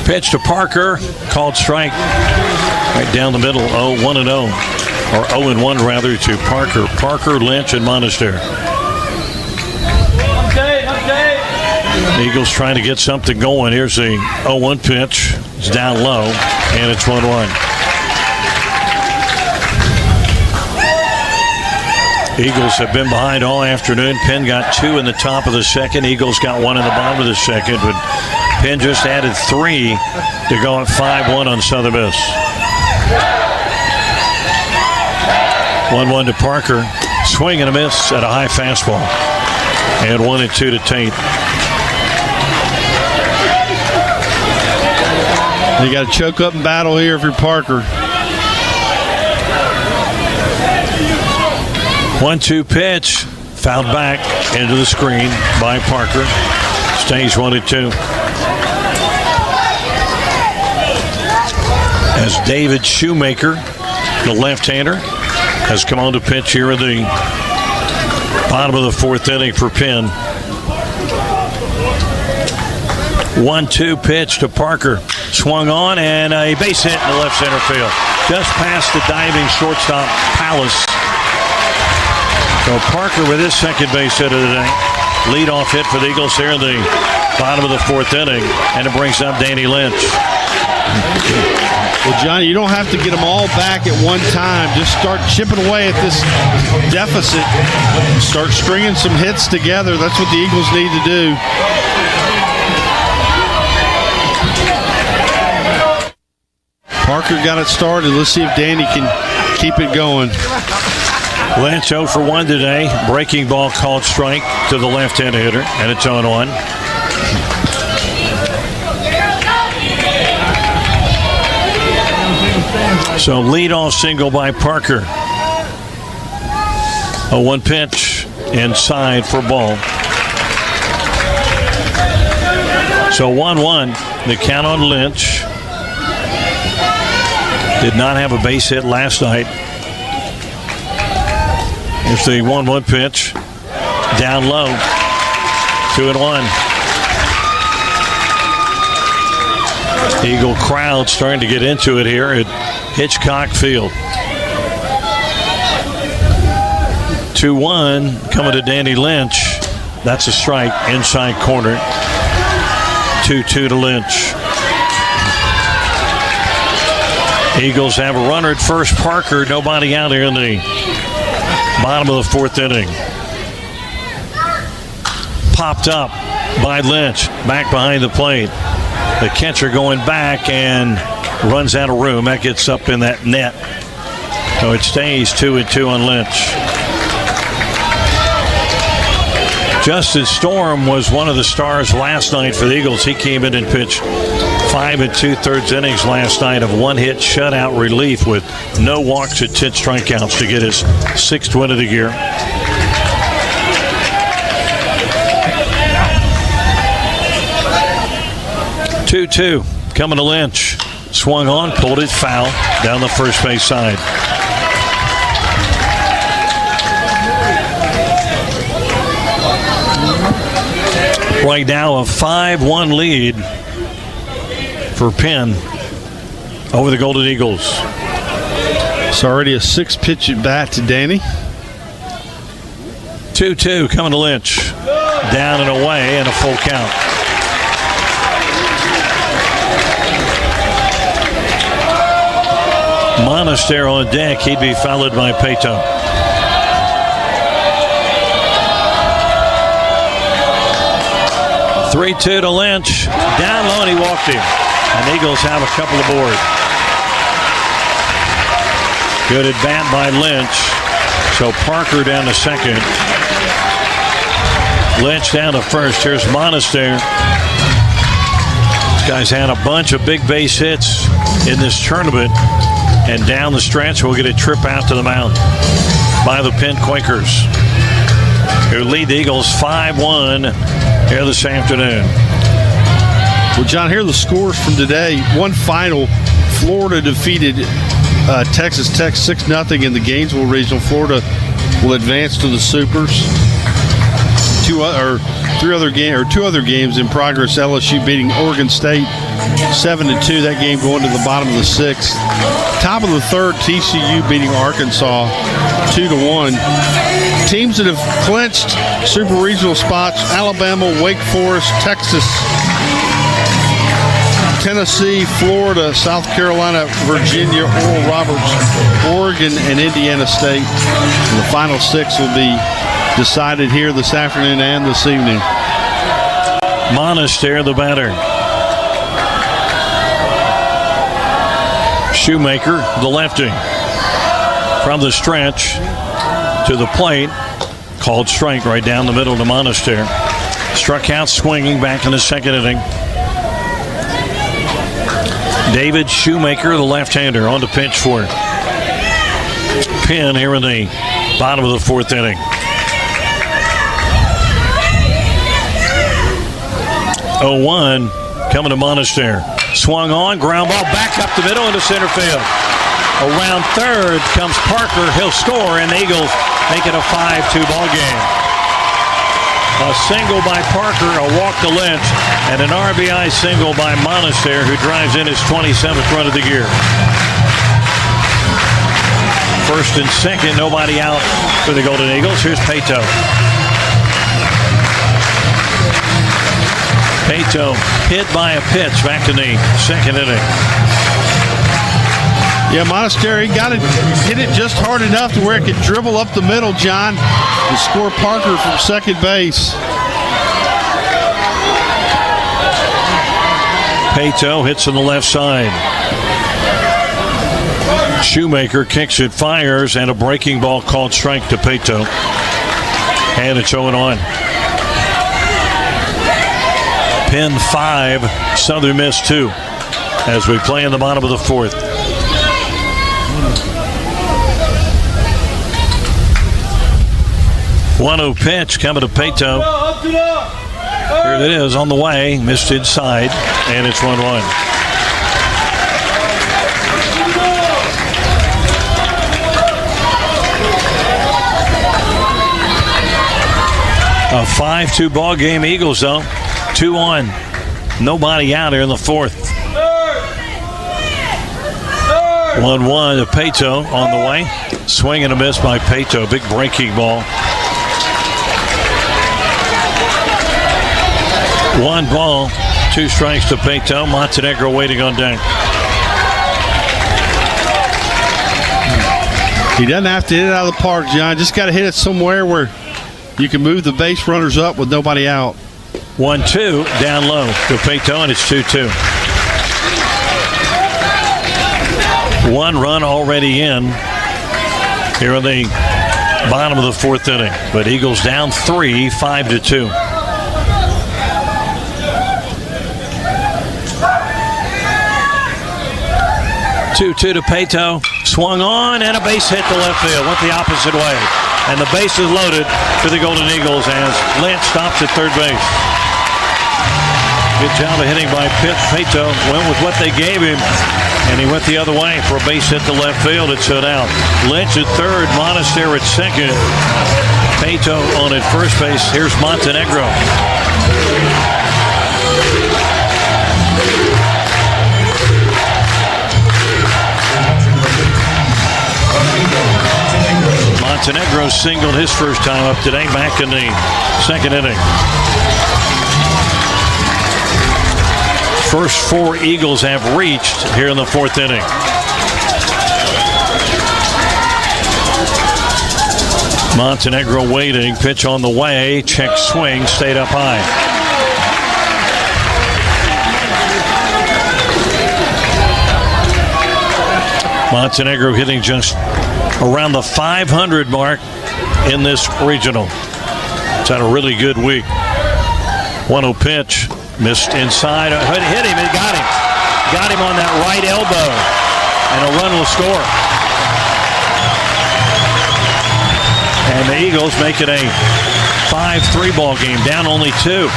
Pitch to Parker, called strike. Right down the middle, 1-0. Or 0-1 rather to Parker. Parker, Lynch, and Monaster. The Eagles trying to get something going. Here's the 0-1 pitch. It's down low, and it's 1-1. Eagles have been behind all afternoon. Penn got 2 in the top of the second. Eagles got 1 in the bottom of the second, but Penn just added 3 to go at 5-1 on Southern Miss. 1-1 to Parker. Swing and a miss at a high fastball. And 1-2 to Tate. You got to choke up and battle here if you're Parker. 1-2 pitch. Fouled back into the screen by Parker. Stays 1-2. As David Shoemaker, the left-hander, has come on to pitch here in the bottom of the 4th inning for Penn. 1-2 pitch to Parker. Swung on and a base hit in the left center field. Just past the diving shortstop Palace. So Parker with his second base hit of the day. Leadoff hit for the Eagles here in the bottom of the 4th inning. And it brings up Danny Lynch. Well, Johnny, you don't have to get them all back at one time. Just start chipping away at this deficit. Start stringing some hits together. That's what the Eagles need to do. Parker got it started. Let's see if Danny can keep it going. Lynch 0 for 1 today. Breaking ball called strike to the left-hand hitter, and it's 0-1. So leadoff single by Parker. 0-1 pitch inside for ball. So 1-1. The count on Lynch. Did not have a base hit last night. Here's the 1-1 pitch. Down low. 2-1. Eagle crowd starting to get into it here at Hitchcock Field. 2-1 coming to Danny Lynch. That's a strike inside corner. 2-2 to Lynch. Eagles have a runner at first. Parker, nobody out here in the bottom of the 4th inning. Popped up by Lynch. Back behind the plate. The catcher going back and runs out of room. That gets up in that net. So it stays 2-2 on Lynch. Justin Storm was one of the stars last night for the Eagles. He came in and pitched 5 2/3 innings last night of 1-hit shutout relief with no walks at 10 strikeouts to get his 6th win of the year. Two coming to Lynch. Swung on, pulled it foul down the first base side. Right now a 5-1 lead for Penn over the Golden Eagles. It's already a 6-pitch at bat to Danny. 2-2 coming to Lynch. Down and away and a full count. Monaster on deck. He'd be followed by Pato. Three-2 to Lynch. Down low and he walked him. And the Eagles have a couple aboard. Good at bat by Lynch. So Parker down to second. Lynch down to first. Here's Monaster. This guy's had a bunch of big base hits in this tournament. And down the stretch, we'll get a trip out to the mound by the Penn Quakers, who lead the Eagles 5-1 here this afternoon. Well, John, here are the scores from today. One final, Florida defeated Texas Tech 6-0 in the Gainesville Regional. Florida will advance to the Supers. two other games in progress. LSU beating Oregon State 7-2. That game going to the bottom of the 6th. Top of the 3rd, TCU beating Arkansas 2-1. Teams that have clinched super regional spots: Alabama, Wake Forest, Texas, Tennessee, Florida, South Carolina, Virginia, Oral Roberts, Oregon, and Indiana State. And the final 6 will be decided here this afternoon and this evening. Monaster, the batter. Shoemaker, the lefty. From the stretch to the plate. Called strike right down the middle to Monaster. Struck out swinging back in the 2nd inning. David Shoemaker, the left-hander, on the pitch for Penn here in the bottom of the 4th inning. 0-1 coming to Monaster. Swung on, ground ball back up the middle into center field. Around third comes Parker. He'll score, and the Eagles make it a 5-2 ball game. A single by Parker, a walk to Lynch, and an RBI single by Monaster, who drives in his 27th run of the year. First and second, nobody out for the Golden Eagles. Here's Pato. Pato hit by a pitch back in the 2nd inning. Yeah, Monaster, he got it, hit it just hard enough to where it could dribble up the middle, John, and score Parker from second base. Pato hits on the left side. Shoemaker kicks it, fires, and a breaking ball called strike to Pato. And it's 0-1. Penn 5, Southern Miss 2, as we play in the bottom of the 4th. One-0 pitch coming to Pato. Here it is on the way. Missed inside, and it's 1-1. A 5-2 ball game. Eagles, though. 2-1. Nobody out here in the 4th. 1-1 to Pato on the way. Swing and a miss by Pato. Big breaking ball. 1 ball, 2 strikes to Pato. Montenegro waiting on deck. He doesn't have to hit it out of the park, John. Just got to hit it somewhere where you can move the base runners up with nobody out. 1-2 down low to Pato, and it's 2-2. 1 run already in here in the bottom of the 4th inning. But Eagles down 3, 5-2. 2-2 to Pato. Swung on, and a base hit to left field. Went the opposite way. And the base is loaded for the Golden Eagles as Lynch stops at third base. Good job of hitting by Pato. Went with what they gave him, and he went the other way for a base hit to left field. It stood out. Lynch at third, Monaster at second. Pato on at first base. Here's Montenegro. Montenegro singled his first time up today, back in the 2nd inning. First 4 Eagles have reached here in the 4th inning. Montenegro waiting, pitch on the way, check swing, stayed up high. Montenegro hitting just around the 500 mark in this regional. It's had a really good week. 1-0 pitch. Missed inside. Hit him. It got him. Got him on that right elbow. And a run will score. And the Eagles make it a 5-3 ball game. Down only 2.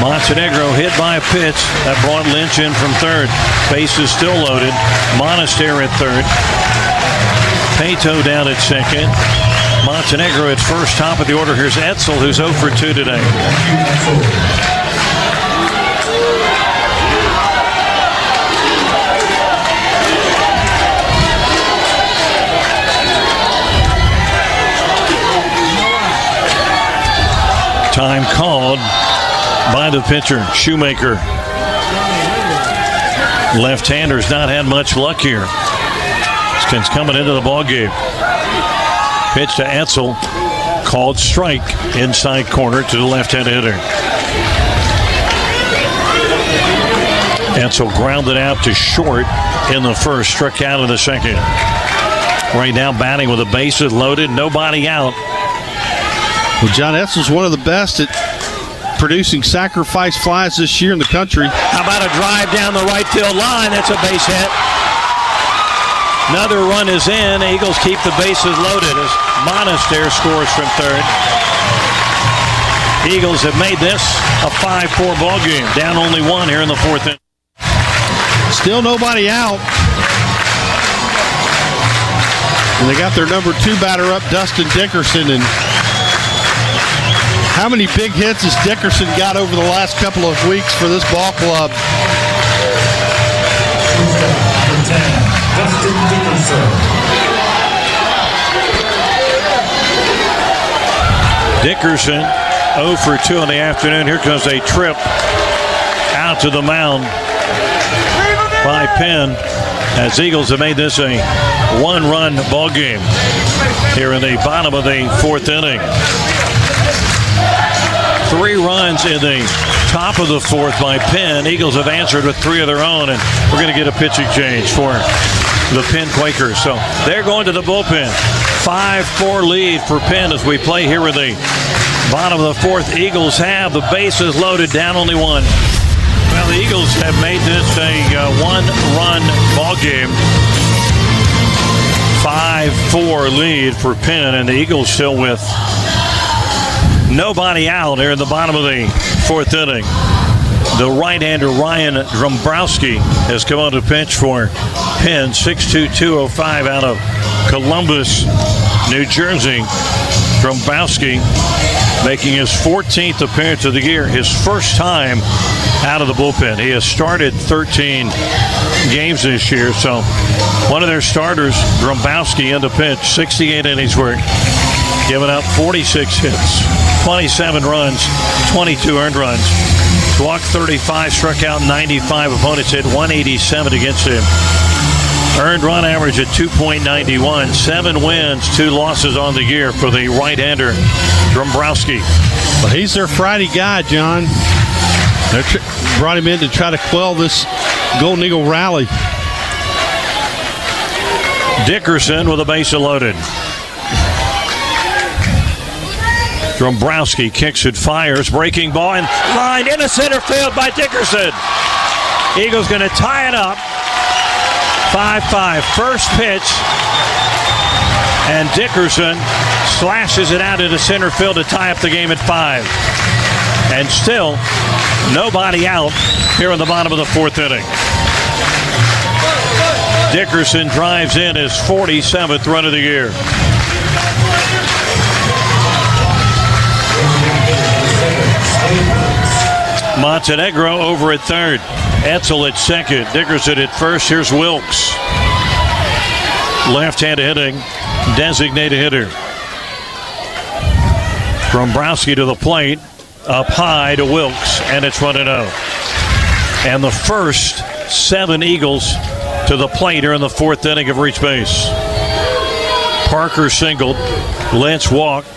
Montenegro hit by a pitch that brought Lynch in from third. Base is still loaded. Monaster at third. Pato down at second. Montenegro at first, top of the order. Here's Etzel, who's 0 for 2 today. Time called by the pitcher, Shoemaker. Left-hander's not had much luck here since coming into the ball game. Pitch to Etzel, called strike, inside corner to the left-handed hitter. Etzel grounded out to short in the first, struck out in the second. Right now batting with the bases loaded, nobody out. Well, John Etzel's one of the best at producing sacrifice flies this year in the country. How about a drive down the right field line? That's a base hit. Another run is in. Eagles keep the bases loaded as Monaster scores from third. Eagles have made this a 5-4 ball game. Down only one here in the fourth inning. Still nobody out. And they got their number 2 batter up, Dustin Dickerson. And how many big hits has Dickerson got over the last couple of weeks for this ball club? Dickerson 0 for 2 in the afternoon. Here comes a trip out to the mound by Penn as Eagles have made this a 1-run ball game here in the bottom of the fourth inning. 3 runs in the top of the fourth by Penn. Eagles have answered with 3 of their own, and we're going to get a pitching change for the Penn Quakers. So they're going to the bullpen. 5-4 lead for Penn as we play here in the bottom of the fourth. Eagles have the bases loaded, down only one. Well, the Eagles have made this a 1-run ball game. 5-4 lead for Penn, and the Eagles still with nobody out there in the bottom of the fourth inning. The right-hander Ryan Drombrowski has come on to pitch for Penn. 6'2", 205 out of Columbus, New Jersey. Drombrowski making his 14th appearance of the year, his first time out of the bullpen. He has started 13 games this year, so one of their starters, Drombrowski, in the pitch, 68 innings work, giving up 46 hits, 27 runs, 22 earned runs. Walked 35, struck out 95. Opponents hit 187 against him. Earned run average at 2.91. 7 wins, 2 losses on the year for the right-hander, Drombrowski. But he's their Friday guy, John. They brought him in to try to quell this Golden Eagle rally. Dickerson with a base loaded. Drombrowski kicks it, fires, breaking ball, and line into center field by Dickerson. Eagles going to tie it up. 5-5, first pitch, and Dickerson slashes it out into center field to tie up the game at 5. And still, nobody out here in the bottom of the fourth inning. Dickerson drives in his 47th run of the year. Montenegro over at third. Etzel at second. Dickerson at first. Here's Wilkes. Left-handed hitting. Designated hitter. Drombrowski to the plate. Up high to Wilkes. And it's 1-0. And the first 7 Eagles to the plate here in the fourth inning have reached base. Parker singled. Lentz walked.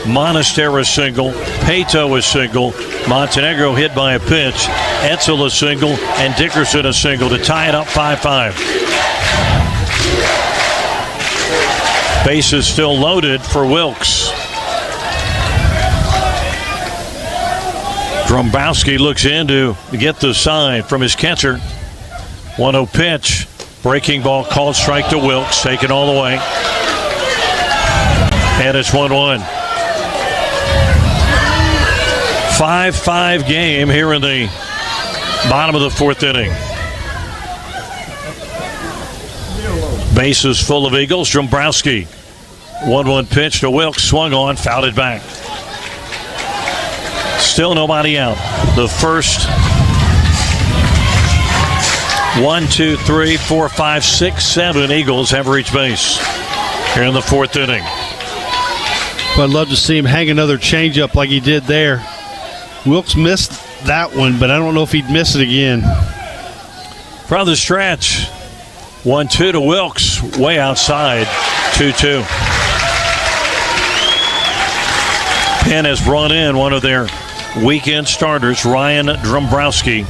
Monaster is single. Pato is single. Montenegro hit by a pitch. Etzel is single. And Dickerson is single to tie it up 5-5. Bases still loaded for Wilkes. Drombrowski looks in to get the sign from his catcher. 1-0 pitch. Breaking ball called strike to Wilkes. Taken all the way. And it's 1-1. 5-5 game here in the bottom of the fourth inning. Bases full of Eagles. Drombrowski 1-1 pitch to Wilkes, swung on, fouled it back. Still nobody out. The first 1, 2, 3, 4, 5, 6, 7 Eagles have reached base here in the fourth inning. But I'd love to see him hang another changeup like he did there. Wilkes missed that one, but I don't know if he'd miss it again. From the stretch, 1-2 to Wilkes, way outside, 2-2. Penn has brought in one of their weekend starters, Ryan Dombrowski.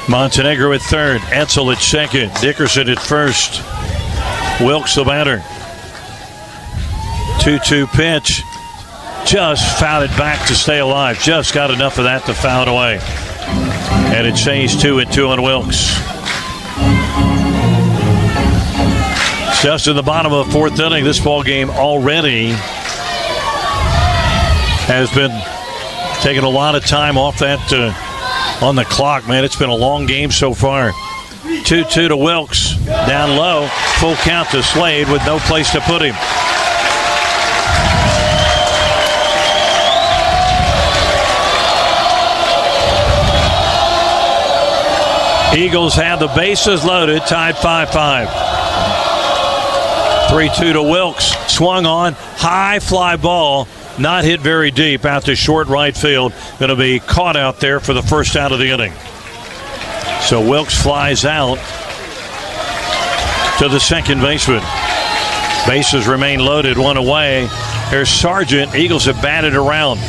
Montenegro at third, Etzel at second, Dickerson at first. Wilkes the batter. 2-2 pitch. Just fouled it back to stay alive. Just got enough of that to foul it away. And it stays 2-2 on Wilkes. Just in the bottom of the fourth inning, this ball game already has been taking a lot of time off that on the clock, man. It's been a long game so far. 2-2 to Wilkes. Down low. Full count to Slade with no place to put him. Eagles have the bases loaded, tied 5-5. 3-2 to Wilkes. Swung on. High fly ball. Not hit very deep out to short right field. Going to be caught out there for the first out of the inning. So Wilkes flies out to the second baseman. Bases remain loaded, one away. There's Sargent. Eagles have batted around.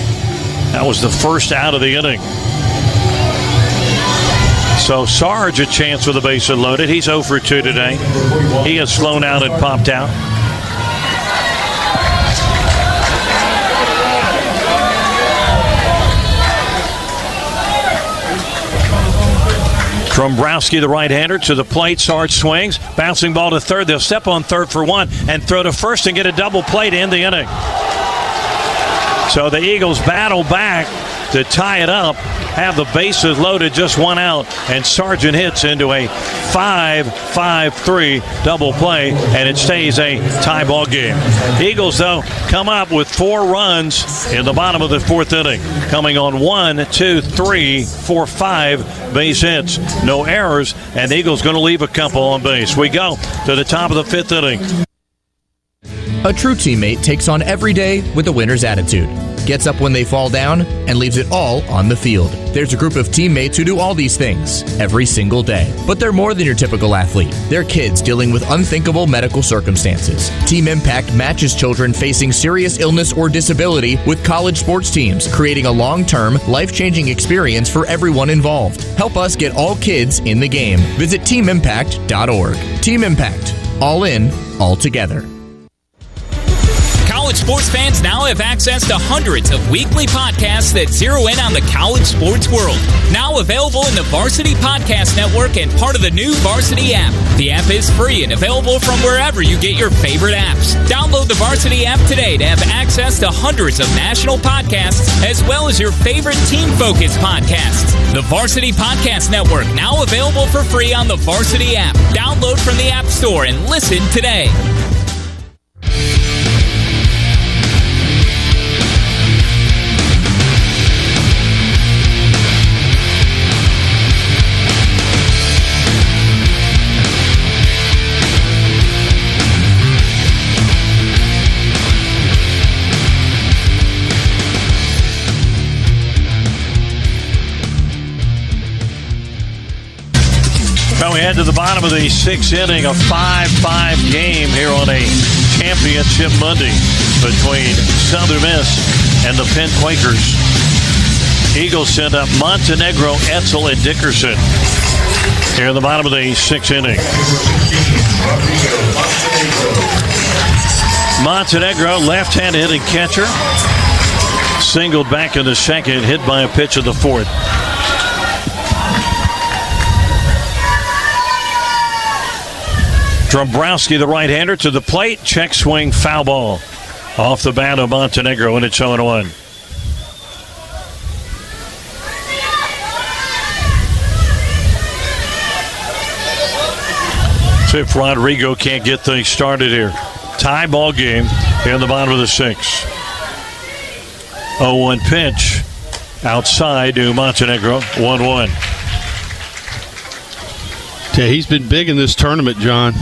That was the first out of the inning. So Sarge a chance with the bases loaded. He's 0 for 2 today. He has flown out and popped out. Dombrowski, the right-hander, to the plate. Sarge swings. Bouncing ball to third. They'll step on third for one and throw to first and get a double play to end the inning. So the Eagles battle back to tie it up, have the bases loaded, just one out, and Sargent hits into a 5-5-3 double play, and it stays a tie ball game. Eagles, though, come up with 4 runs in the bottom of the fourth inning, coming on 1, 2, 3, 4, 5 base hits. No errors, and the Eagles going to leave a couple on base. We go to the top of the fifth inning. A true teammate takes on every day with a winner's attitude, gets up when they fall down, and leaves it all on the field. There's a group of teammates who do all these things every single day. But they're more than your typical athlete. They're kids dealing with unthinkable medical circumstances. Team Impact matches children facing serious illness or disability with college sports teams, creating a long-term, life-changing experience for everyone involved. Help us get all kids in the game. Visit teamimpact.org. Team Impact. All in, all together. College sports fans now have access to hundreds of weekly podcasts that zero in on the college sports world. Now available in the Varsity Podcast Network and part of the new Varsity app. The app is free and available from wherever you get your favorite apps. Download the Varsity app today to have access to hundreds of national podcasts as well as your favorite team-focused podcasts. The Varsity Podcast Network now available for free on the Varsity app. Download from the App Store and listen today. Well, we head to the bottom of the sixth inning, a 5-5 game here on a championship Monday between Southern Miss and the Penn Quakers. Eagles send up Montenegro, Etzel, and Dickerson here in the bottom of the sixth inning. Montenegro, left-handed hitting catcher, singled back in the second, hit by a pitch in the fourth. Dombrowski, the right-hander, to the plate. Check swing, foul ball. Off the bat of Montenegro, and it's 0-1. See if Rodrigo can't get things started here. Tie ball game here in the bottom of the 6th. 0-1 pitch outside to Montenegro. 1-1. Yeah, he's been big in this tournament, John.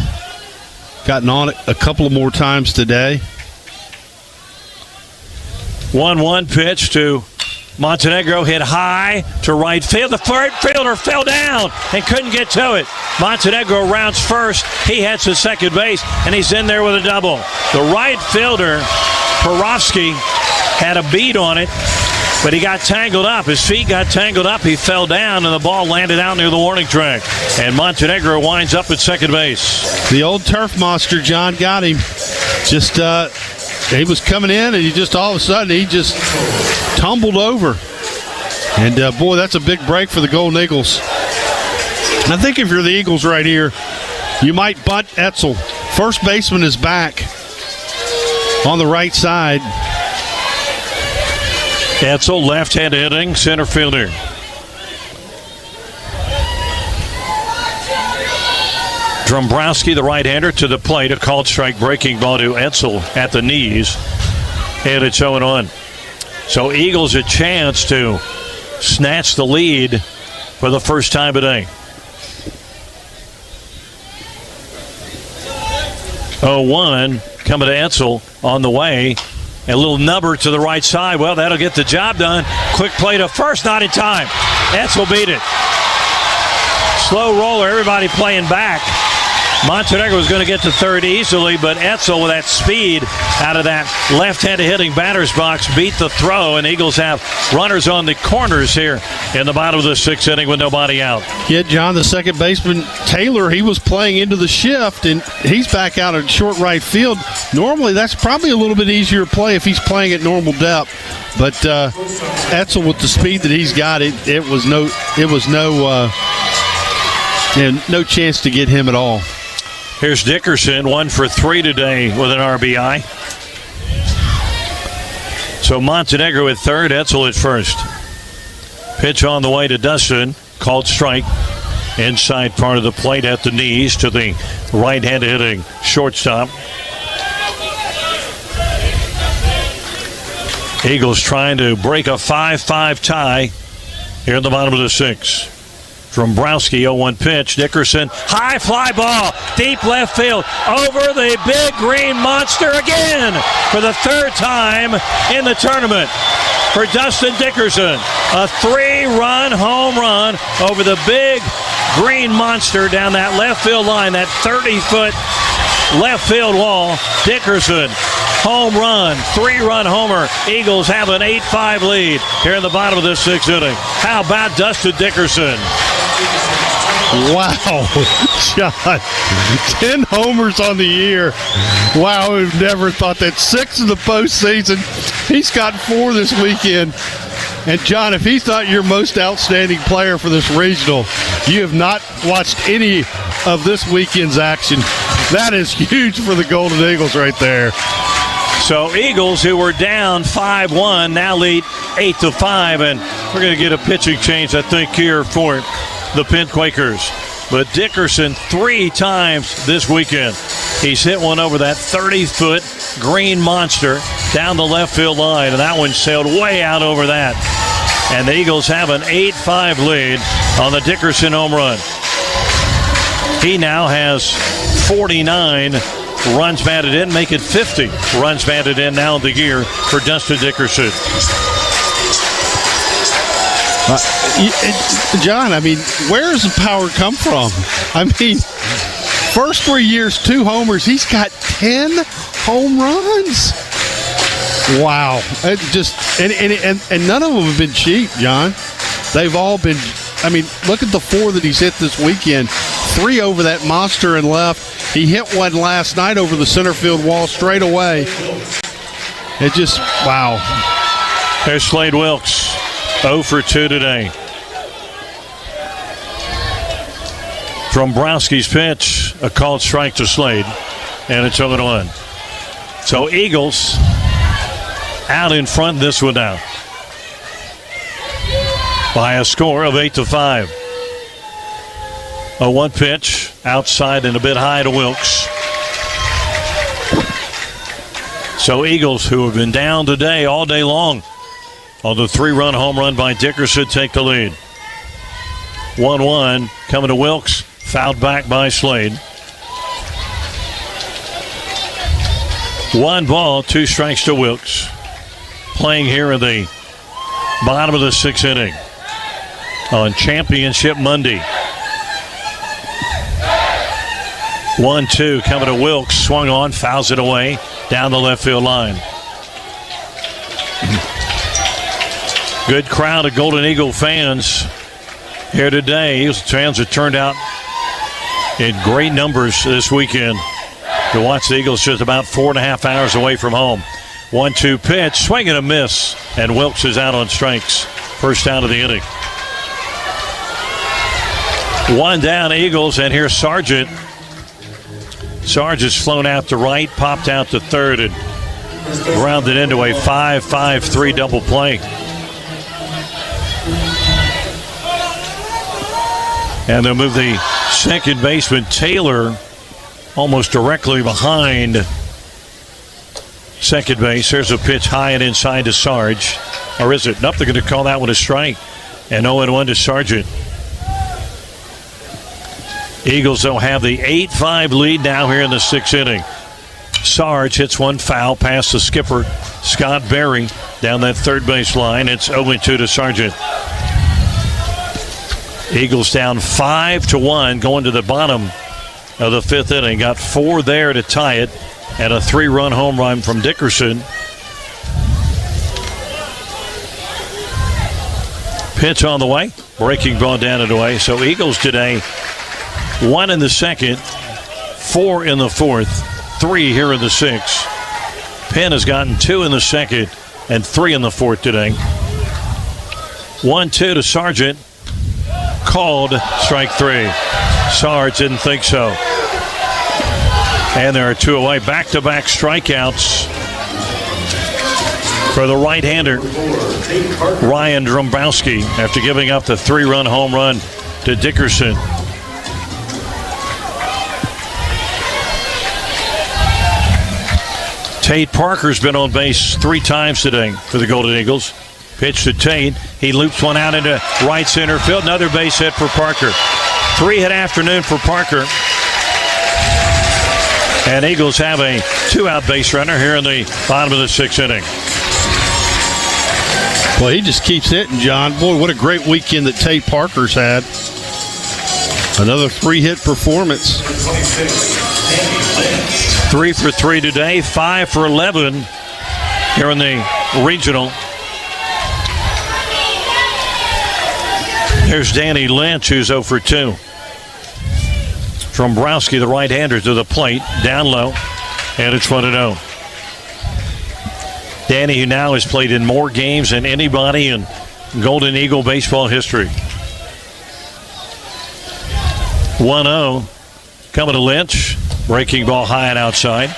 Gotten on it a couple of more times today. 1-1 pitch to Montenegro, hit high to right field. The third fielder fell down and couldn't get to it. Montenegro rounds first. He heads to second base, and he's in there with a double. The right fielder, Porofsky, had a beat on it, but he got tangled up. His feet got tangled up. He fell down, and the ball landed out near the warning track. And Montenegro winds up at second base. The old turf monster, John, got him. Just, he was coming in, and he just all of a sudden, he just tumbled over. And, boy, that's a big break for the Golden Eagles. I think if you're the Eagles right here, you might bunt Etzel. First baseman is back on the right side. Etzel, left-hand hitting center fielder. Dombrowski, the right-hander, to the plate. A called strike breaking ball to Etzel at the knees. And it's 0-1. So Eagles a chance to snatch the lead for the first time today. 0-1 coming to Etzel on the way. A little nubber to the right side. Well, that'll get the job done. Quick play to first, not in time. Etzel beat it. Slow roller, everybody playing back. Montenegro was going to get to third easily, but Etzel, with that speed out of that left-handed hitting batter's box, beat the throw, and Eagles have runners on the corners here in the bottom of the 6th inning with nobody out. Yeah, John, the second baseman, Taylor, he was playing into the shift, and he's back out at short right field. Normally, that's probably a little bit easier to play if he's playing at normal depth. But Etzel, with the speed that he's got, it was no chance to get him at all. Here's Dickerson, 1 for 3 today with an RBI. So Montenegro at third, Etzel at first. Pitch on the way to Dustin, called strike. Inside part of the plate at the knees to the right-handed hitting shortstop. Eagles trying to break a 5-5 tie here in the bottom of the 6th. Dombrowski, 0-1 pitch. Dickerson, high fly ball, deep left field, over the big green monster again for the third time in the tournament for Dustin Dickerson. A 3-run home run over the big green monster down that left field line, that 30-foot left field wall. Dickerson, home run, 3-run homer. Eagles have an 8-5 lead here in the bottom of this 6th inning. How about Dustin Dickerson? Wow, John, 10 homers on the year. Wow, we've never thought that. 6 in the postseason. He's got 4 this weekend. And, John, if he's not your most outstanding player for this regional, you have not watched any of this weekend's action. That is huge for the Golden Eagles right there. So Eagles, who were down 5-1, now lead 8-5, and we're going to get a pitching change, I think, here for the Penn Quakers. But Dickerson 3 times this weekend. He's hit one over that 30-foot green monster down the left field line, and that one sailed way out over that. And the Eagles have an 8-5 lead on the Dickerson home run. He now has 49 runs batted in, make it 50 runs batted in now in the year for Dustin Dickerson. John, I mean, where does the power come from? I mean, first 3 years, 2 homers. He's got 10 home runs. Wow. It just and none of them have been cheap, John. They've all been, I mean, look at the 4 that he's hit this weekend. 3 over that monster and left. He hit one last night over the center field wall straight away. It just, wow. There's Slade Wilkes, 0 for 2 today. Dombrowski's pitch, a called strike to Slade, and it's 0-1. So Eagles out in front this one now by a score of 8-5. A 1 pitch outside and a bit high to Wilkes. So Eagles, who have been down today all day long on the 3-run home run by Dickerson, take the lead. 1-1 coming to Wilkes, fouled back by Slade. 1 ball, 2 strikes to Wilkes. Playing here in the bottom of the 6th inning on Championship Monday. 1-2 coming to Wilkes, swung on, fouls it away down the left field line. Good crowd of Golden Eagle fans here today. Eagles fans have turned out in great numbers this weekend to watch the Eagles just about 4.5 hours away from home. 1-2 pitch, swing and a miss, and Wilkes is out on strikes. First out of the inning. 1 down Eagles, and here's Sargent. Sarge has flown out to right, popped out to third, and grounded into a 5-5-3 double play. And they'll move the second baseman, Taylor, almost directly behind second base. There's a pitch high and inside to Sarge. Or is it? Nope, they're going to call that one a strike. And 0-1 to Sargent. Eagles will have the 8-5 lead now here in the 6th inning. Sarge hits one foul past the skipper, Scott Berry, down that third base line. It's 0-2 to Sargent. Eagles down 5-1 going to the bottom of the 5th inning. Got 4 there to tie it, and a 3-run home run from Dickerson. Pitch on the way. Breaking ball down and away. So Eagles today, 1 in the 2nd, 4 in the 4th, 3 here in the 6th. Penn has gotten 2 in the 2nd and 3 in the 4th today. 1-2 to Sargent. Called strike 3. Sarge didn't think so. And there are 2 away. Back-to-back strikeouts for the right-hander, Ryan Drombowski, after giving up the 3-run home run to Dickerson. Tate Parker's been on base 3 times today for the Golden Eagles. Pitch to Tate. He loops one out into right center field. Another base hit for Parker. 3-hit afternoon for Parker. And Eagles have a 2-out base runner here in the bottom of the 6th inning. Well, he just keeps hitting, John. Boy, what a great weekend that Tate Parker's had. Another 3-hit performance. 3 for 3 today, 5 for 11 here in the regional. There's Danny Lynch, who's 0 for 2. Dombrowski, the right-hander, to the plate, down low, and it's 1-0. Danny, who now has played in more games than anybody in Golden Eagle baseball history. 1-0, coming to Lynch. Breaking ball high and outside.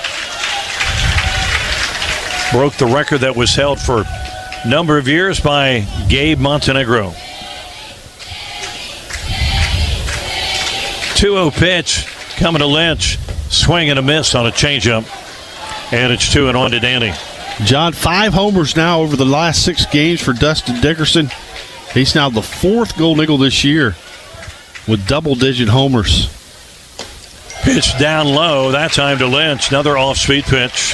Broke the record that was held for a number of years by Gabe Montenegro. 2-0 pitch coming to Lynch. Swing and a miss on a changeup. And it's 2-1 to Danny. John, 5 homers now over the last 6 games for Dustin Dickerson. He's now the 4th Golden Eagle this year with double-digit homers. Pitch down low, that time to Lynch. Another off-speed pitch.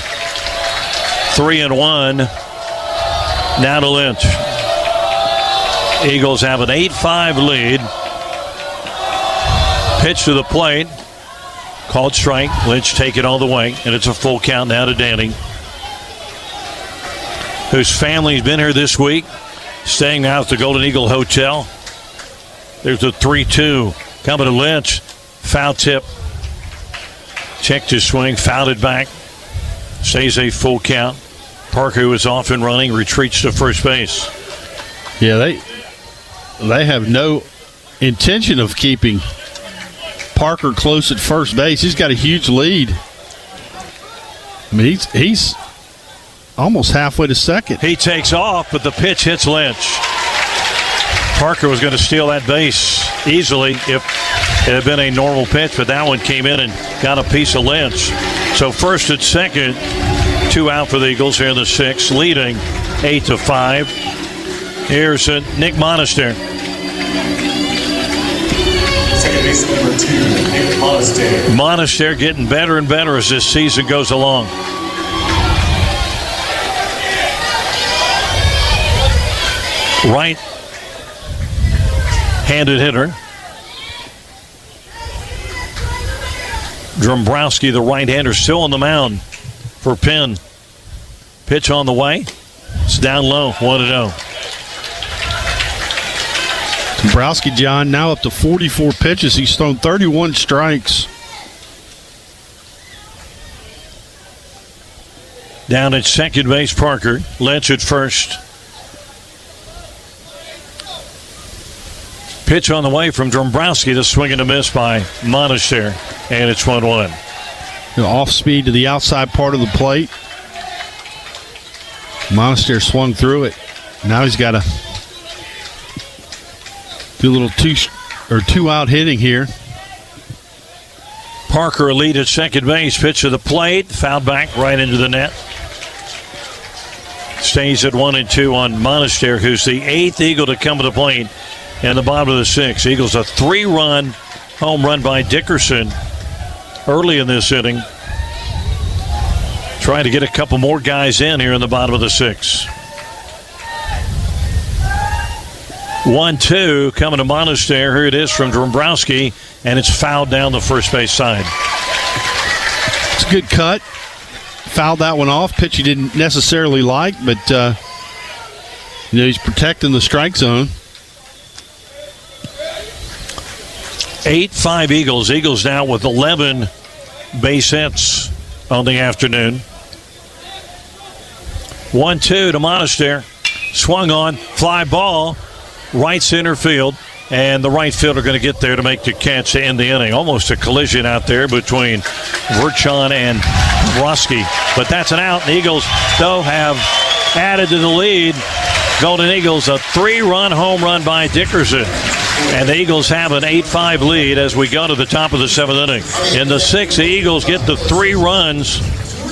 3-1. Now to Lynch. Eagles have an 8-5 lead. Pitch to the plate. Called strike. Lynch take it all the way, and it's a full count now to Danny, whose family's been here this week, staying out at the Golden Eagle Hotel. There's a 3-2 coming to Lynch. Foul tip. Checked his swing, fouled it back. Stays a full count. Parker, who is off and running, retreats to first base. Yeah, they have no intention of keeping Parker close at first base. He's got a huge lead. I mean, he's almost halfway to second. He takes off, but the pitch hits Lynch. Parker was going to steal that base easily if It had been a normal pitch, but that one came in and got a piece of Lynch. So first and second, 2 out for the Eagles here in the 6th, leading 8-5. Here's Nick Monaster. Second baseman number 2, Nick Monaster. Monaster getting better and better as this season goes along. Right-handed hitter. Dombrowski, the right-hander, still on the mound for Penn. Pitch on the way. It's down low, 1-0. Dombrowski, John, now up to 44 pitches. He's thrown 31 strikes. Down at second base, Parker. Lynch at first. Pitch on the way from Dombrowski. The swing and a miss by Monaster, and it's 1-1. Off speed to the outside part of the plate. Monaster swung through it. Now he's got to do a little two-out hitting here. Parker a lead at second base. Pitch to the plate. Fouled back right into the net. Stays at 1-2 on Monaster, who's the 8th Eagle to come to the plate. And the bottom of the 6th. Eagles a 3-run home run by Dickerson early in this inning. Trying to get a couple more guys in here in the bottom of the 6th. 1-2 coming to Monaster. Here it is from Dombrowski, and it's fouled down the first base side. It's a good cut. Fouled that one off. Pitch he didn't necessarily like, but he's protecting the strike zone. 8-5 Eagles. Eagles now with 11 base hits on the afternoon. 1-2 to Monaster. Swung on. Fly ball. Right center field. And the right fielder going to get there to make the catch to end the inning. Almost a collision out there between Verchon and Roski. But that's an out. The Eagles, though, have added to the lead. Golden Eagles, a 3-run home run by Dickerson. And the Eagles have an 8-5 lead as we go to the top of the 7th inning. In the 6th, the Eagles get the 3 runs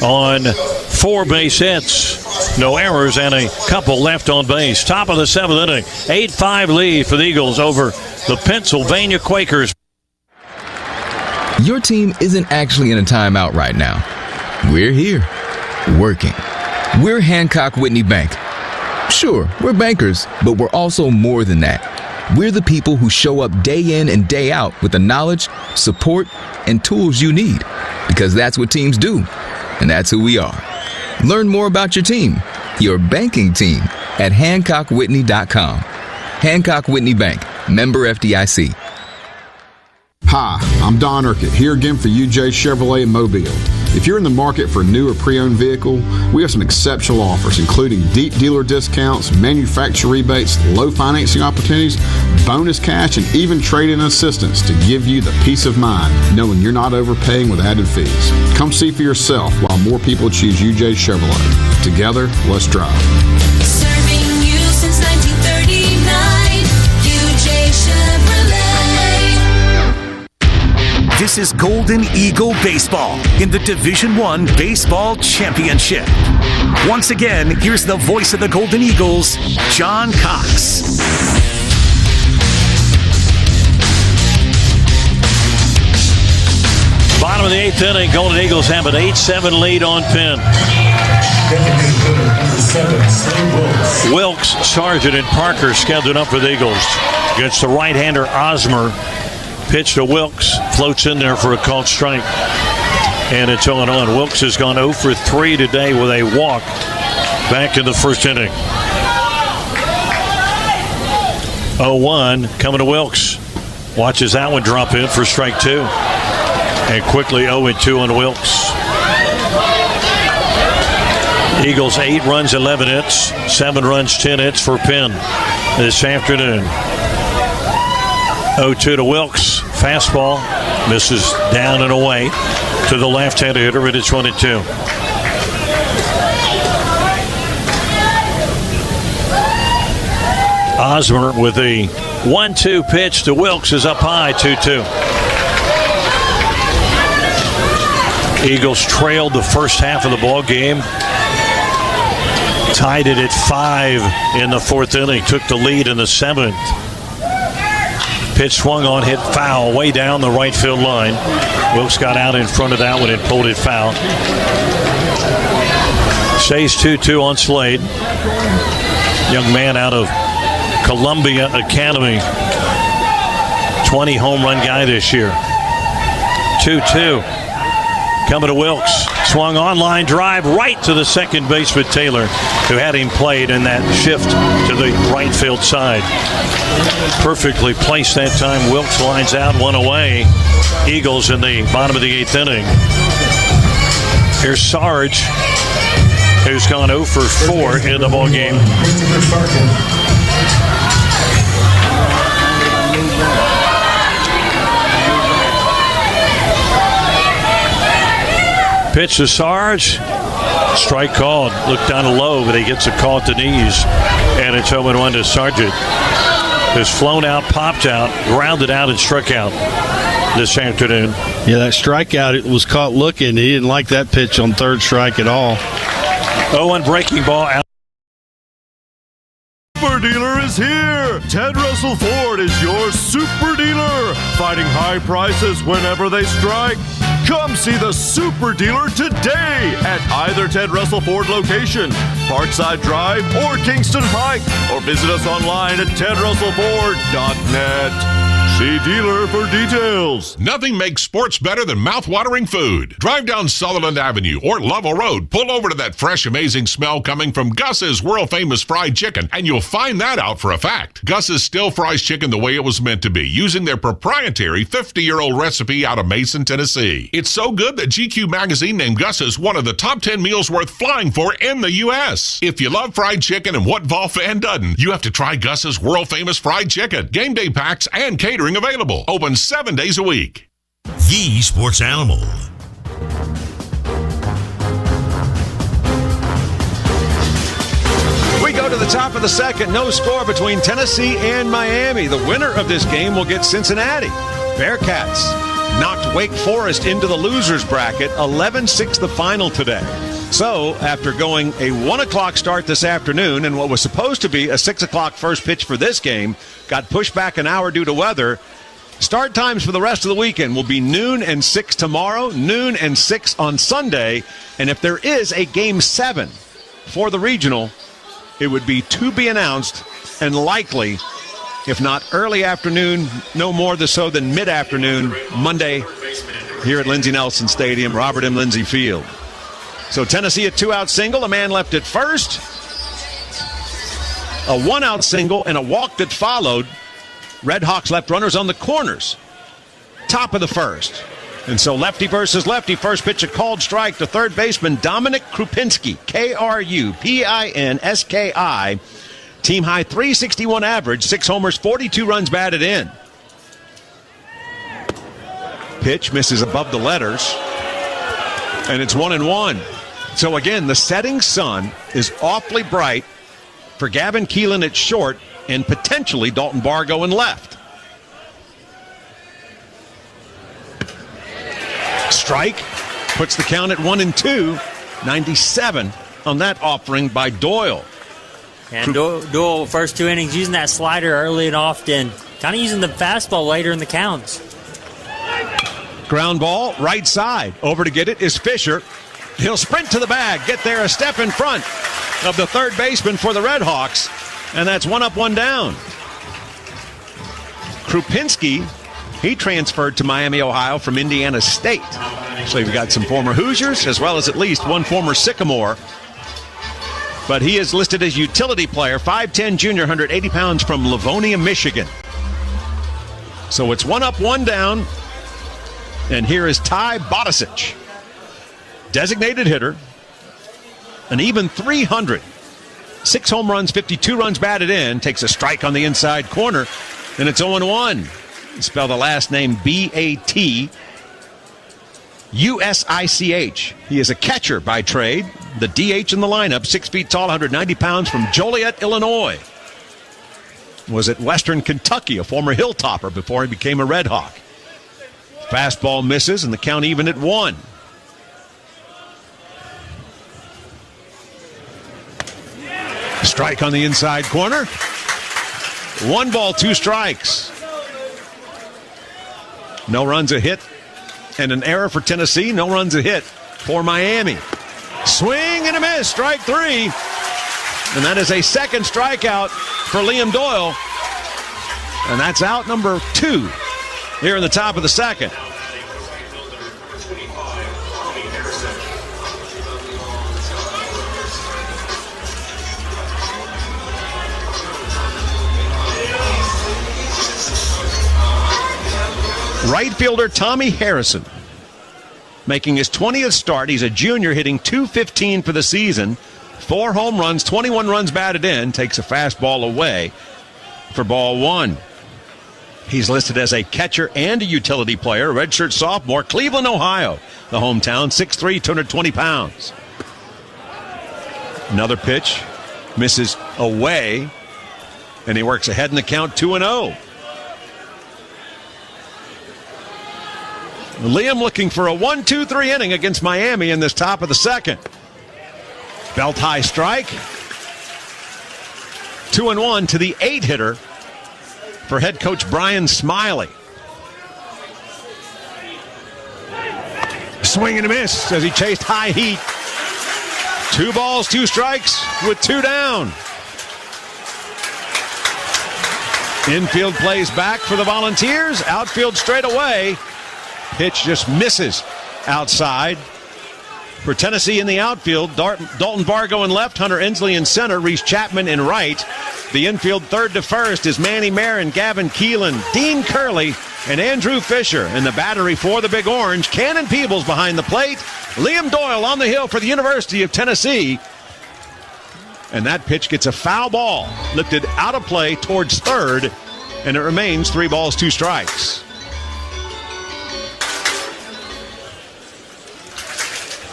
on 4 base hits. No errors and a couple left on base. Top of the 7th inning. 8-5 lead for the Eagles over the Pennsylvania Quakers. Your team isn't actually in a timeout right now. We're here, working. We're Hancock Whitney Bank. Sure, we're bankers, but we're also more than that. We're the people who show up day in and day out with the knowledge, support, and tools you need. Because that's what teams do. And that's who we are. Learn more about your team, your banking team, at HancockWhitney.com. Hancock Whitney Bank, member FDIC. Hi, I'm Don Urquhart, here again for UJ Chevrolet in Mobile. If you're in the market for a new or pre-owned vehicle, we have some exceptional offers, including deep dealer discounts, manufacturer rebates, low financing opportunities, bonus cash, and even trade-in assistance to give you the peace of mind knowing you're not overpaying with added fees. Come see for yourself while more people choose UJ Chevrolet. Together, let's drive. Serving you since 1939, UJ Chevrolet. This is Golden Eagle Baseball in the Division I Baseball Championship. Once again, here's the voice of the Golden Eagles, John Cox. Bottom of the 8th inning, Golden Eagles have an 8-7 lead on Penn. Wilkes, Sargent, and Parker scheduled up for the Eagles. Against the right-hander Osmer. Pitch to Wilkes, floats in there for a called strike. And it's 0-0. Wilkes has gone 0 for 3 today with a walk back in the first inning. 0-1 coming to Wilkes. Watches that one drop in for strike 2. And quickly 0-2 on Wilkes. Eagles 8 runs, 11 hits. 7 runs, 10 hits for Penn this afternoon. 0-2 to Wilkes. Fastball misses down and away to the left-handed hitter, and it's 1-2. Osmer with a 1-2 pitch to Wilkes is up high, 2-2. Eagles trailed the first half of the ball game. Tied it at 5 in the fourth inning. Took the lead in the seventh. Pitch swung on, hit foul way down the right field line. Wilkes got out in front of that one and pulled it foul. Stays 2-2 on Slade. Young man out of Columbia Academy. 20 home run guy this year. 2-2. Coming to Wilkes. Swung on, line drive right to the second baseman Taylor, who had him played in that shift to the right field side. Perfectly placed that time. Wilkes lines out, one away. Eagles in the bottom of the eighth inning. Here's Sarge, who's gone 0 for 4 in the ball game. Pitch to Sarge. Strike called. Looked down low, but he gets a call at the knees. And it's 0-1 to Sargent. Has flown out, popped out, grounded out, and struck out this afternoon. Yeah, that strikeout, it was caught looking. He didn't like that pitch on third strike at all. 0-1 breaking ball out. Super Dealer is here! Ted Russell Ford is your super dealer, fighting high prices whenever they strike. Come see the Super Dealer today at either Ted Russell Ford location, Parkside Drive or Kingston Pike, or visit us online at tedrussellford.net. See dealer for details. Nothing makes sports better than mouth-watering food. Drive down Sutherland Avenue or Lovell Road. Pull over to that fresh, amazing smell coming from Gus's world-famous fried chicken, and you'll find that out for a fact. Gus's still fries chicken the way it was meant to be, using their proprietary 50-year-old recipe out of Mason, Tennessee. It's so good that GQ magazine named Gus's one of the top 10 meals worth flying for in the U.S. If you love fried chicken, and what Vol fan doesn't, you have to try Gus's world-famous fried chicken. Game day packs and catering available. Open 7 days a week. The Sports Animal. We go to the top of the second. No score between Tennessee and Miami. The winner of this game will get Cincinnati. Bearcats knocked Wake Forest into the losers bracket. 11-6 the final today. So, after going a 1 o'clock start this afternoon and what was supposed to be a 6 o'clock first pitch for this game, got pushed back an hour due to weather. Start times for the rest of the weekend will be noon and 6 tomorrow, noon and 6 on Sunday. And if there is a Game 7 for the regional, it would be to be announced and likely, if not early afternoon, no more so than mid-afternoon, Monday here at Lindsey Nelson Stadium, Robert M. Lindsey Field. So Tennessee a 2-out single, a man left at first, a 1-out single, and a walk that followed. Redhawks left runners on the corners. Top of the first. And so lefty versus lefty. First pitch, a called strike to third baseman Dominic Krupinski. Krupinski. Team high 361 average, 6 homers, 42 runs batted in. Pitch misses above the letters. And it's 1-1. So again, the setting sun is awfully bright for Gavin Keelan at short and potentially Dalton Bargo in left. Strike puts the count at 1-2. 97 on that offering by Doyle. And Doyle, first 2 innings, using that slider early and often. Kind of using the fastball later in the counts. Ground ball, right side. Over to get it is Fisher. He'll sprint to the bag, get there a step in front of the third baseman for the Redhawks. And that's 1 up, 1 down. Krupinski, he transferred to Miami, Ohio from Indiana State. So you've got some former Hoosiers as well as at least one former Sycamore. But he is listed as utility player, 5'10 junior, 180 pounds from Livonia, Michigan. So it's 1 up, 1 down. And here is Ty Bodicic. Designated hitter. An even 300. 6 home runs, 52 runs batted in. Takes a strike on the inside corner. And it's 0-1. Spell the last name B-A-T-U-S-I-C-H. He is a catcher by trade. The DH in the lineup, 6 feet tall, 190 pounds from Joliet, Illinois. was at Western Kentucky, a former Hilltopper before he became a Red Hawk. Fastball misses, and the count even at 1. Strike on the inside corner. 1 ball, 2 strikes. No runs, a hit, and an error for Tennessee. No runs, a hit for Miami. Swing and a miss, strike 3. And that is a second strikeout for Liam Doyle. And that's out number 2 here in the top of the second. Right fielder Tommy Harrison making his 20th start. He's a junior, hitting .215 for the season. 4 home runs, 21 runs batted in. Takes a fastball away for ball 1. He's listed as a catcher and a utility player. Redshirt sophomore, Cleveland, Ohio. The hometown, 6'3", 220 pounds. Another pitch. Misses away. And he works ahead in the count, 2-0. Liam looking for a 1-2-3 inning against Miami in this top of the second. Belt high strike. 2-1 to the 8-hitter for head coach Brian Smiley. Swing and a miss as he chased high heat. 2 balls, 2 strikes with 2 down. Infield plays back for the Volunteers. Outfield straight away. Pitch just misses outside. For Tennessee in the outfield, Dalton Vargo in left, Hunter Inslee in center, Reese Chapman in right. The infield third to first is Manny Marin, Gavin Keelan, Dean Curley, and Andrew Fisher. And the battery for the Big Orange, Cannon Peebles behind the plate. Liam Doyle on the hill for the University of Tennessee. And that pitch gets a foul ball, lifted out of play towards third, and it remains 3 balls, 2 strikes.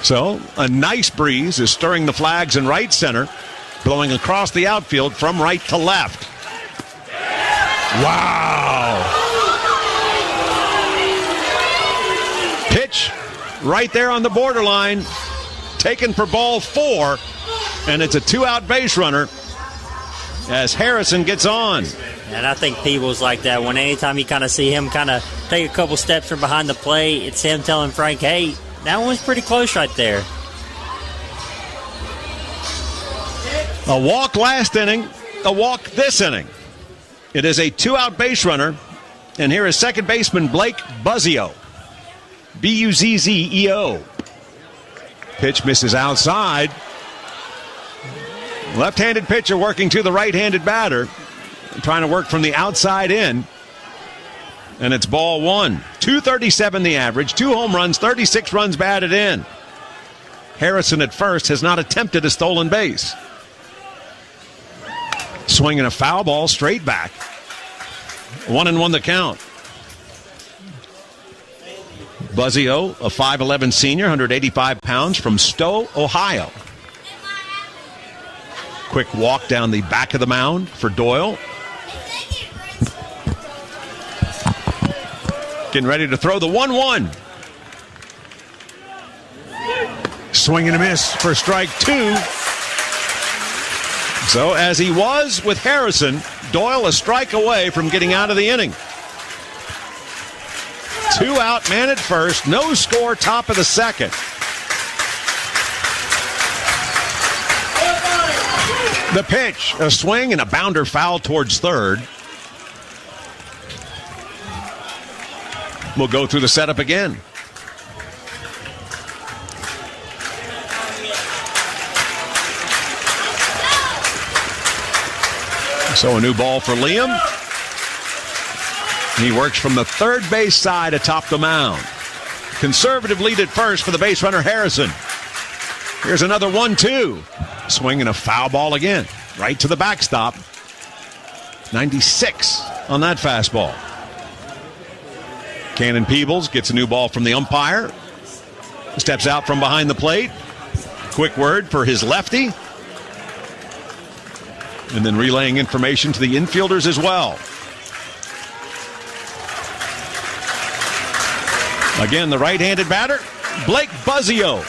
So, a nice breeze is stirring the flags in right center, blowing across the outfield from right to left. Wow! Pitch right there on the borderline, taken for ball 4, and it's a 2-out base runner as Harrison gets on. And I think Peebles like that one. Anytime you kind of see him kind of take a couple steps from behind the plate, it's him telling Frank, hey, that one's pretty close right there. A walk last inning, a walk this inning. It is a 2-out base runner, and here is second baseman Blake Buzzio. Buzzeo. Pitch misses outside. Left-handed pitcher working to the right-handed batter, trying to work from the outside in. And it's ball 1. 237 the average, 2 home runs, 36 runs batted in. Harrison at first has not attempted a stolen base. Swinging a foul ball straight back. 1-1 the count. Buzzio, a 5'11 senior, 185 pounds, from Stowe, Ohio. Quick walk down the back of the mound for Doyle. Getting ready to throw the 1-1. Swing and a miss for strike 2. So as he was with Harrison, Doyle a strike away from getting out of the inning. 2 out, man at first, no score, top of the second. The pitch, a swing and a bounder foul towards third. We'll go through the setup again. So a new ball for Liam. He works from the third base side atop the mound. Conservative lead at first for the base runner Harrison. Here's another 1-2. Swing and a foul ball again. Right to the backstop. 96 on that fastball. Cannon Peebles gets a new ball from the umpire. Steps out from behind the plate. Quick word for his lefty. And then relaying information to the infielders as well. Again, the right-handed batter, Blake Buzzio,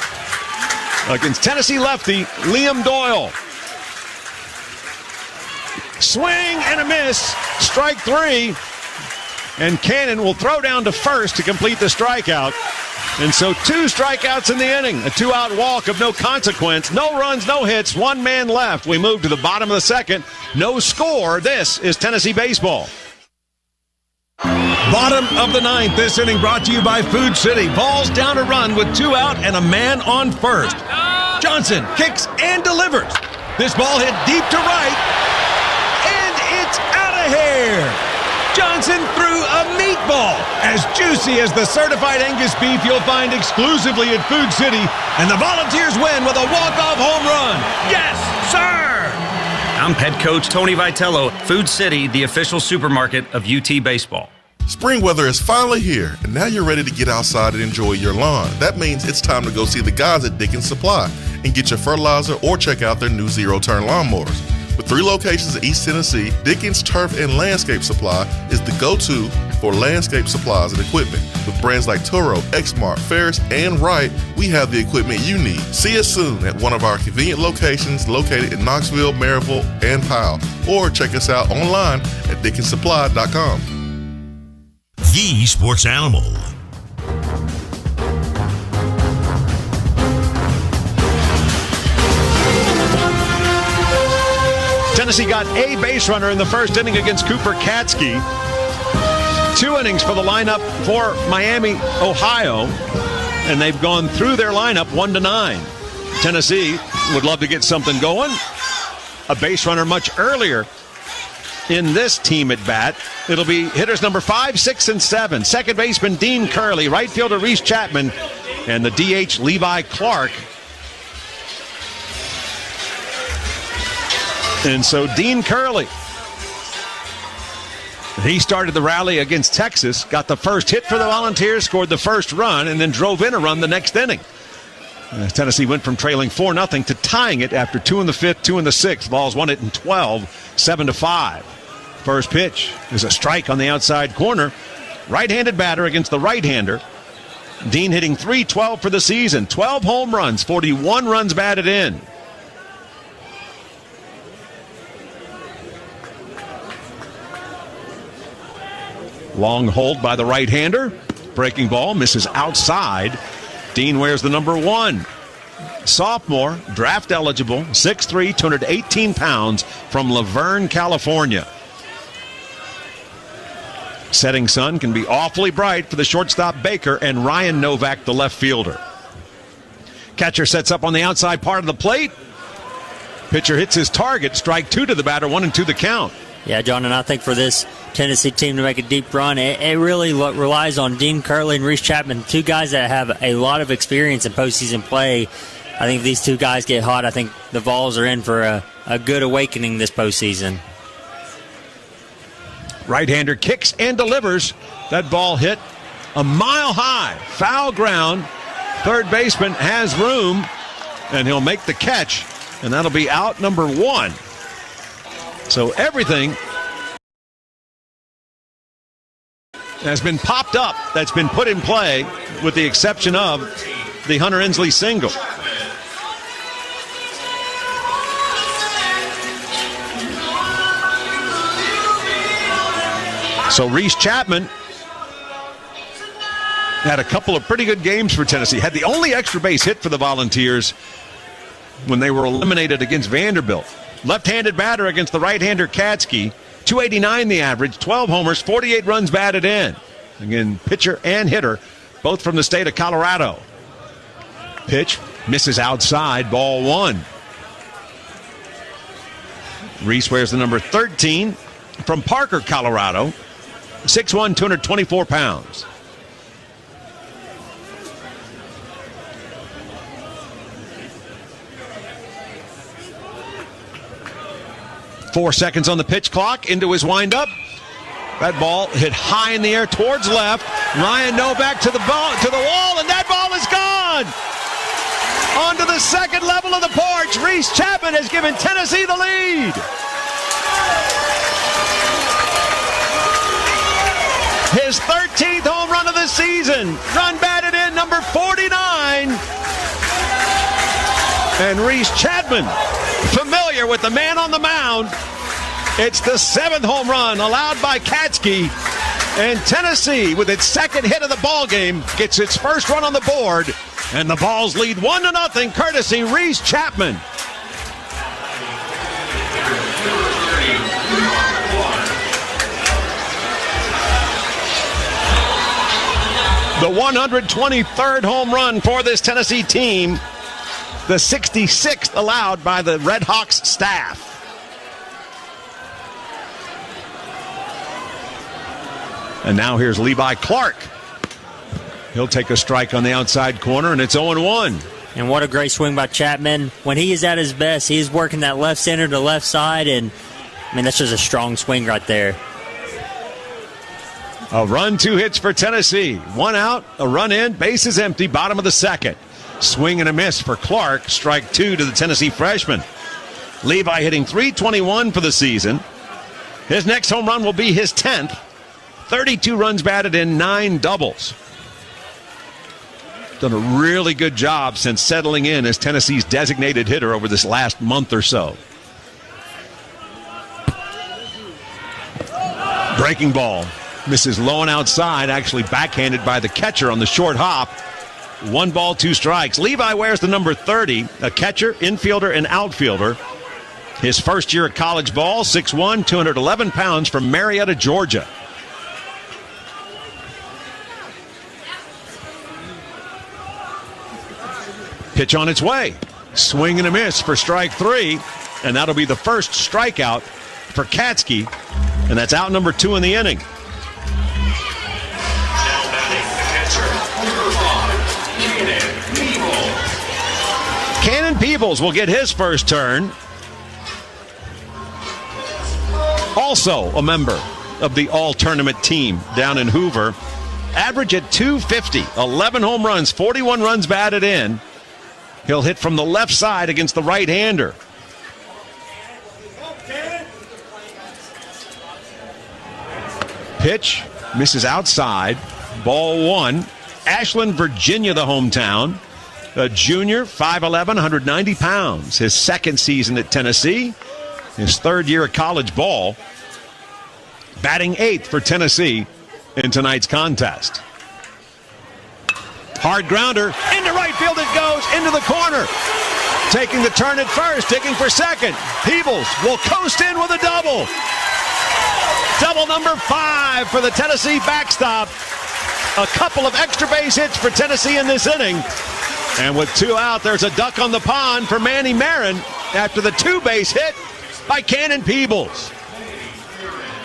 against Tennessee lefty Liam Doyle. Swing and a miss, strike 3. And Cannon will throw down to first to complete the strikeout. And so 2 strikeouts in the inning, a 2-out walk of no consequence, no runs, no hits, 1 man left. We move to the bottom of the second, no score. This is Tennessee baseball. Bottom of the 9th, this inning brought to you by Food City. Balls down a run with 2 out and a man on first. Johnson kicks and delivers. This ball hit deep to right, and it's out of here. Johnson threw a meatball, as juicy as the certified Angus beef you'll find exclusively at Food City, and the Volunteers win with a walk-off home run. Yes, sir! I'm head coach Tony Vitello, Food City, the official supermarket of UT Baseball. Spring weather is finally here, and now you're ready to get outside and enjoy your lawn. That means it's time to go see the guys at Dickerson Supply and get your fertilizer or check out their new zero-turn lawnmowers. With 3 locations in East Tennessee, Dickens Turf and Landscape Supply is the go-to for landscape supplies and equipment. With brands like Toro, Exmark, Ferris, and Wright, we have the equipment you need. See us soon at one of our convenient locations located in Knoxville, Maryville, and Powell. Or check us out online at DickensSupply.com. The Sports Animal. Tennessee got a base runner in the first inning against Cooper Katsky. 2 innings for the lineup for Miami, Ohio, and they've gone through their lineup 1-9. Tennessee would love to get something going. A base runner much earlier in this team at bat. It'll be hitters number 5, 6, and 7. Second baseman Dean Curley, right fielder Reese Chapman, and the DH Levi Clark. And so Dean Curley, he started the rally against Texas, got the first hit for the Volunteers, scored the first run, and then drove in a run the next inning. Tennessee went from trailing 4-0 to tying it after 2 in the 5th, 2 in the 6th. Vols won it in 12, 7-5. First pitch is a strike on the outside corner. Right-handed batter against the right-hander. Dean hitting .312 for the season, 12 home runs, 41 runs batted in. Long hold by the right-hander. Breaking ball misses outside. Dean wears the number 1. Sophomore, draft eligible, 6'3", 218 pounds, from Laverne, California. Setting sun can be awfully bright for the shortstop Baker and Ryan Novak, the left fielder. Catcher sets up on the outside part of the plate. Pitcher hits his target. Strike 2 to the batter, 1-2 the count. Yeah, John, and I think for this Tennessee team to make a deep run, it really relies on Dean Curley and Reese Chapman, 2 guys that have a lot of experience in postseason play. I think if these 2 guys get hot, I think the Vols are in for a good awakening this postseason. Right-hander kicks and delivers. That ball hit a mile high. Foul ground. Third baseman has room, and he'll make the catch, and that'll be out number 1. So everything has been popped up, that's been put in play, with the exception of the Hunter Inslee single. So Reese Chapman had a couple of pretty good games for Tennessee. Had the only extra base hit for the Volunteers when they were eliminated against Vanderbilt. Left-handed batter against the right-hander Katsky. 289 the average, 12 homers, 48 runs batted in. Again, pitcher and hitter, both from the state of Colorado. Pitch misses outside, ball 1. Reese wears the number 13 from Parker, Colorado. 6'1", 224 pounds. Four seconds on the pitch clock, into his windup. That ball hit high in the air towards left. Ryan Novak to the wall, and that ball is gone. Onto the second level of the porch. Reese Chapman has given Tennessee the lead. His 13th home run of the season. Run batted in, number 49. And Reese Chapman, familiar with the man on the mound. It's the 7th home run allowed by Katsky. And Tennessee, with its second hit of the ball game, gets its first run on the board. And the Vols lead 1-0, courtesy Reese Chapman. The 123rd home run for this Tennessee team. The 66th allowed by the Redhawks staff. And now here's Levi Clark. He'll take a strike on the outside corner, and it's 0-1. And what a great swing by Chapman. When he is at his best, he is working that left center to left side, and, I mean, that's just a strong swing right there. A run, 2 hits for Tennessee. 1 out, a run in, bases empty, bottom of the second. Swing and a miss for Clark. Strike 2 to the Tennessee freshman. Levi hitting .321 for the season. His next home run will be his 10th. 32 runs batted in, 9 doubles. Done a really good job since settling in as Tennessee's designated hitter over this last month or so. Breaking ball. Misses low and outside, actually backhanded by the catcher on the short hop. 1 ball, 2 strikes. Levi wears the number 30, a catcher, infielder, and outfielder. His first year at college ball, 6'1", 211 pounds from Marietta, Georgia. Pitch on its way. Swing and a miss for strike 3, and that'll be the first strikeout for Katsky, and that's out number 2 in the inning. Cannon Peebles will get his first turn. Also a member of the all-tournament team down in Hoover. Average at .250, 11 home runs, 41 runs batted in. He'll hit from the left side against the right-hander. Pitch misses outside. Ball 1. Ashland, Virginia, the hometown. A junior, 5'11", 190 pounds. His second season at Tennessee. His third year at college ball. Batting 8th for Tennessee in tonight's contest. Hard grounder. Into right field it goes. Into the corner. Taking the turn at first. Digging for second. Peebles will coast in with a double. Double number 5 for the Tennessee backstop. A couple of extra base hits for Tennessee in this inning. And with 2 out, there's a duck on the pond for Manny Marin after the 2-base hit by Cannon Peebles.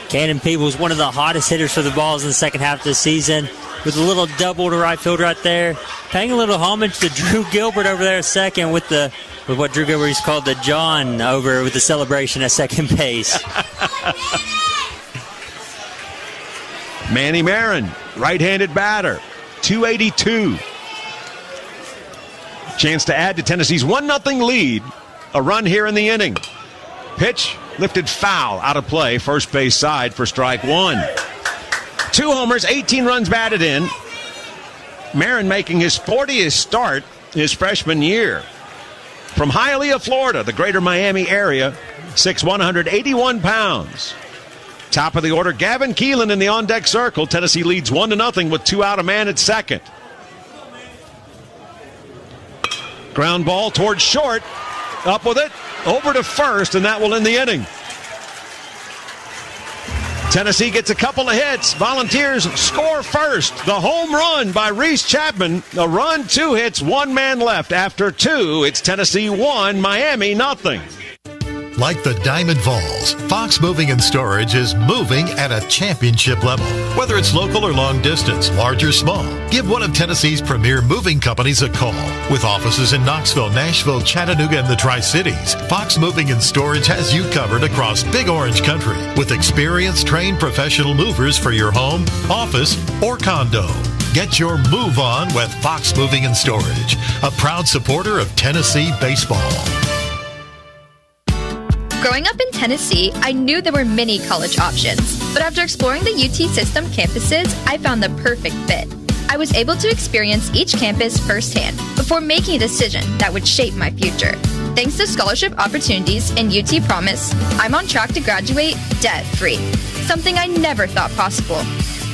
Cannon Peebles, one of the hottest hitters for the Vols in the second half of the season, with a little double to right field right there. Paying a little homage to Drew Gilbert over there at second with what Drew Gilbert used called the John over with the celebration at second base. Manny Marin, right-handed batter, 282. Chance to add to Tennessee's 1-0 lead. A run here in the inning. Pitch lifted foul, out of play, first base side for strike 1. 2 homers, 18 runs batted in. Marin making his 40th start his freshman year. From Hialeah, Florida, the greater Miami area, 6'1", 181 pounds. Top of the order, Gavin Keelan in the on-deck circle. Tennessee leads 1-0 with 2 out, a man at second. Ground ball towards short. Up with it. Over to first, and that will end the inning. Tennessee gets a couple of hits. Volunteers score first. The home run by Reese Chapman. A run, 2 hits, 1 man left. After 2, it's Tennessee 1, Miami 0. Like the Diamond Vols, Fox Moving and Storage is moving at a championship level. Whether it's local or long distance, large or small, give one of Tennessee's premier moving companies a call. With offices in Knoxville, Nashville, Chattanooga, and the Tri-Cities, Fox Moving and Storage has you covered across Big Orange Country with experienced, trained professional movers for your home, office, or condo. Get your move on with Fox Moving and Storage, a proud supporter of Tennessee baseball. Growing up in Tennessee, I knew there were many college options, but after exploring the UT system campuses, I found the perfect fit. I was able to experience each campus firsthand before making a decision that would shape my future. Thanks to scholarship opportunities in UT Promise, I'm on track to graduate debt-free, something I never thought possible.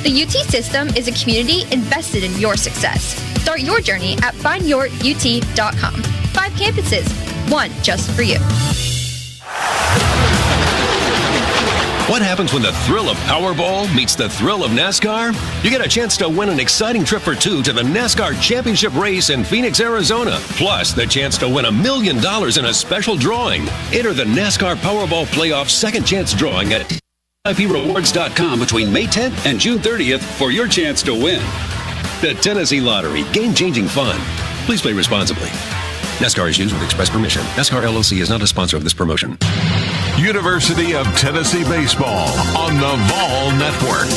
The UT system is a community invested in your success. Start your journey at findyourut.com. 5 campuses, one just for you. What happens when the thrill of Powerball meets the thrill of NASCAR? You get a chance to win an exciting trip for 2 to the NASCAR Championship Race in Phoenix, Arizona. Plus, the chance to win $1 million in a special drawing. Enter the NASCAR Powerball Playoff Second Chance Drawing at IPRewards.com between May 10th and June 30th for your chance to win. The Tennessee Lottery. Game-changing fun. Please play responsibly. NASCAR is used with express permission. NASCAR LLC is not a sponsor of this promotion. University of Tennessee Baseball on the Vol Network.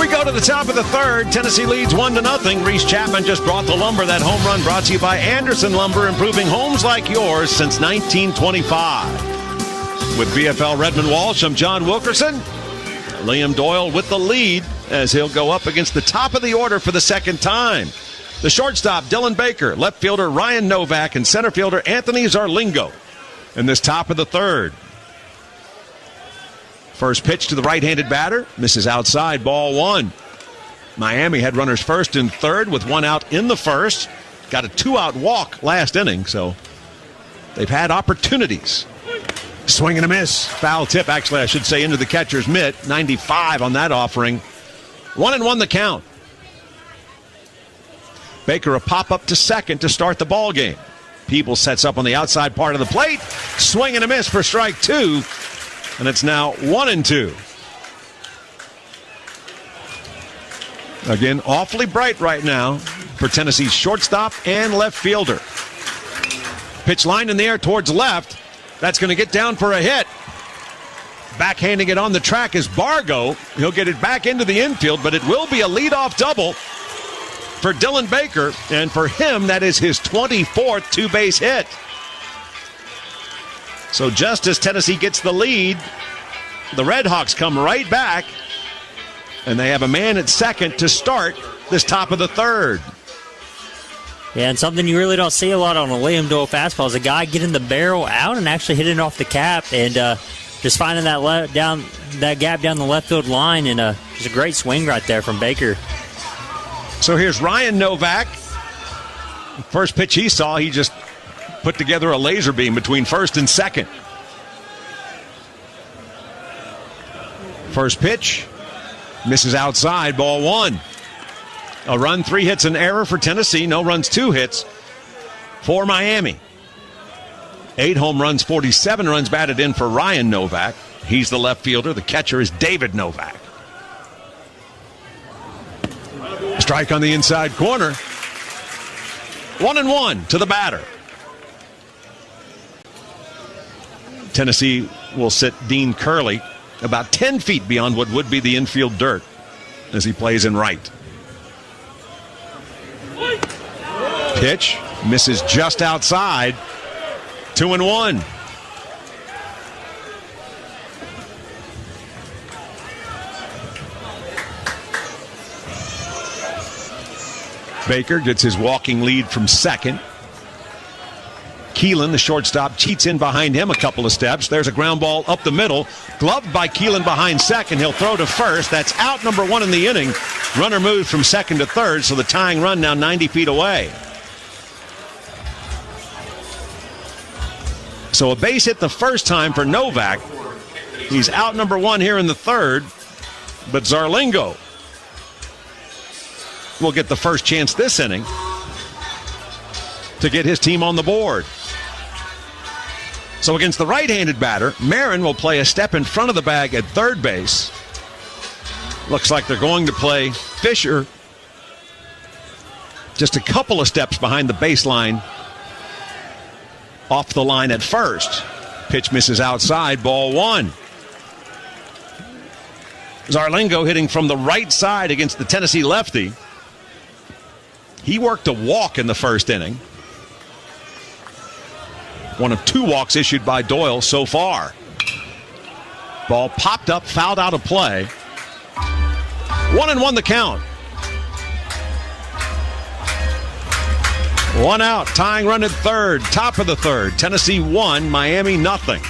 We go to the top of the third. Tennessee leads 1-0. Reese Chapman just brought the lumber. That home run brought to you by Anderson Lumber, improving homes like yours since 1925. With BFL Redmond Walsh, I'm John Wilkerson. Liam Doyle with the lead as he'll go up against the top of the order for the second time. The shortstop, Dylan Baker, left fielder Ryan Novak, and center fielder Anthony Zarlingo in this top of the third. First pitch to the right-handed batter, misses outside, ball 1. Miami had runners first and third with 1 out in the first. Got a 2-out walk last inning, so they've had opportunities. Swing and a miss. Foul tip, actually, I should say, into the catcher's mitt. 95 on that offering. 1-1 the count. Baker a pop-up to second to start the ball game. Peebles sets up on the outside part of the plate. Swing and a miss for strike 2. And it's now 1-2. Again, awfully bright right now for Tennessee's shortstop and left fielder. Pitch line in the air towards left. That's going to get down for a hit. Backhanding it on the track is Bargo. He'll get it back into the infield, but it will be a leadoff double for Dylan Baker, and for him, that is his 24th two-base hit. So just as Tennessee gets the lead, the Redhawks come right back, and they have a man at second to start this top of the third. Yeah, and something you really don't see a lot on a Liam Doyle fastball is a guy getting the barrel out and actually hitting it off the cap, and just finding that gap down the left field line, and just a great swing right there from Baker. So here's Ryan Novak. First pitch he saw, he just put together a laser beam between first and second. First pitch, misses outside, ball 1. A run, 3 hits, an error for Tennessee. No runs, 2 hits for Miami. 8 home runs, 47 runs batted in for Ryan Novak. He's the left fielder. The catcher is David Novak. Strike on the inside corner. 1-1 to the batter. Tennessee will sit Dean Curley about 10 feet beyond what would be the infield dirt as he plays in right. Pitch misses just outside. 2-1. Baker gets his walking lead from second. Keelan, the shortstop, cheats in behind him a couple of steps. There's a ground ball up the middle. Gloved by Keelan behind second. He'll throw to first. That's out number 1 in the inning. Runner moves from second to third, so the tying run now 90 feet away. So a base hit the first time for Novak. He's out number 1 here in the third, but Zarlingo will get the first chance this inning to get his team on the board. So against the right-handed batter, Marin will play a step in front of the bag at third base. Looks like they're going to play Fisher just a couple of steps behind the baseline, off the line at first. Pitch misses outside, ball 1. Zarlingo hitting from the right side against the Tennessee lefty. He worked a walk in the first inning. One of 2 walks issued by Doyle so far. Ball popped up, fouled out of play. 1-1 the count. 1 out, tying run at third, top of the third. Tennessee 1, Miami nothing.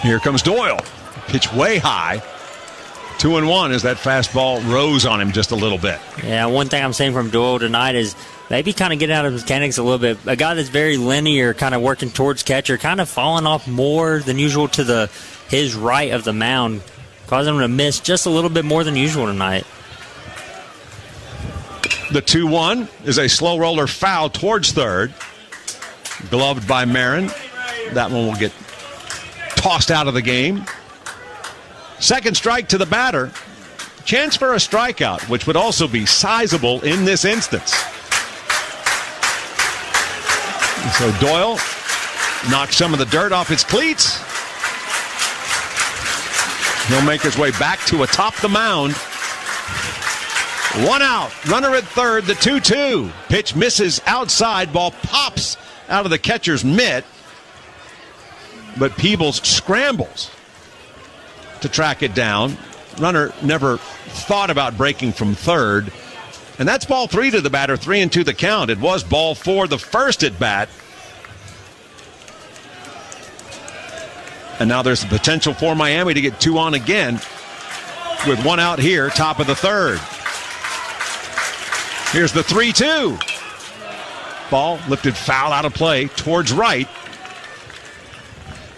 Here comes Doyle. Pitch way high. 2-1 as that fastball rose on him just a little bit. Yeah, one thing I'm saying from Doyle tonight is maybe kind of getting out of his mechanics a little bit. A guy that's very linear, kind of working towards catcher, kind of falling off more than usual to his right of the mound, causing him to miss just a little bit more than usual tonight. The 2-1 is a slow roller foul towards third. Gloved by Marin. That one will get tossed out of the game. Second strike to the batter. Chance for a strikeout, which would also be sizable in this instance. And so Doyle knocks some of the dirt off his cleats. He'll make his way back to atop the mound. 1 out. Runner at third, the 2-2. Pitch misses outside. Ball pops out of the catcher's mitt. But Peebles scrambles to track it down. Runner never thought about breaking from third. And that's ball 3 to the batter, 3-2 the count. It was ball 4 the first at bat. And now there's the potential for Miami to get 2 on again with 1 out here, top of the third. Here's the 3-2. Ball lifted foul out of play towards right.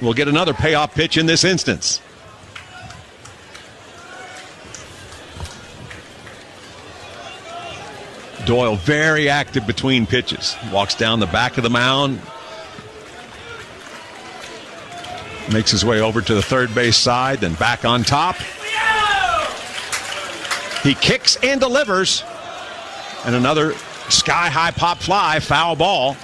We'll get another payoff pitch in this instance. Doyle very active between pitches. Walks down the back of the mound. Makes his way over to the third base side, then back on top. He kicks and delivers. And another sky-high pop fly, foul ball.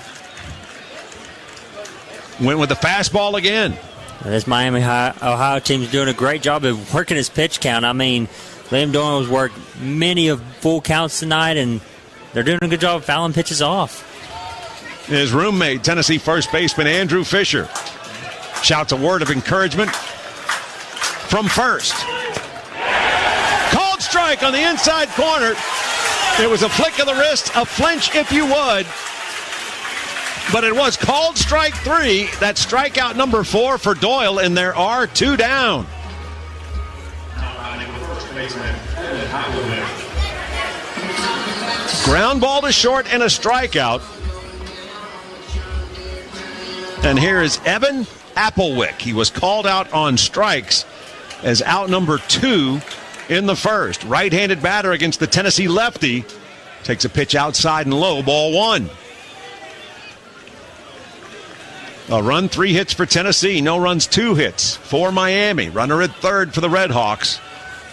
Went with the fastball again. This Miami Ohio team is doing a great job of working his pitch count. I mean, Liam Doyle has worked many of full counts tonight, and they're doing a good job of fouling pitches off. His roommate, Tennessee first baseman Andrew Fisher, shouts a word of encouragement from first. Called strike on the inside corner. It was a flick of the wrist, a flinch if you would. But it was called strike 3. That's strikeout number 4 for Doyle, and there are 2 down. Ground ball to short and a strikeout. And here is Evan Applewick. He was called out on strikes as out number 2 in the first. Right-handed batter against the Tennessee lefty. Takes a pitch outside and low, ball 1. A run, 3 hits for Tennessee. No runs, 2 hits for Miami. Runner at third for the Redhawks.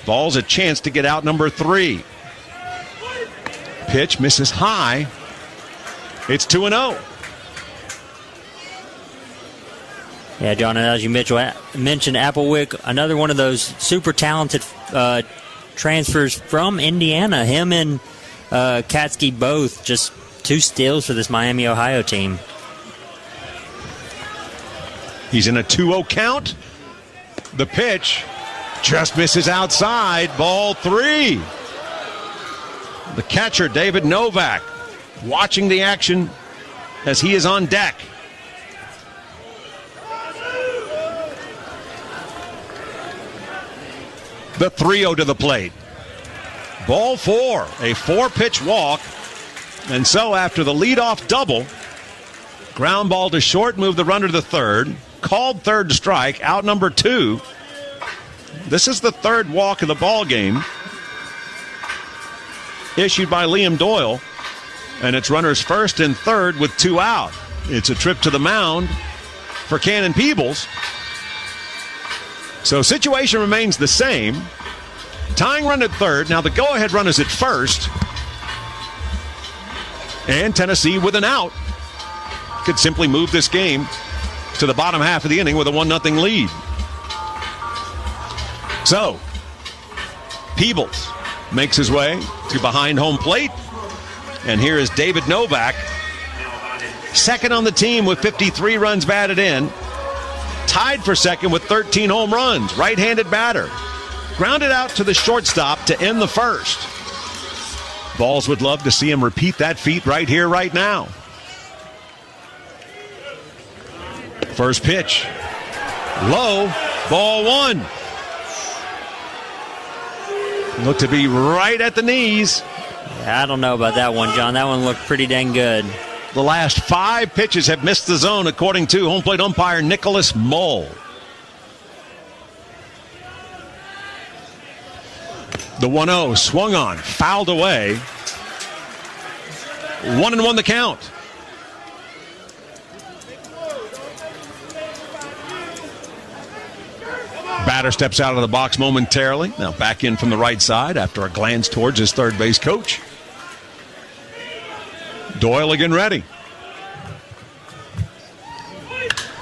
Ball's a chance to get out number 3. Pitch misses high. It's 2-0. Yeah, John, as you mentioned, Applewick, another one of those super talented transfers from Indiana. Him and Katsky both just 2 steals for this Miami, Ohio team. He's in a 2-0 count. The pitch just misses outside. Ball 3. The catcher, David Novak, watching the action as he is on deck. The 3-0 to the plate. Ball 4, a 4-pitch walk. And so after the leadoff double, ground ball to short, move the runner to third. Called third strike, out number 2. This is the 3rd walk of the ball game, issued by Liam Doyle, and it's runners first and third with 2 out. It's a trip to the mound for Cannon Peebles. So situation remains the same. Tying run at third. Now the go-ahead run is at first. And Tennessee with an out could simply move this game to the bottom half of the inning with a 1-0 lead. So, Peebles makes his way to behind home plate. And here is David Novak, second on the team with 53 runs batted in. Tied for second with 13 home runs. Right-handed batter. Grounded out to the shortstop to end the first. Balls would love to see him repeat that feat right here, right now. First pitch. Low. Ball one. Looked to be right at the knees. Yeah, I don't know about that one, John. That one looked pretty dang good. The last 5 pitches have missed the zone, according to home plate umpire Nicholas Mull. The 1-0 swung on, fouled away. 1-1 the count. Batter steps out of the box momentarily. Now back in from the right side after a glance towards his third base coach. Doyle again ready.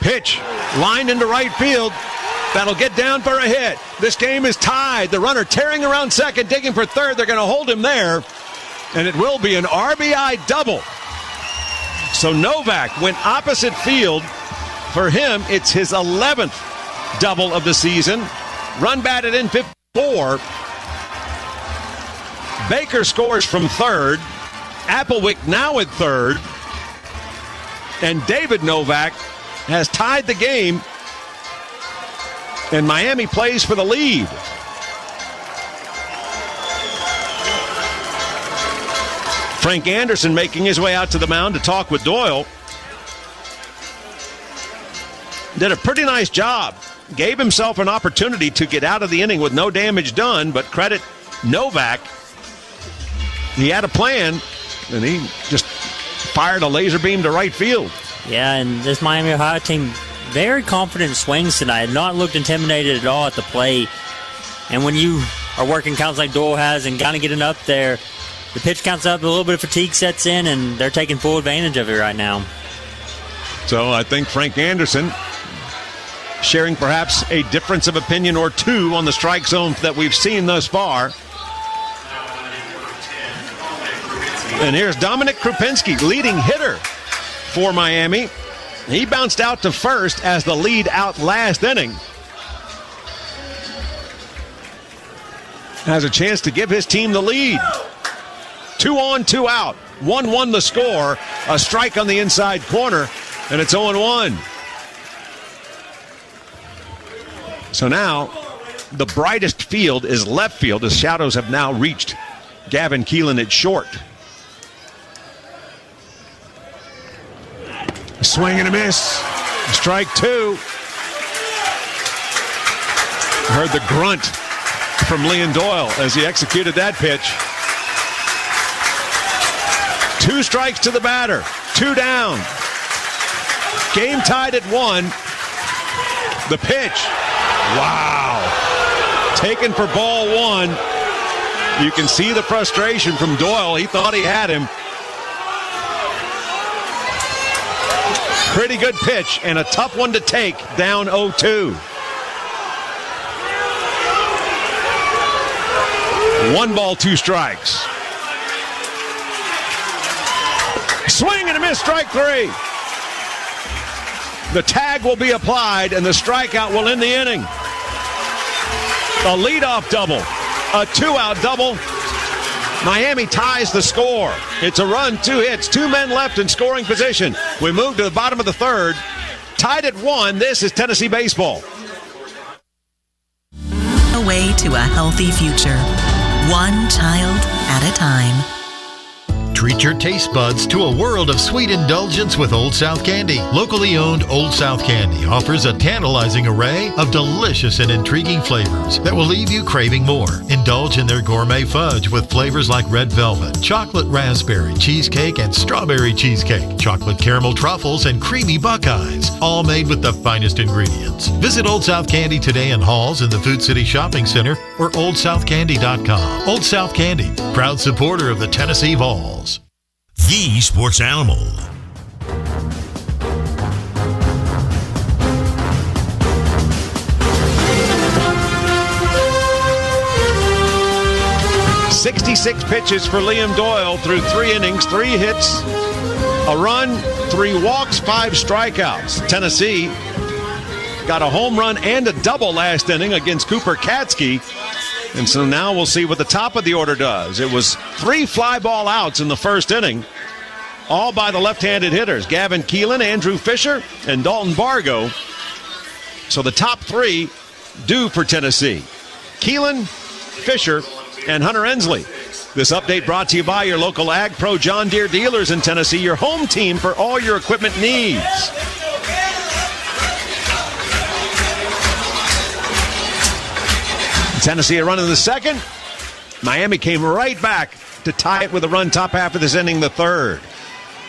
Pitch, lined into right field. That'll get down for a hit. This game is tied. The runner tearing around second, digging for third. They're going to hold him there. And it will be an RBI double. So Novak went opposite field. For him, it's his 11th double of the season. Run batted in 54. Baker scores from third. Applewick now at third. And David Novak has tied the game. And Miami plays for the lead. Frank Anderson making his way out to the mound to talk with Doyle. Did a pretty nice job. Gave himself an opportunity to get out of the inning with no damage done, but credit Novak. He had a plan, and he just fired a laser beam to right field. Yeah, and this Miami Ohio team, very confident swings tonight. Not looked intimidated at all at the plate. And when you are working counts like Doyle has and kind of getting up there, the pitch counts up, a little bit of fatigue sets in, and they're taking full advantage of it right now. So I think Frank Anderson sharing perhaps a difference of opinion or two on the strike zone that we've seen thus far. And here's Dominic Krupinski, leading hitter for Miami. He bounced out to first as the lead out last inning. Has a chance to give his team the lead. 2 on, 2 out. 1-1 the score. A strike on the inside corner, and it's 0-1. So now the brightest field is left field as shadows have now reached Gavin Keelan at short. Swing and a miss. Strike 2. Heard the grunt from Leon Doyle as he executed that pitch. 2 strikes to the batter. 2 down. Game tied at 1. The pitch. Wow. Taken for ball 1. You can see the frustration from Doyle. He thought he had him. Pretty good pitch and a tough one to take, down 0-2. 1 ball, 2 strikes. Swing and a miss, strike 3. The tag will be applied and the strikeout will end the inning. A leadoff double, a 2-out double. Miami ties the score. It's a run, 2 hits, 2 men left in scoring position. We move to the bottom of the third. Tied at 1, this is Tennessee Baseball. A way to a healthy future, one child at a time. Treat your taste buds to a world of sweet indulgence with Old South Candy. Locally owned Old South Candy offers a tantalizing array of delicious and intriguing flavors that will leave you craving more. Indulge in their gourmet fudge with flavors like red velvet, chocolate raspberry cheesecake and strawberry cheesecake, chocolate caramel truffles, and creamy buckeyes, all made with the finest ingredients. Visit Old South Candy today in Halls in the Food City Shopping Center or oldsouthcandy.com. Old South Candy, proud supporter of the Tennessee Vols. The Sports Animal. 66 pitches for Liam Doyle through 3 innings, 3 hits, a run, 3 walks, 5 strikeouts. Tennessee got a home run and a double last inning against Cooper Katsky. And so now we'll see what the top of the order does. It was 3 fly ball outs in the first inning, all by the left-handed hitters, Gavin Keelan, Andrew Fisher, and Dalton Bargo. So the top 3 due for Tennessee: Keelan, Fisher, and Hunter Ensley. This update brought to you by your local Ag Pro John Deere dealers in Tennessee, your home team for all your equipment needs. Tennessee a run in the second. Miami came right back to tie it with a run top half of this inning, the third.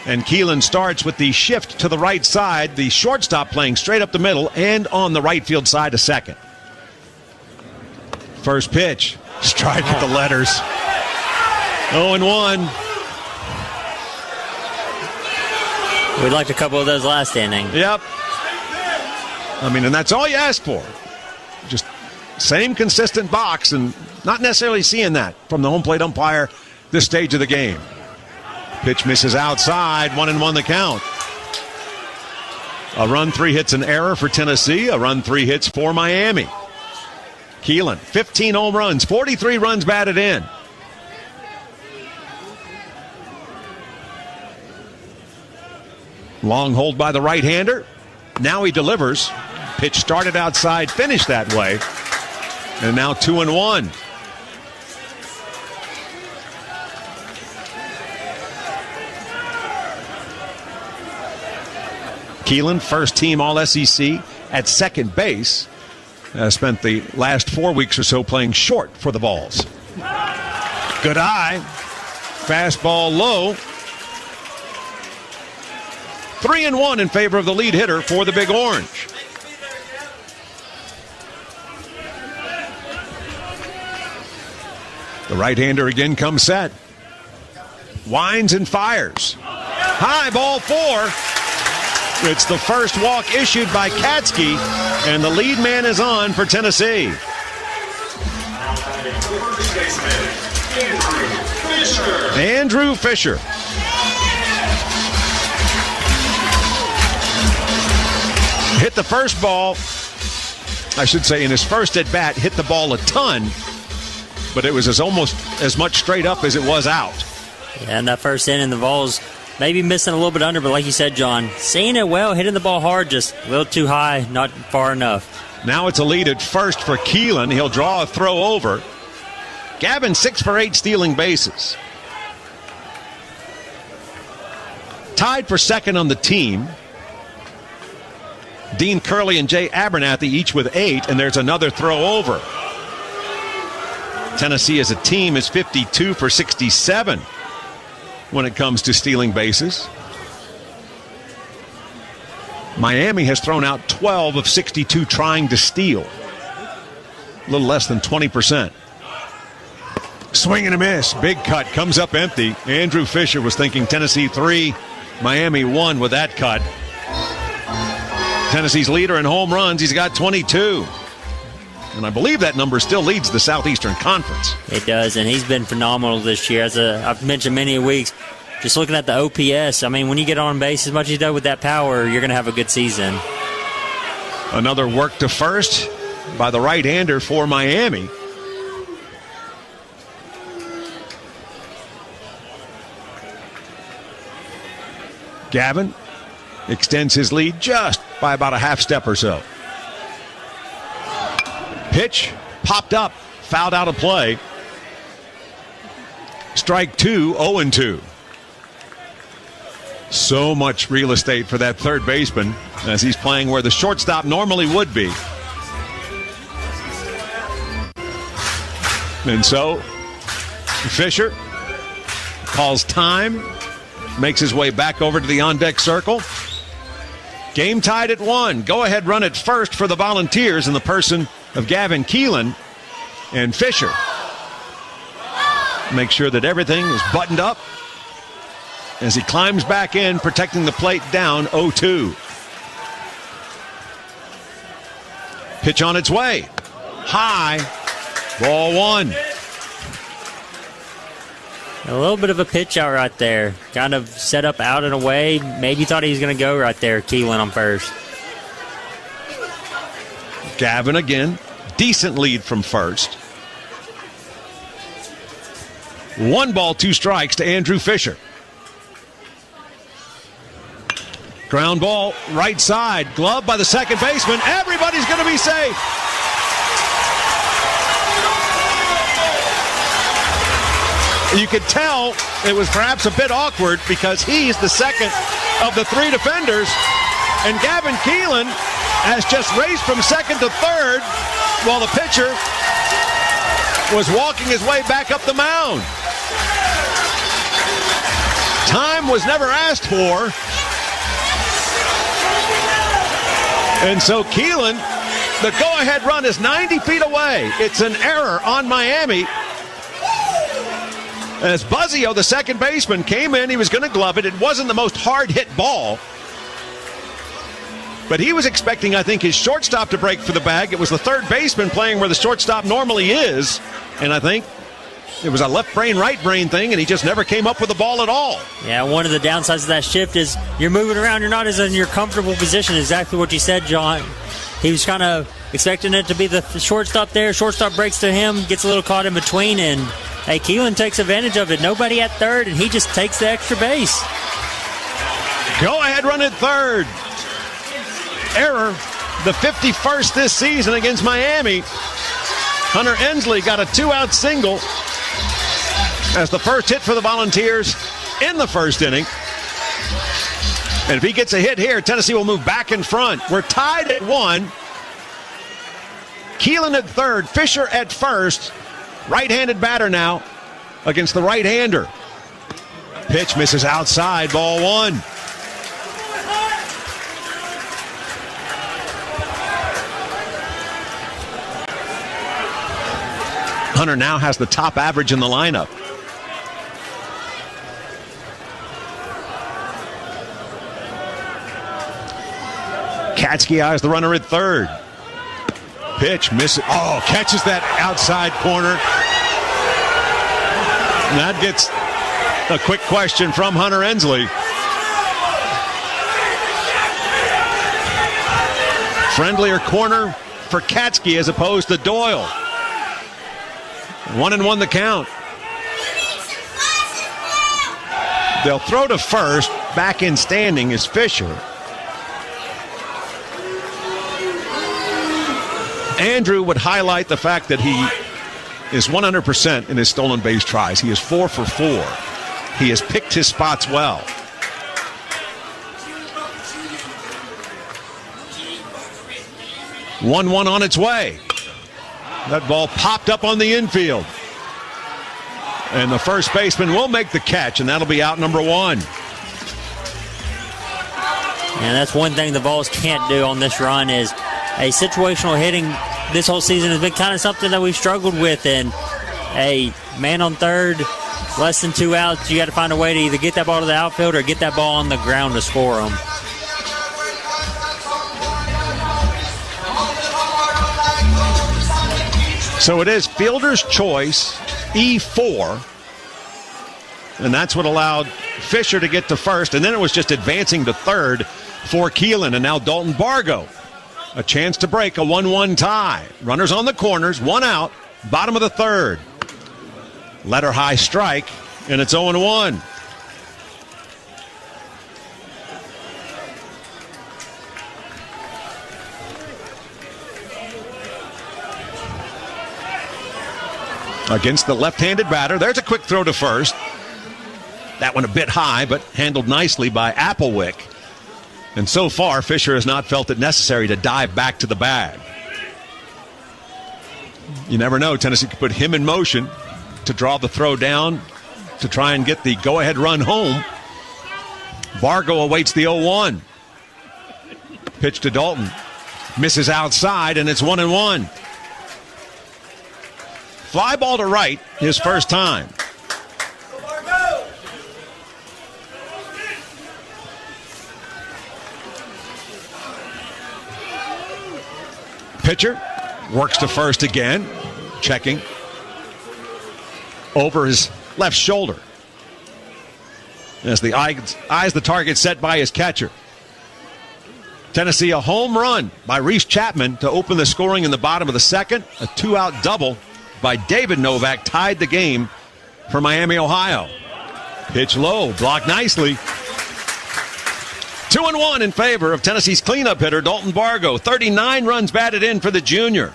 And Keelan starts with the shift to the right side, the shortstop playing straight up the middle and on the right field side to second. First pitch, strike at the letters. 0-1. We'd like a couple of those last inning. Yep. I mean, and that's all you ask for. Just same consistent box, and not necessarily seeing that from the home plate umpire this stage of the game. Pitch misses outside, 1-1 the count. A run, 3 hits, an error for Tennessee. A run, 3 hits for Miami. Keelan, 15 home runs, 43 runs batted in. Long hold by the right-hander. Now he delivers. Pitch started outside, finished that way. And now 2-1. Keelan, first team All-SEC at second base. Spent the last 4 weeks or so playing short for the Vols. Good eye. Fastball low. 3-1 in favor of the lead hitter for the Big Orange. The right-hander again comes set. Winds and fires. High, ball 4. It's the first walk issued by Katsky, and the lead man is on for Tennessee. Andrew Fisher. Hit the first ball, I should say in his first at bat, hit the ball a ton, but it was almost as much straight up as it was out. Yeah, and that first inning, the Vols maybe missing a little bit under, but like you said, John, seeing it well, hitting the ball hard, just a little too high, not far enough. Now it's a lead at first for Keelan. He'll draw a throw over. Gavin 6 for 8 stealing bases. Tied for second on the team. Dean Curley and Jay Abernathy each with 8, and there's another throw over. Tennessee as a team is 52 for 67 when it comes to stealing bases. Miami has thrown out 12 of 62 trying to steal. A little less than 20%. Swing and a miss. Big cut. Comes up empty. Andrew Fisher was thinking Tennessee 3, Miami 1 with that cut. Tennessee's leader in home runs. He's got 22. And I believe that number still leads the Southeastern Conference. It does, and he's been phenomenal this year. As I've mentioned many weeks, just looking at the OPS, I mean, when you get on base as much as you do with that power, you're going to have a good season. Another work to first by the right-hander for Miami. Gavin extends his lead just by about a half step or so. Pitch popped up, fouled out of play. Strike 2, 0-2. So much real estate for that third baseman as he's playing where the shortstop normally would be. And so Fisher calls time, makes his way back over to the on-deck circle. Game tied at 1. Go-ahead run at first for the Volunteers in the person of Gavin Keelan and Fisher. Make sure that everything is buttoned up as he climbs back in, protecting the plate down 0-2. Pitch on its way. High. Ball 1. A little bit of a pitch out right there. Kind of set up out and away. Maybe thought he was going to go right there. Keelan on first. Gavin again. Decent lead from first. 1 ball, 2 strikes to Andrew Fisher. Ground ball, right side. Glove by the second baseman. Everybody's going to be safe. You could tell it was perhaps a bit awkward because he's the second of the 3 defenders. And Gavin Keelan has just raced from second to third while the pitcher was walking his way back up the mound. Time was never asked for. And so Keelan, the go-ahead run is 90 feet away. It's an error on Miami. As Buzzio, the second baseman, came in, he was going to glove it. It wasn't the most hard-hit ball. But he was expecting, I think, his shortstop to break for the bag. It was the third baseman playing where the shortstop normally is. And I think it was a left brain, right brain thing, and he just never came up with the ball at all. Yeah, one of the downsides of that shift is you're moving around. You're not as in your comfortable position. Exactly what you said, John. He was kind of expecting it to be the shortstop there. Shortstop breaks to him, gets a little caught in between, and hey, Keelan takes advantage of it. Nobody at third, and he just takes the extra base. Go ahead, run at third. Error, the 51st this season against Miami. Hunter Ensley got a 2-out single as the first hit for the Volunteers in the first inning. And if he gets a hit here, Tennessee will move back in front. We're tied at 1. Keelan at third, Fisher at first. Right-handed batter now against the right-hander. Pitch misses outside, ball 1. Hunter now has the top average in the lineup. Katsky eyes the runner at third. Pitch misses. Oh, catches that outside corner. And that gets a quick question from Hunter Ensley. Friendlier corner for Katsky as opposed to Doyle. 1-1 the count. They'll throw to first. Back in standing is Fisher. Andrew would highlight the fact that he is 100% in his stolen base tries. He is 4 for 4. He has picked his spots well. One on its way. That ball popped up on the infield. And the first baseman will make the catch, and that'll be out number 1. And that's one thing the Vols can't do on this run is a situational hitting this whole season has been kind of something that we've struggled with. And a man on third, less than 2 outs, you got to find a way to either get that ball to the outfield or get that ball on the ground to score them. So it is fielder's choice, E4. And that's what allowed Fisher to get to first. And then it was just advancing to third for Keelan. And now Dalton Bargo. A chance to break a 1-1 tie. Runners on the corners, 1 out, bottom of the third. Letter high strike, and it's 0-1. Against the left-handed batter. There's a quick throw to first. That one a bit high, but handled nicely by Applewick. And so far, Fisher has not felt it necessary to dive back to the bag. You never know. Tennessee could put him in motion to draw the throw down to try and get the go-ahead run home. Bargo awaits the 0-1. Pitch to Dalton. Misses outside, and it's 1-1. Fly ball to right, his first time. Pitcher works to first again, checking over his left shoulder. as the eyes the target set by his catcher. Tennessee, a home run by Reese Chapman to open the scoring in the bottom of the second. A 2-out double by David Novak tied the game for Miami, Ohio. Pitch low, blocked nicely. 2-1 in favor of Tennessee's cleanup hitter, Dalton Bargo. 39 runs batted in for the junior.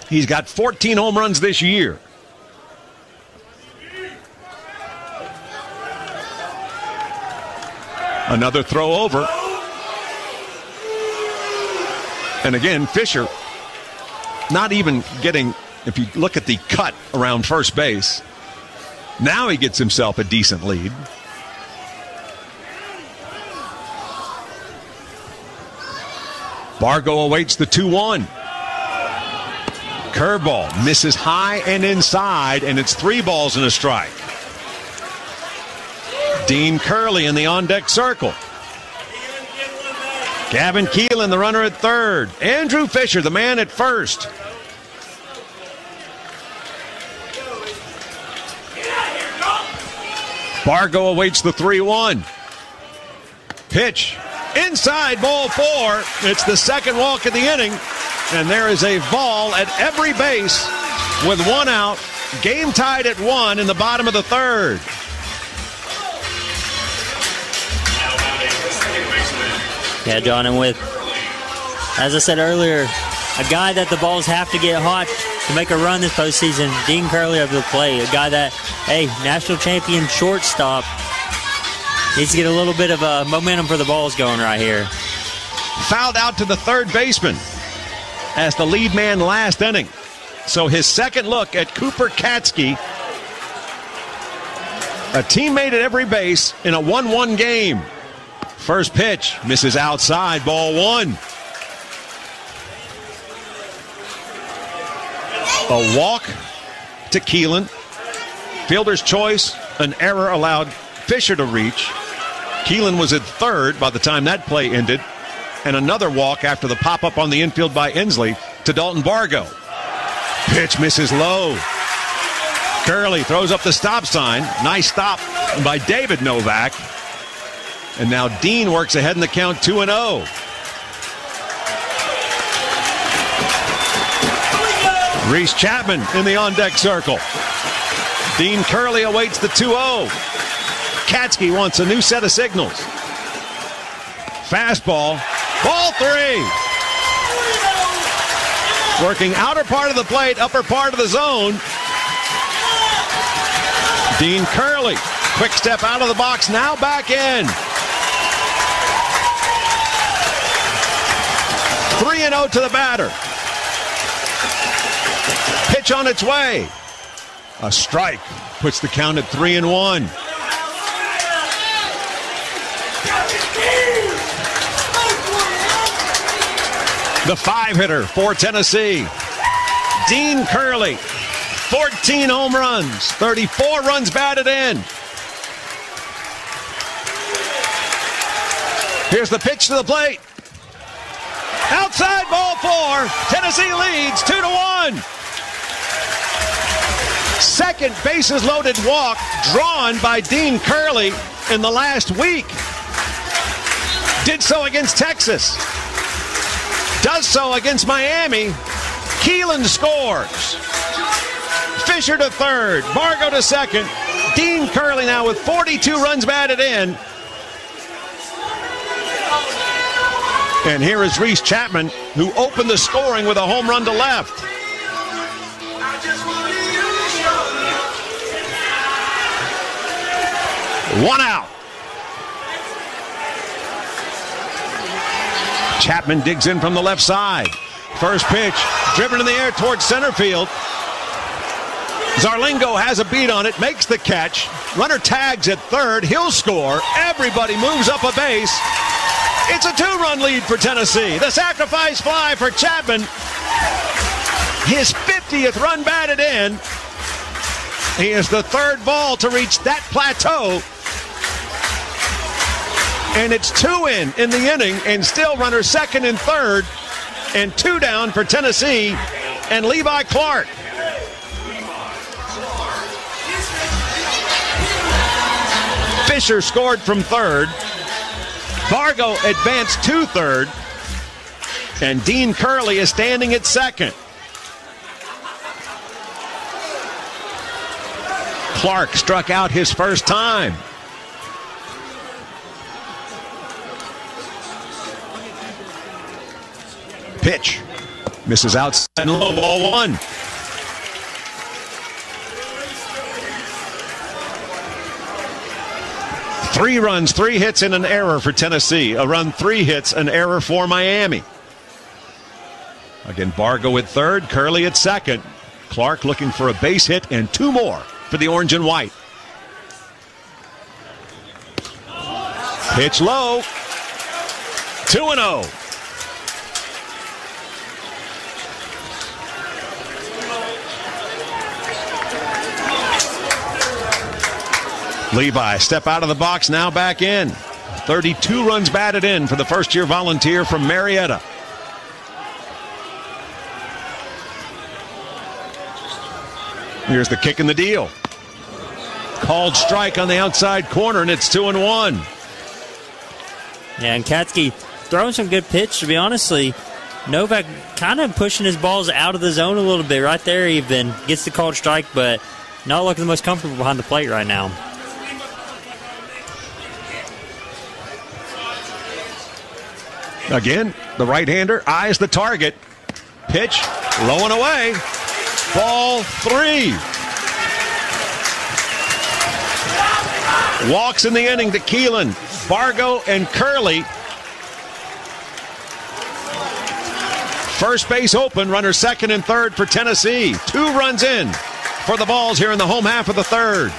He's got 14 home runs this year. Another throw over. And again, Fisher not even getting, if you look at the cut around first base, now he gets himself a decent lead. Bargo awaits the 2-1. Curveball misses high and inside, and it's 3 balls and a strike. Dean Curley in the on-deck circle. Gavin Keelan, the runner at third. Andrew Fisher, the man at first. Bargo awaits the 3-1. Pitch. Inside, ball 4. It's the second walk of the inning. And there is a ball at every base with 1 out. Game tied at 1 in the bottom of the third. Yeah, John, and with, as I said earlier, a guy that the balls have to get hot to make a run this postseason, Dean Curley over the plate. A guy that, hey, national champion shortstop, needs to get a little bit of momentum for the balls going right here. Fouled out to the third baseman as the lead man last inning. So his second look at Cooper Katsky, a teammate at every base in a 1-1 game. First pitch misses outside, ball 1. A walk to Keelan. Fielder's choice, an error allowed Fisher to reach. Keelan was at third by the time that play ended. And another walk after the pop-up on the infield by Inslee to Dalton Bargo. Pitch misses low. Curley throws up the stop sign. Nice stop by David Novak. And now Dean works ahead in the count 2-0. Reese Chapman in the on-deck circle. Dean Curley awaits the 2-0. Katsky wants a new set of signals. Fastball. Ball 3. Working outer part of the plate, upper part of the zone. Dean Curley. Quick step out of the box, now back in. 3-0 to the batter. Pitch on its way. A strike puts the count at 3-1. The 5-hitter for Tennessee, Dean Curley. 14 home runs, 34 runs batted in. Here's the pitch to the plate. Outside, ball 4. Tennessee leads 2-1. Second bases loaded walk drawn by Dean Curley in the last week. Did so against Texas. Does so against Miami. Keelan scores. Fisher to third. Bargo to second. Dean Curley now with 42 runs batted in. And here is Reese Chapman, who opened the scoring with a home run to left. One out. Chapman digs in from the left side. First pitch, driven in the air towards center field. Zarlingo has a beat on it, makes the catch. Runner tags at third. He'll score. Everybody moves up a base. It's a 2-run lead for Tennessee. The sacrifice fly for Chapman. His 50th run batted in. He is the third ball to reach that plateau. And it's 2 in the inning, and still runners second and third, and 2 down for Tennessee and Levi Clark. Fisher scored from third. Fargo advanced to third. And Dean Curley is standing at second. Clark struck out his first time. Pitch. Misses outside low, ball one. Three runs, 3 hits, and an error for Tennessee. A run, 3 hits, an error for Miami. Again, Bargo at third, Curley at second. Clark looking for a base hit and 2 more for the orange and white. Pitch low. 2-0. Levi, step out of the box, now back in. 32 runs batted in for the first-year Volunteer from Marietta. Here's the kick in the deal. Called strike on the outside corner, and it's 2-1. Yeah, and Katsky throwing some good pitch, to be honestly. Novak kind of pushing his balls out of the zone a little bit. Right there, he even gets the called strike, but not looking the most comfortable behind the plate right now. Again, the right-hander eyes the target. Pitch, low and away. Ball 3. Walks in the inning to Keelan, Bargo, and Curley. First base open, runner second and third for Tennessee. 2 runs in for the Vols here in the home half of the third.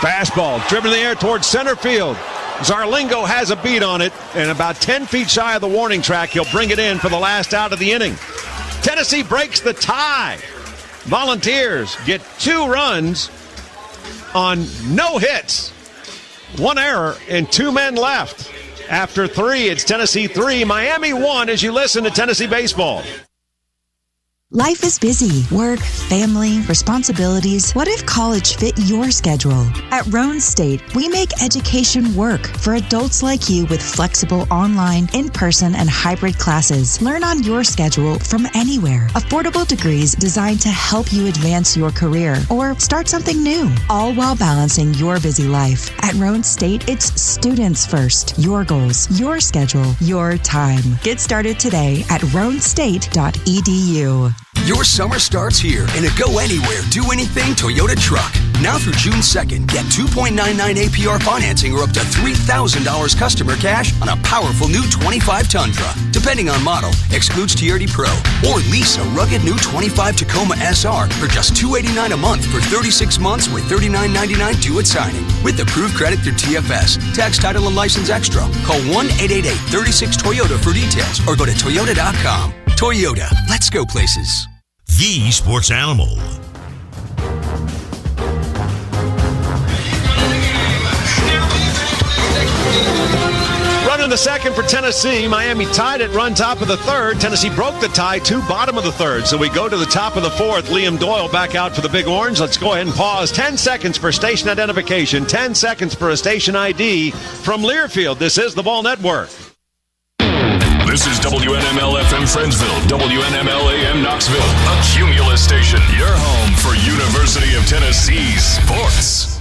Fastball driven in the air towards center field. Zarlingo has a beat on it, and about 10 feet shy of the warning track, he'll bring it in for the last out of the inning. Tennessee breaks the tie. Volunteers get 2 runs on no hits. 1 error and 2 men left. After 3, it's Tennessee 3, Miami 1 as you listen to Tennessee Baseball. Life is busy. Work, family, responsibilities. What if college fit your schedule? At Roan State, we make education work for adults like you with flexible online, in-person, and hybrid classes. Learn on your schedule from anywhere. Affordable degrees designed to help you advance your career or start something new, all while balancing your busy life. At Roan State, it's students first. Your goals, your schedule, your time. Get started today at roanstate.edu. Your summer starts here in a go-anywhere, do-anything Toyota truck. Now through June 2nd, get 2.99 APR financing or up to $3,000 customer cash on a powerful new 25 Tundra. Depending on model, excludes TRD Pro. Or lease a rugged new 25 Tacoma SR for just $289 a month for 36 months with $39.99 due at signing. With approved credit through TFS. Tax, title, and license extra. Call 1-888-36-TOYOTA for details or go to Toyota.com. Toyota, let's go places. The Sports Animal. Running the second for Tennessee. Miami tied it, run top of the third. Tennessee broke the tie to bottom of the third. So we go to the top of the fourth. Liam Doyle back out for the Big Orange. Let's go ahead and pause. 10 seconds for station identification. 10 seconds for a station ID from Learfield. This is the Ball Network. This is WNML-FM Friendsville, WNML-AM Knoxville, a Cumulus station, your home for University of Tennessee sports.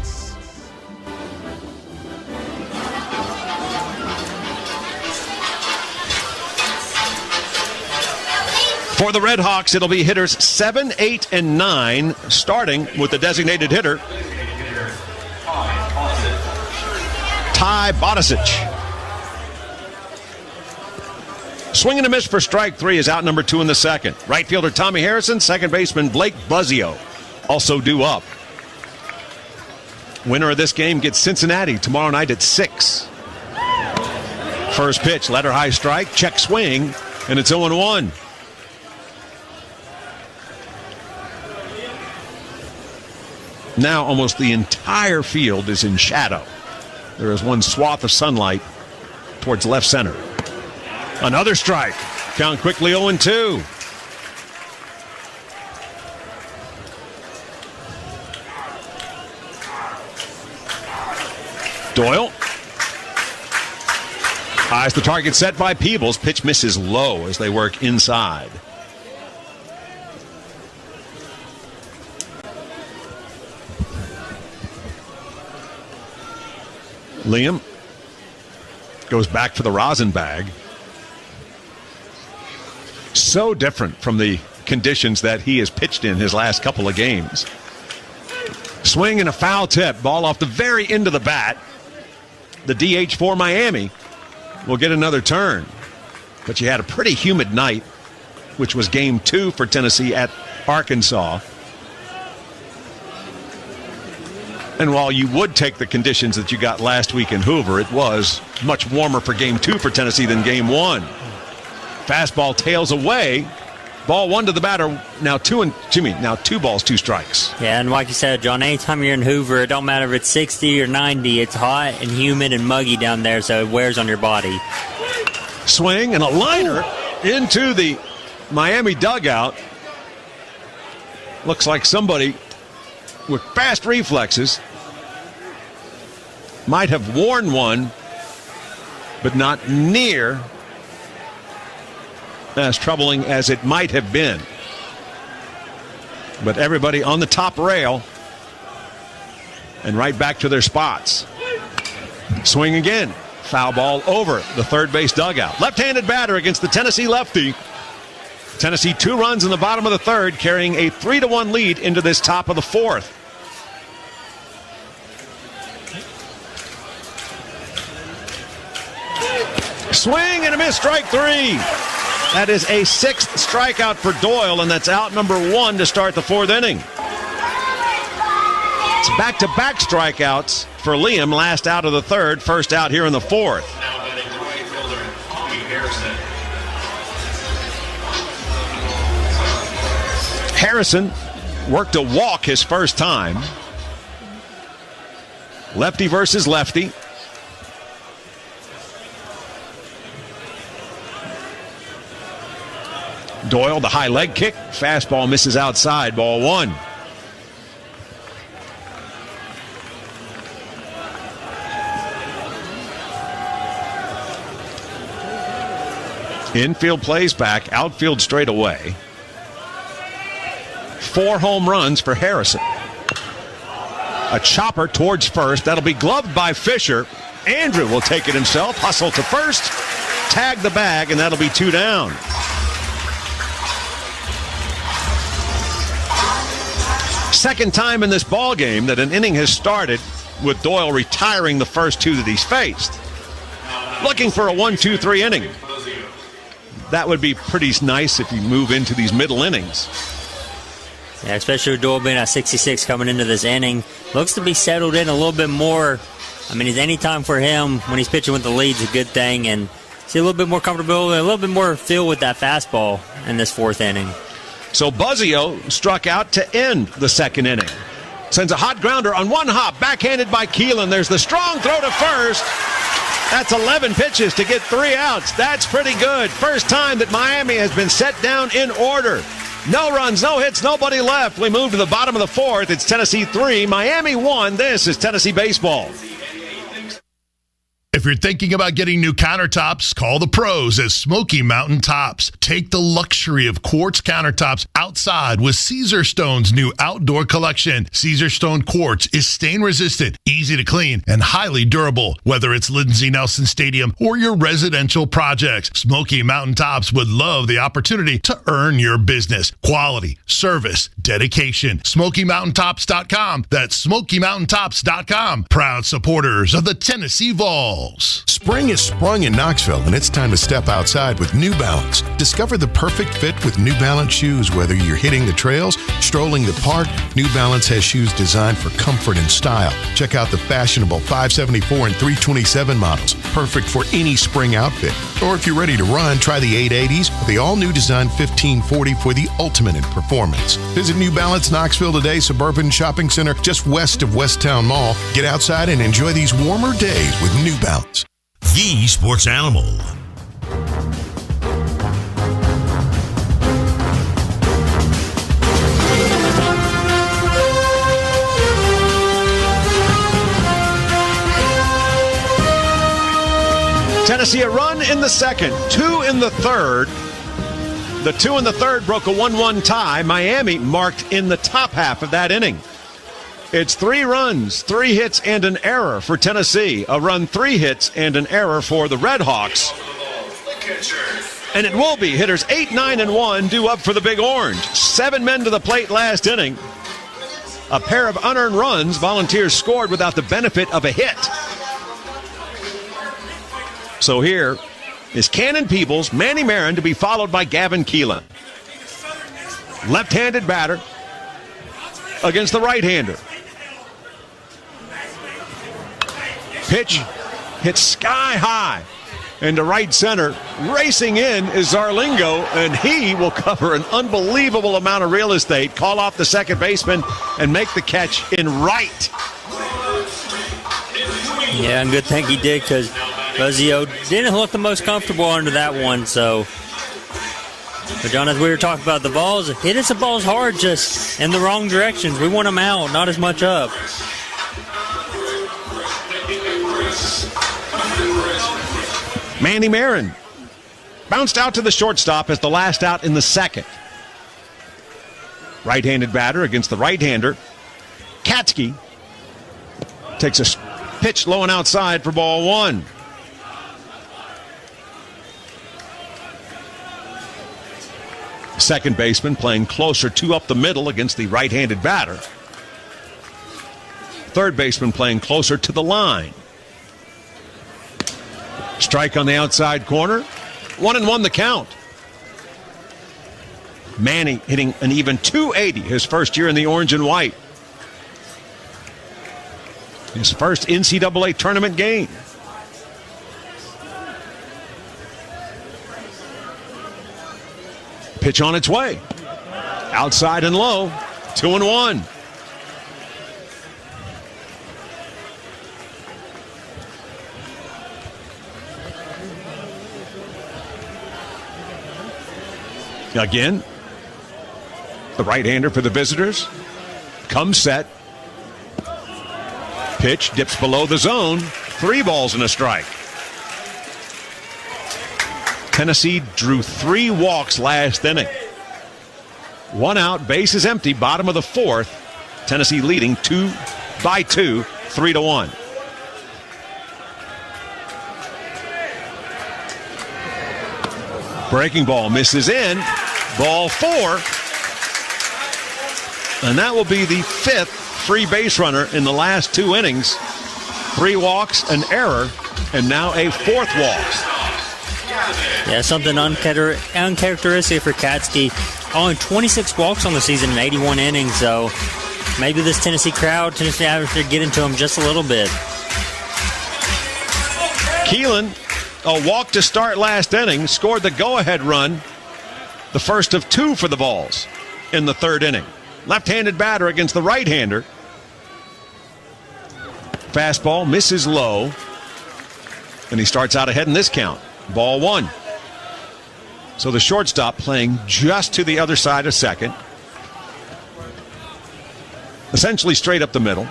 For the Redhawks, it'll be hitters 7, 8, and 9, starting with the designated hitter, Ty Bodicic. Swing and a miss for strike 3 is out number 2 in the second. Right fielder Tommy Harrison, second baseman Blake Buzzio also due up. Winner of this game gets Cincinnati tomorrow night at 6. First pitch, letter high strike, check swing, and it's 0-1. Now almost the entire field is in shadow. There is one swath of sunlight towards left center. Another strike. Count quickly 0-2. Doyle. Eyes the target set by Peebles. Pitch misses low as they work inside. Liam goes back for the rosin bag. So different from the conditions that he has pitched in his last couple of games. Swing and a foul tip. Ball off the very end of the bat. The DH for Miami will get another turn. But you had a pretty humid night, which was game 2 for Tennessee at Arkansas. And while you would take the conditions that you got last week in Hoover, it was much warmer for game 2 for Tennessee than game 1. Fastball tails away. Ball 1 to the batter. Now 2 balls, 2 strikes. Yeah, and like you said, John, anytime you're in Hoover, it don't matter if it's 60 or 90. It's hot and humid and muggy down there, so it wears on your body. Swing and a liner into the Miami dugout. Looks like somebody with fast reflexes might have worn one, but not near as troubling as it might have been. But everybody on the top rail and right back to their spots. Swing again. Foul ball over the third base dugout. Left-handed batter against the Tennessee lefty. Tennessee 2 runs in the bottom of the third, carrying a 3-1 lead into this top of the fourth. Swing and a miss, strike 3. That is a 6th strikeout for Doyle, and that's out number 1 to start the 4th inning. It's back-to-back strikeouts for Liam, last out of the 3rd, first out here in the 4th. Harrison worked a walk his first time. Lefty versus lefty. Doyle, the high leg kick. Fastball misses outside. Ball 1. Infield plays back. Outfield straight away. 4 home runs for Harrison. A chopper towards first. That'll be gloved by Fisher. Andrew will take it himself. Hustle to first. Tag the bag, and that'll be 2 down. Second time in this ball game that an inning has started with Doyle retiring the first 2 that he's faced. Looking for a 1-2-3 inning. That would be pretty nice if you move into these middle innings. Yeah, especially with Doyle being at 66 coming into this inning. Looks to be settled in a little bit more. I mean, any time for him when he's pitching with the lead is a good thing. And see a little bit more comfortable, a little bit more feel with that fastball in this 4th inning. So Buzzio struck out to end the 2nd inning. Sends a hot grounder on 1 hop, backhanded by Keelan. There's the strong throw to first. That's 11 pitches to get 3 outs. That's pretty good. First time that Miami has been set down in order. No runs, no hits, nobody left. We move to the bottom of the 4th. It's Tennessee 3, Miami 1. This is Tennessee Baseball. If you're thinking about getting new countertops, call the pros at Smoky Mountain Tops. Take the luxury of quartz countertops outside with Caesar Stone's new outdoor collection. Caesar Stone Quartz is stain-resistant, easy to clean, and highly durable. Whether it's Lindsey Nelson Stadium or your residential projects, Smoky Mountain Tops would love the opportunity to earn your business. Quality, service, dedication. SmokyMountainTops.com. That's SmokyMountainTops.com. Proud supporters of the Tennessee Vols. Spring is sprung in Knoxville, and it's time to step outside with New Balance. Discover the perfect fit with New Balance shoes. Whether you're hitting the trails, strolling the park, New Balance has shoes designed for comfort and style. Check out the fashionable 574 and 327 models, perfect for any spring outfit. Or if you're ready to run, try the 880s or the all-new design 1540 for the ultimate in performance. Visit New Balance Knoxville today, Suburban Shopping Center, just west of Westtown Mall. Get outside and enjoy these warmer days with New Balance. The Sports Animal. Tennessee a run in the second, 2 in the third. The 2 in the third broke a 1-1 tie. Miami marked in the top half of that inning. It's 3 runs, 3 hits, and an error for Tennessee. A run, 3 hits, and an error for the Redhawks. And it will be hitters 8, 9, and 1 due up for the Big Orange. 7 men to the plate last inning. A pair of unearned runs. Volunteers scored without the benefit of a hit. So here is Cannon Peebles, Manny Marin to be followed by Gavin Keelan. Left-handed batter against the right-hander. Pitch hits sky high into right center. Racing in is Zarlingo, and he will cover an unbelievable amount of real estate, call off the second baseman, and make the catch in right. Yeah, and good thing he did, because Buzzio didn't look the most comfortable under that one. So, but John, as we were talking about the balls, hit us the balls hard, just in the wrong directions. We want them out, not as much up. Manny Marin bounced out to the shortstop as the last out in the second. Right-handed batter against the right-hander. Katsky takes a pitch low and outside for ball 1. Second baseman playing closer 2 up the middle against the right-handed batter. Third baseman playing closer to the line. Strike on the outside corner. 1-1 the count. Manny hitting an even .280 his first year in the orange and white. His first NCAA tournament game. Pitch on its way. Outside and low. 2-1. Again, the right-hander for the visitors. Comes set. Pitch dips below the zone. 3 balls and a strike. Tennessee drew 3 walks last inning. 1 out, base is empty, bottom of the 4th. Tennessee leading 2 by 2, 3-1. Breaking ball misses in. Ball 4. And that will be the 5th free base runner in the last 2 innings. 3 walks, an error, and now a 4th walk. Yeah, something uncharacteristic for Katsky. Only 26 walks on the season in 81 innings, so maybe this Tennessee crowd, Tennessee average, should get into him just a little bit. Keelan, a walk to start last inning, scored the go-ahead run, the first of 2 for the Vols in the 3rd inning. Left-handed batter against the right-hander. Fastball misses low, and he starts out ahead in this count. Ball 1. So the shortstop playing just to the other side of second. Essentially straight up the middle.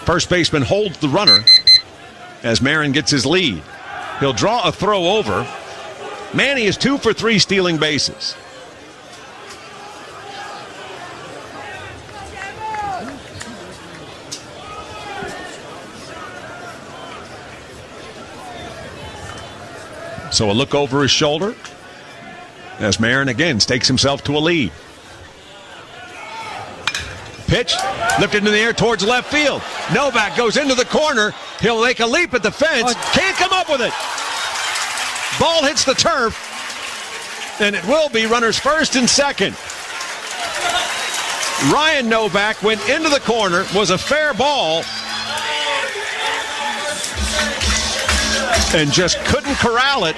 First baseman holds the runner as Marin gets his lead. He'll draw a throw over. Manny is 2 for 3 stealing bases. So a look over his shoulder as Marin again stakes himself to a lead. Pitch lifted into the air towards left field. Novak goes into the corner. He'll make a leap at the fence. Can't come up with it. Ball hits the turf, and it will be runners first and second. Ryan Novak went into the corner, was a fair ball, and just couldn't corral it.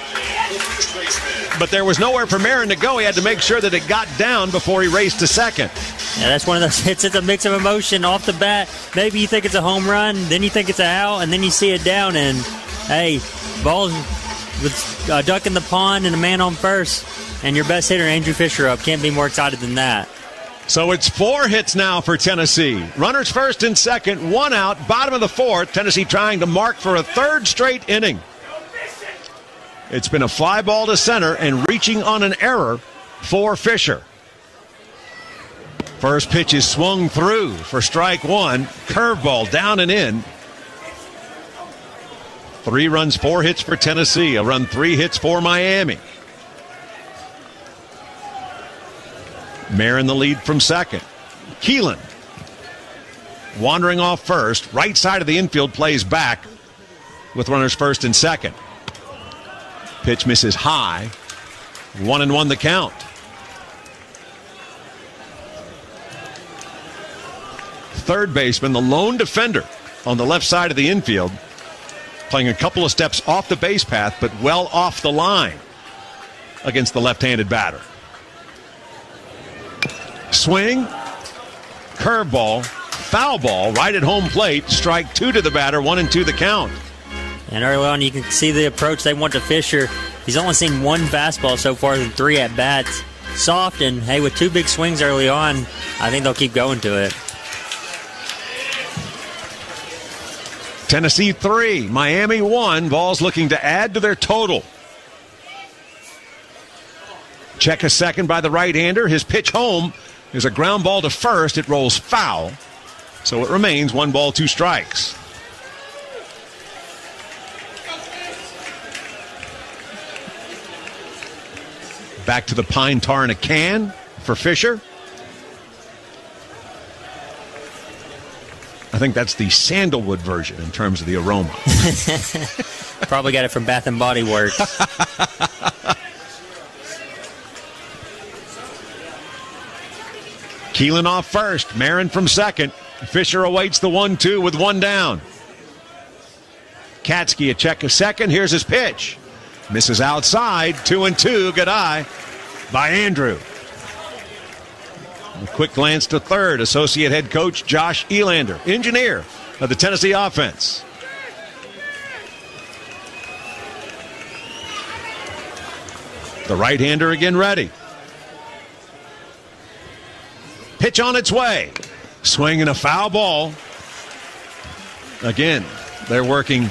But there was nowhere for Marin to go. He had to make sure that it got down before he raced to second. Yeah, that's one of those hits. It's a mix of emotion off the bat. Maybe you think it's a home run, then you think it's an out, and then you see it down. And, hey, ball's with a duck in the pond and a man on first, and your best hitter, Andrew Fisher, up. Can't be more excited than that. So it's 4 hits now for Tennessee. Runners first and second, 1 out, bottom of the 4th. Tennessee trying to mark for a 3rd straight inning. It's been a fly ball to center and reaching on an error for Fisher. First pitch is swung through for strike 1. Curveball down and in. 3 runs, 4 hits for Tennessee. A run, 3 hits for Miami. Marin the lead from second. Keelan wandering off first. Right side of the infield, plays back with runners first and second. Pitch misses high. 1-1 the count. Third baseman, the lone defender on the left side of the infield, playing a couple of steps off the base path, but well off the line against the left-handed batter. Swing, curveball, foul ball, right at home plate. Strike 2 to the batter, 1-2 the count. And early on, you can see the approach they want to Fisher. He's only seen 1 fastball so far in 3 at-bats. Soft, and hey, with 2 big swings early on, I think they'll keep going to it. Tennessee 3, Miami 1. Vols looking to add to their total. Check a second by the right-hander. His pitch home is a ground ball to first. It rolls foul. So it remains 1 ball, 2 strikes. Back to the pine tar in a can for Fisher. I think that's the sandalwood version in terms of the aroma. Probably got it from Bath and Body Works. Keelan off first. Marin from second. Fisher awaits the 1-2 with 1 down. Katsky a check a second. Here's his pitch. Misses outside. 2-2. Good eye by Andrew. A quick glance to third. Associate head coach Josh Elander, engineer of the Tennessee offense. The right-hander again ready. Pitch on its way. Swing and a foul ball. Again, they're working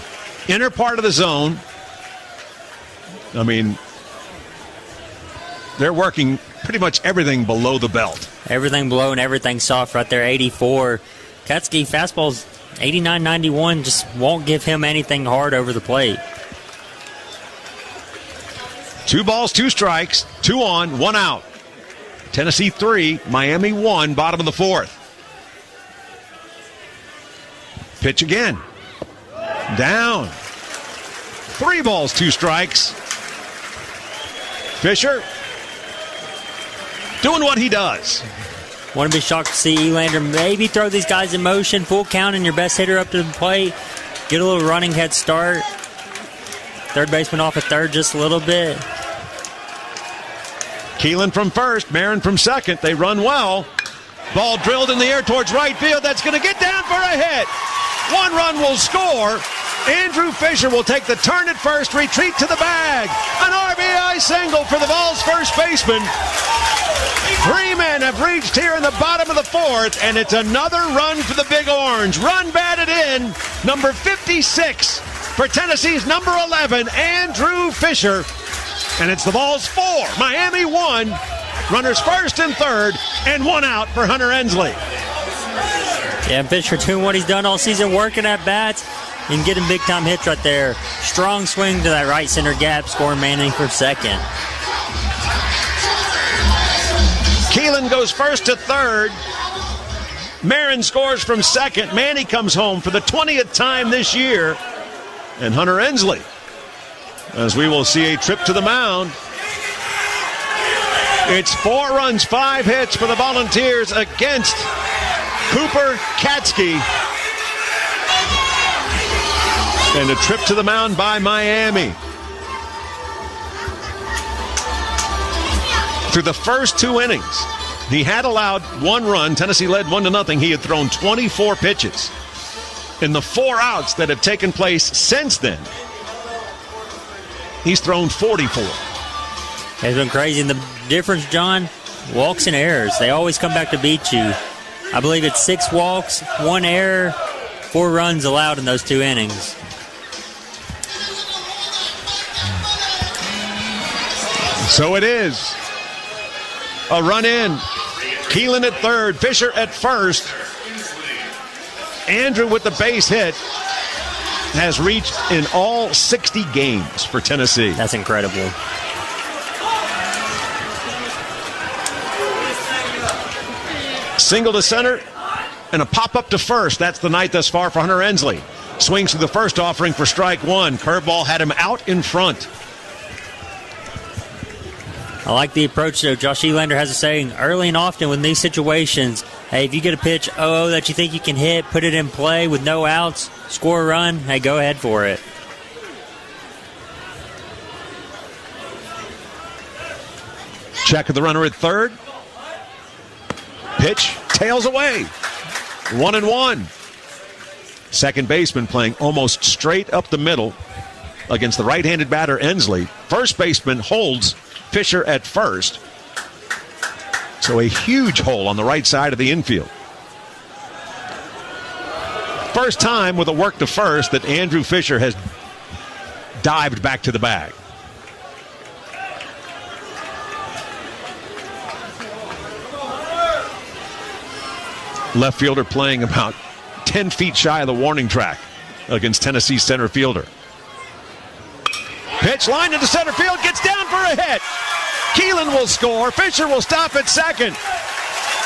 inner part of the zone. I mean, they're working pretty much everything below the belt. Everything below and everything soft right there, 84. Katsky fastball's 89, 91, just won't give him anything hard over the plate. 2 balls, 2 strikes, 2 on, 1 out. Tennessee 3, Miami 1, bottom of the 4th. Pitch again. Down. 3 balls, 2 strikes. Fisher doing what he does. Want to be shocked to see Elander maybe throw these guys in motion, full count, and your best hitter up to the plate. Get a little running head start. Third baseman off at third just a little bit. Keelan from first, Marin from second. They run well. Ball drilled in the air towards right field. That's going to get down for a hit. 1 run will score. Andrew Fisher will take the turn at first, retreat to the bag. An RBI single for the Vols' first baseman. 3 men have reached here in the bottom of the 4th, and it's another run for the Big Orange. Run batted in, number 56 for Tennessee's number 11, Andrew Fisher. And it's the Vols 4, Miami 1. Runners first and third, and 1 out for Hunter Ensley. Yeah, Fisher doing what he's done all season, working at bats and getting big-time hits right there. Strong swing to that right center gap, scoring Manning for second. Keelan goes first to third. Marin scores from second. Manny comes home for the 20th time this year. And Hunter Ensley, as we will see a trip to the mound. It's 4 runs, 5 hits for the Volunteers against Cooper Katsky. And a trip to the mound by Miami. Through the first 2 innings, he had allowed 1 run. Tennessee led 1-0. He had thrown 24 pitches. In the 4 outs that have taken place since then, he's thrown 44. It's been crazy. And the difference, John, walks and errors. They always come back to beat you. I believe it's 6 walks, 1 error, 4 runs allowed in those 2 innings. So it is. A run in. Keelan at third, Fisher at first. Andrew with the base hit has reached in all 60 games for Tennessee. That's incredible. Single to center and a pop-up to first. That's the night thus far for Hunter Ensley. Swings through the first offering for strike 1. Curveball had him out in front. I like the approach, though. Josh Elander has a saying, early and often in these situations, hey, if you get a pitch that you think you can hit, put it in play with no outs, score a run, hey, go ahead for it. Check of the runner at third. Pitch, tails away. 1-1. Second baseman playing almost straight up the middle against the right-handed batter Ensley. First baseman holds Fisher at first. So a huge hole on the right side of the infield. First time with a work to first that Andrew Fisher has dived back to the bag. Left fielder playing about 10 feet shy of the warning track against Tennessee center fielder. Pitch line into center field, gets down for a hit. Keelan will score. Fisher will stop at second.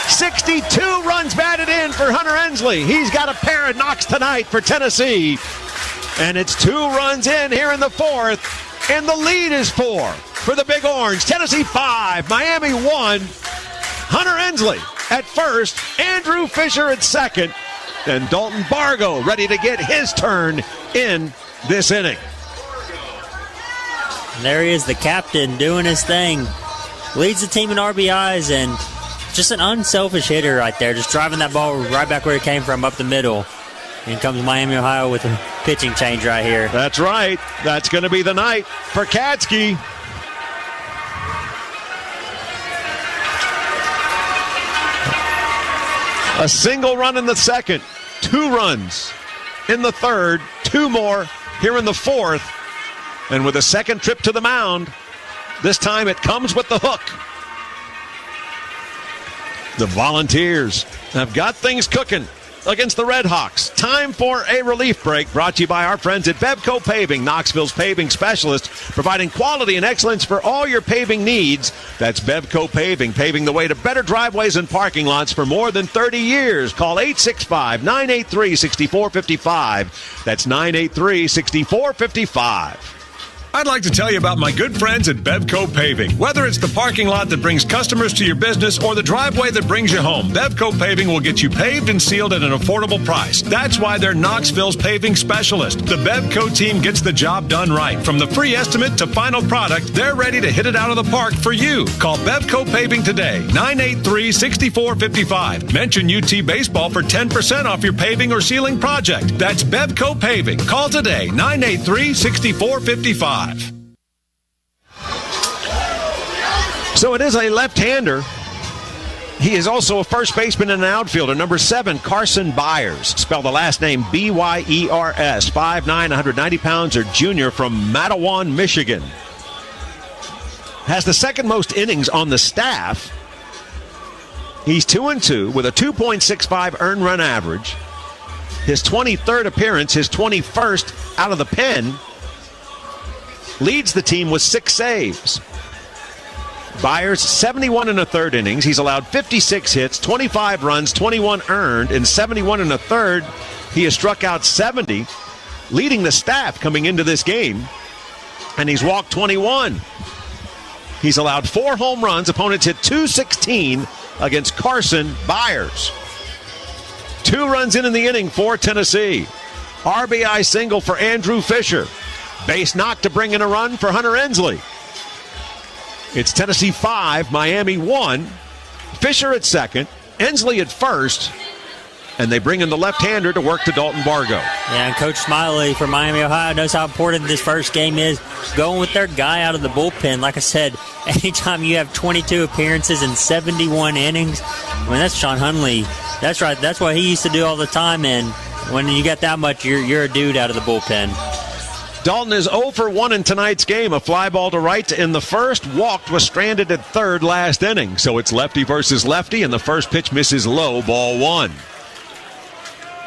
62 runs batted in for Hunter Ensley. He's got a pair of knocks tonight for Tennessee. And it's 2 runs in here in the 4th. And the lead is 4 for the Big Orange. Tennessee 5, Miami 1. Hunter Ensley at first, Andrew Fisher at second, and Dalton Bargo ready to get his turn in this inning. And there he is, the captain, doing his thing. Leads the team in RBIs, and just an unselfish hitter right there, just driving that ball right back where it came from, up the middle. And comes Miami, Ohio with a pitching change right here. That's right. That's going to be the night for Katsky. A single run in the second, 2 runs in the third, 2 more here in the 4th. And with a second trip to the mound, this time it comes with the hook. The Volunteers have got things cooking against the Redhawks. Time for a relief break, brought to you by our friends at Bevco Paving, Knoxville's paving specialist, providing quality and excellence for all your paving needs. That's Bevco Paving, paving the way to better driveways and parking lots for more than 30 years. Call 865-983-6455. That's 983-6455. I'd like to tell you about my good friends at Bevco Paving. Whether it's the parking lot that brings customers to your business or the driveway that brings you home, Bevco Paving will get you paved and sealed at an affordable price. That's why they're Knoxville's paving specialist. The Bevco team gets the job done right. From the free estimate to final product, they're ready to hit it out of the park for you. Call Bevco Paving today, 983-6455. Mention UT Baseball for 10% off your paving or sealing project. That's Bevco Paving. Call today, 983-6455. So it is a left-hander. He is also a first baseman and an outfielder. Number 7, Carson Byers. Spell the last name B-Y-E-R-S. 5'9", 190 pounds, or junior from Matawan, Michigan. Has the second most innings on the staff. He's 2-2 with a 2.65 earned run average. His 23rd appearance, his 21st out of the pen. Leads the team with 6 saves. Byers, 71 1/3 innings. He's allowed 56 hits, 25 runs, 21 earned. In 71 1/3, he has struck out 70, leading the staff coming into this game. And he's walked 21. He's allowed 4 home runs. Opponents hit .216 against Carson Byers. 2 runs in the inning for Tennessee. RBI single for Andrew Fisher. Base knock to bring in a run for Hunter Ensley. It's Tennessee 5, Miami 1. Fisher at second, Ensley at first. And they bring in the left-hander to work to Dalton Bargo. Yeah, and Coach Smiley from Miami, Ohio knows how important this first game is. Going with their guy out of the bullpen. Like I said, anytime you have 22 appearances and 71 innings, I mean, that's Sean Hunley. That's right. That's what he used to do all the time. And when you got that much, you're a dude out of the bullpen. Dalton is 0 for 1 in tonight's game. A fly ball to right in the first. Walked, was stranded at third last inning. So it's lefty versus lefty, and the first pitch misses low, ball 1.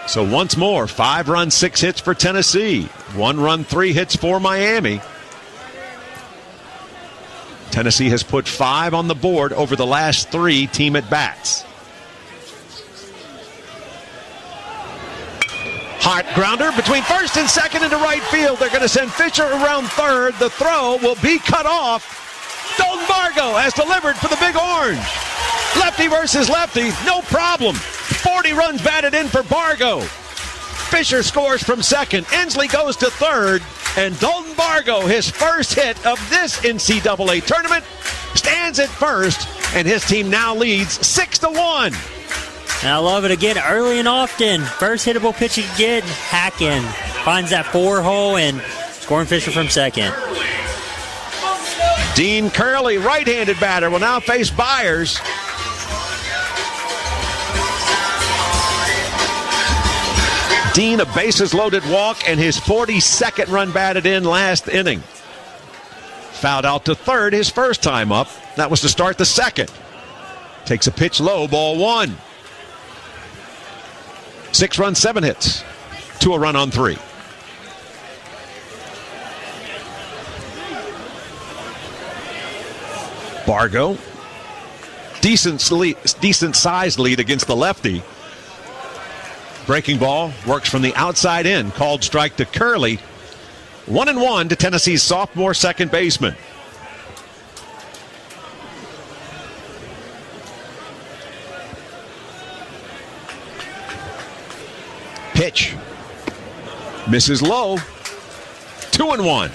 So once more, 5 runs, 6 hits for Tennessee. 1 run, 3 hits for Miami. Tennessee has put 5 on the board over the last 3 team at-bats. Hot grounder between first and second into right field. They're going to send Fisher around third. The throw will be cut off. Dalton Bargo has delivered for the Big Orange. Lefty versus lefty, no problem. 40 runs batted in for Bargo. Fisher scores from second. Inslee goes to third. And Dalton Bargo, his first hit of this NCAA tournament, stands at first. And his team now leads 6-1. And I love it again, early and often. First hittable pitch you get, Hacken finds that 4-hole and scoring Fisher from second. Dean Curley, right-handed batter, will now face Byers. Dean, a bases-loaded walk, and his 42nd run batted in last inning. Fouled out to third his first time up. That was to start the second. Takes a pitch low, ball 1. 6 runs, 7 hits. 2 a run on 3. Bargo. Decent size lead against the lefty. Breaking ball works from the outside in. Called strike to Curley. 1-1 to Tennessee's sophomore second baseman. Pitch. Misses low. 2-1.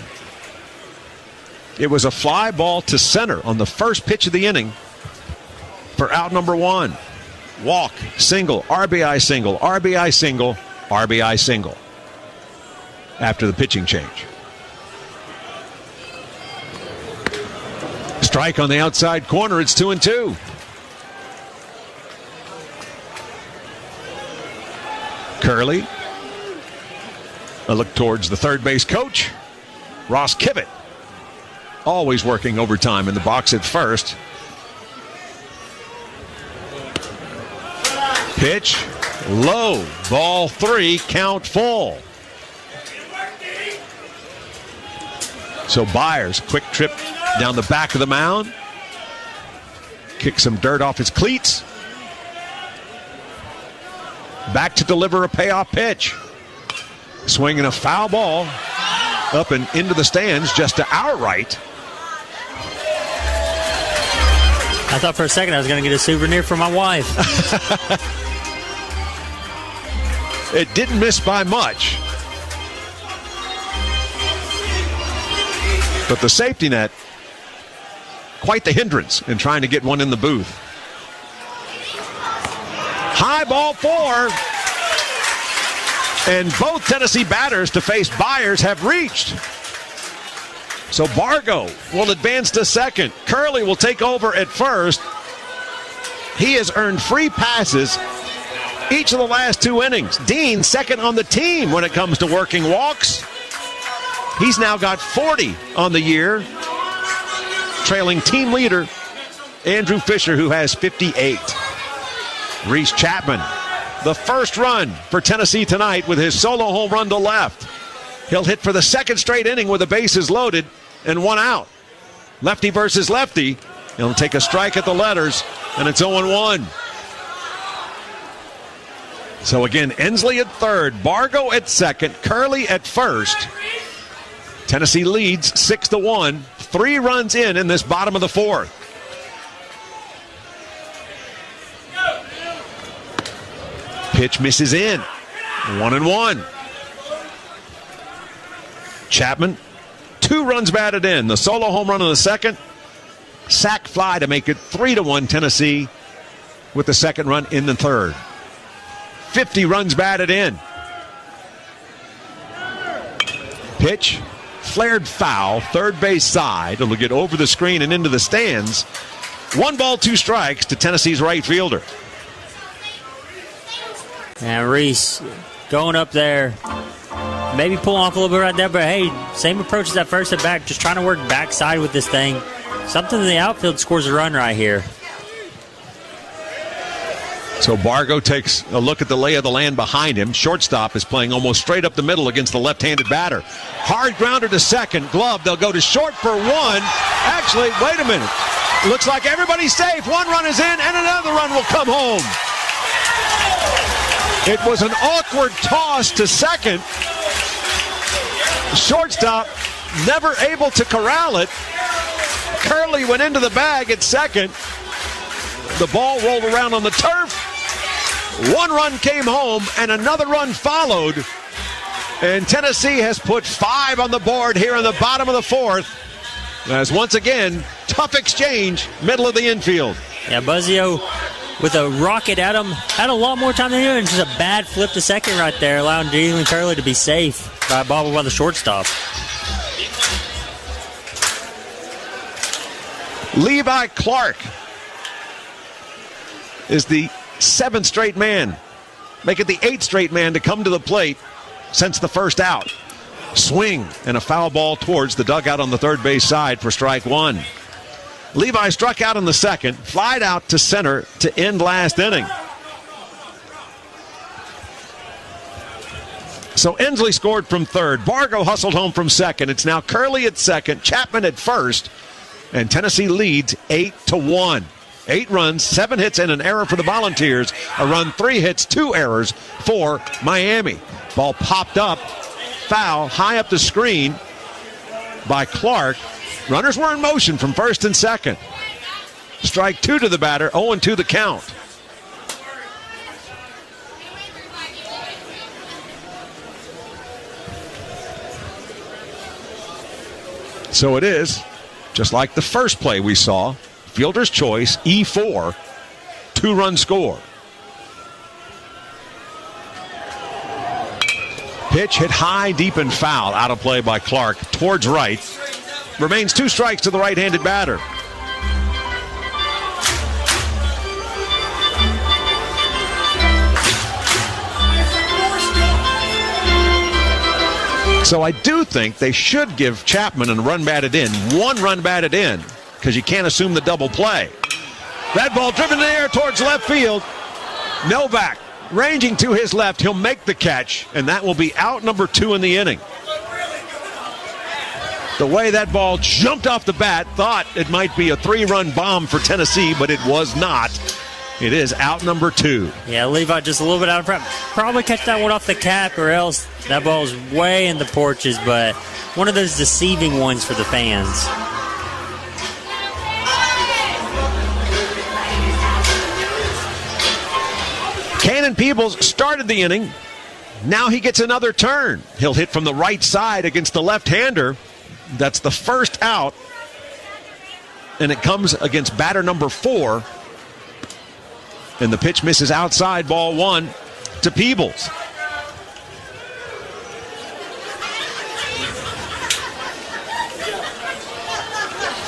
It was a fly ball to center on the first pitch of the inning for out number 1. Walk, single, RBI single, RBI single, RBI single after the pitching change. Strike on the outside corner. It's 2-2. Curley. A look towards the third base coach, Ross Kivett. Always working overtime in the box at first. Pitch, low, ball 3, count full. So Byers, quick trip down the back of the mound. Kick some dirt off his cleats. Back to deliver a payoff pitch. Swinging a foul ball up and into the stands just to our right. I thought for a second I was going to get a souvenir for my wife. It didn't miss by much. But the safety net, quite the hindrance in trying to get one in the booth. High ball 4. And both Tennessee batters to face Byers have reached. So Bargo will advance to second. Curley will take over at first. He has earned free passes each of the last 2 innings. Dean, second on the team when it comes to working walks. He's now got 40 on the year, trailing team leader Andrew Fisher, who has 58. Reese Chapman, the first run for Tennessee tonight with his solo home run to left. He'll hit for the second straight inning with the bases loaded and 1 out. Lefty versus lefty. He'll take a strike at the letters, and it's 0-1. So again, Inslee at third, Bargo at second, Curley at first. Tennessee leads 6-1. 3 runs in this bottom of the 4th. Pitch misses in. 1-1. Chapman, 2 runs batted in. The solo home run in the second. Sac fly to make it 3-1 Tennessee with the second run in the third. 50 runs batted in. Pitch, flared foul, third base side. It'll get over the screen and into the stands. 1 ball, 2 strikes to Tennessee's right fielder. And Reese going up there. Maybe pulling off a little bit right there, but hey, same approach as that first at bat. Just trying to work backside with this thing. Something in the outfield scores a run right here. So Bargo takes a look at the lay of the land behind him. Shortstop is playing almost straight up the middle against the left-handed batter. Hard grounder to second. Glove. They'll go to short for 1. Actually, wait a minute. Looks like everybody's safe. 1 run is in, and another run will come home. It was an awkward toss to second. Shortstop never able to corral it. Curley went into the bag at second. The ball rolled around on the turf. 1 run came home, and another run followed. And Tennessee has put 5 on the board here in the bottom of the 4th. As once again, tough exchange, middle of the infield. Yeah, Buzzio with a rocket at him. Had a lot more time than him, and just a bad flip to second right there, allowing Jalen Curley to be safe by a bobble by the shortstop. Levi Clark is the 7th straight man. Make it the 8th straight man to come to the plate since the first out. Swing and a foul ball towards the dugout on the third base side for strike 1. Levi struck out in the second, flied out to center to end last inning. So Ensley scored from third. Bargo hustled home from second. It's now Curley at second, Chapman at first, and Tennessee leads 8-1. 8 runs, 7 hits, and an error for the Volunteers. A run, 3 hits, 2 errors for Miami. Ball popped up, foul, high up the screen by Clark. Runners were in motion from first and second. Strike 2 to the batter, 0-2 the count. So it is, just like the first play we saw, fielder's choice, E4, 2-run score. Pitch hit high, deep, and foul. Out of play by Clark towards right. Remains 2 strikes to the right-handed batter. So I do think they should give Chapman a run batted in. 1 run batted in, because you can't assume the double play. That ball driven in the air towards left field. Novak ranging to his left. He'll make the catch, and that will be out number 2 in the inning. The way that ball jumped off the bat, thought it might be a 3-run bomb for Tennessee, but it was not. It is out number 2. Yeah, Levi just a little bit out of prep. Probably catch that one off the cap, or else that ball's way in the porches, but one of those deceiving ones for the fans. Cannon Peebles started the inning. Now he gets another turn. He'll hit from the right side against the left-hander. That's the first out. And it comes against batter number 4. And the pitch misses outside, ball 1 to Peebles.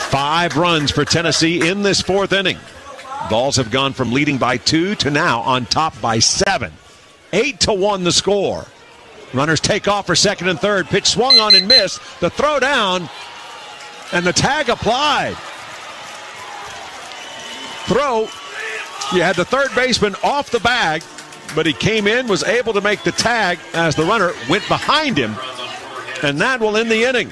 Five runs for Tennessee in this 4th inning. Vols have gone from leading by 2 to now on top by 7. 8-1 the score. Runners take off for second and third. Pitch swung on and missed. The throw down and the tag applied. Throw. You had the third baseman off the bag, but he came in, was able to make the tag as the runner went behind him, and that will end the inning.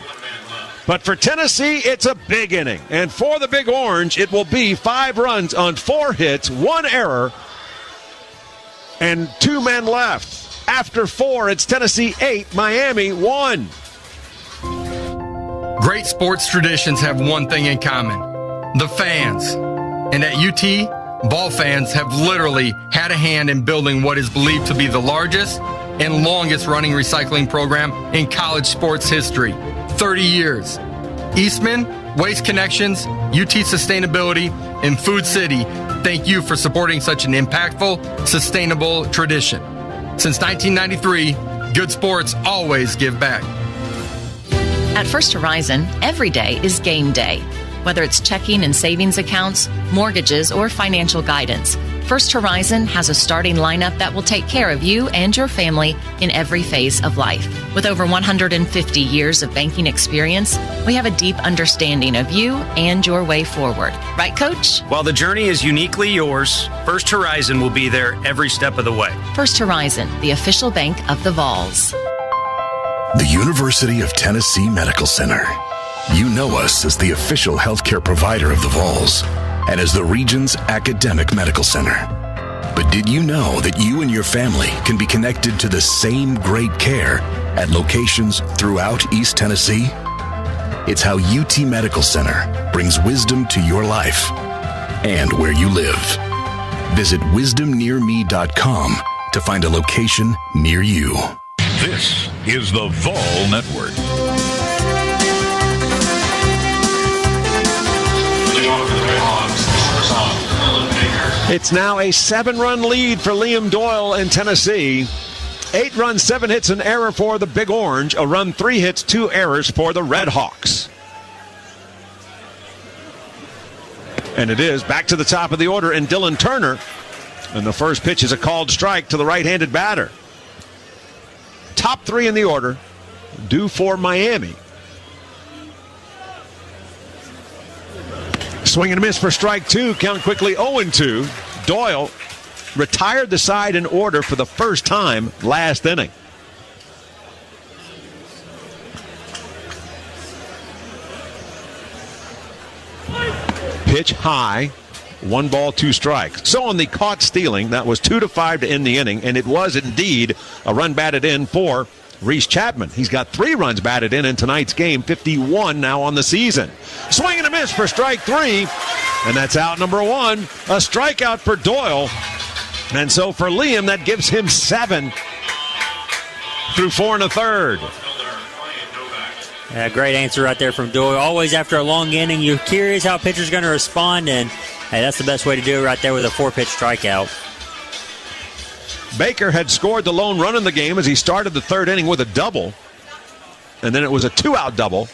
But for Tennessee, it's a big inning. And for the Big Orange, it will be 5 runs on 4 hits, 1 error, and 2 men left. After 4, it's Tennessee 8, Miami 1. Great sports traditions have one thing in common: the fans. And at UT, Vol fans have literally had a hand in building what is believed to be the largest and longest running recycling program in college sports history. 30 years. Eastman, Waste Connections, UT Sustainability, and Food City, thank you for supporting such an impactful, sustainable tradition. Since 1993, good sports always give back. At First Horizon, every day is game day. Whether it's checking and savings accounts, mortgages, or financial guidance, First Horizon has a starting lineup that will take care of you and your family in every phase of life. With over 150 years of banking experience, we have a deep understanding of you and your way forward. Right, Coach? While the journey is uniquely yours, First Horizon will be there every step of the way. First Horizon, the official bank of the Vols. The University of Tennessee Medical Center. You know us as the official healthcare provider of the Vols and as the region's academic medical center. But did you know that you and your family can be connected to the same great care at locations throughout East Tennessee? It's how UT Medical Center brings wisdom to your life and where you live. Visit wisdomnearme.com to find a location near you. This is the Vol Network. It's now a 7-run lead for Liam Doyle and Tennessee. 8 runs, 7 hits, an error for the Big Orange. A run, 3 hits, 2 errors for the Redhawks. And it is back to the top of the order and Dylan Turner. And the first pitch is a called strike to the right-handed batter. Top 3 in the order, due for Miami. Swing and a miss for strike 2. Count quickly 0-2. Doyle retired the side in order for the first time last inning. Pitch high. 1 ball, 2 strikes. So on the caught stealing, that was 2-5 to end the inning, and it was indeed a run batted in for Reese Chapman. He's got 3 runs batted in tonight's game, 51 now on the season. Swing and a miss for strike 3, and that's out number 1. A strikeout for Doyle. And so for Liam, that gives him 7 through 4 1/3. Yeah, great answer right there from Doyle. Always after a long inning, you're curious how a pitcher's going to respond, and hey, that's the best way to do it right there with a 4-pitch strikeout. Baker had scored the lone run in the game as he started the 3rd inning with a double. And then it was a 2-out double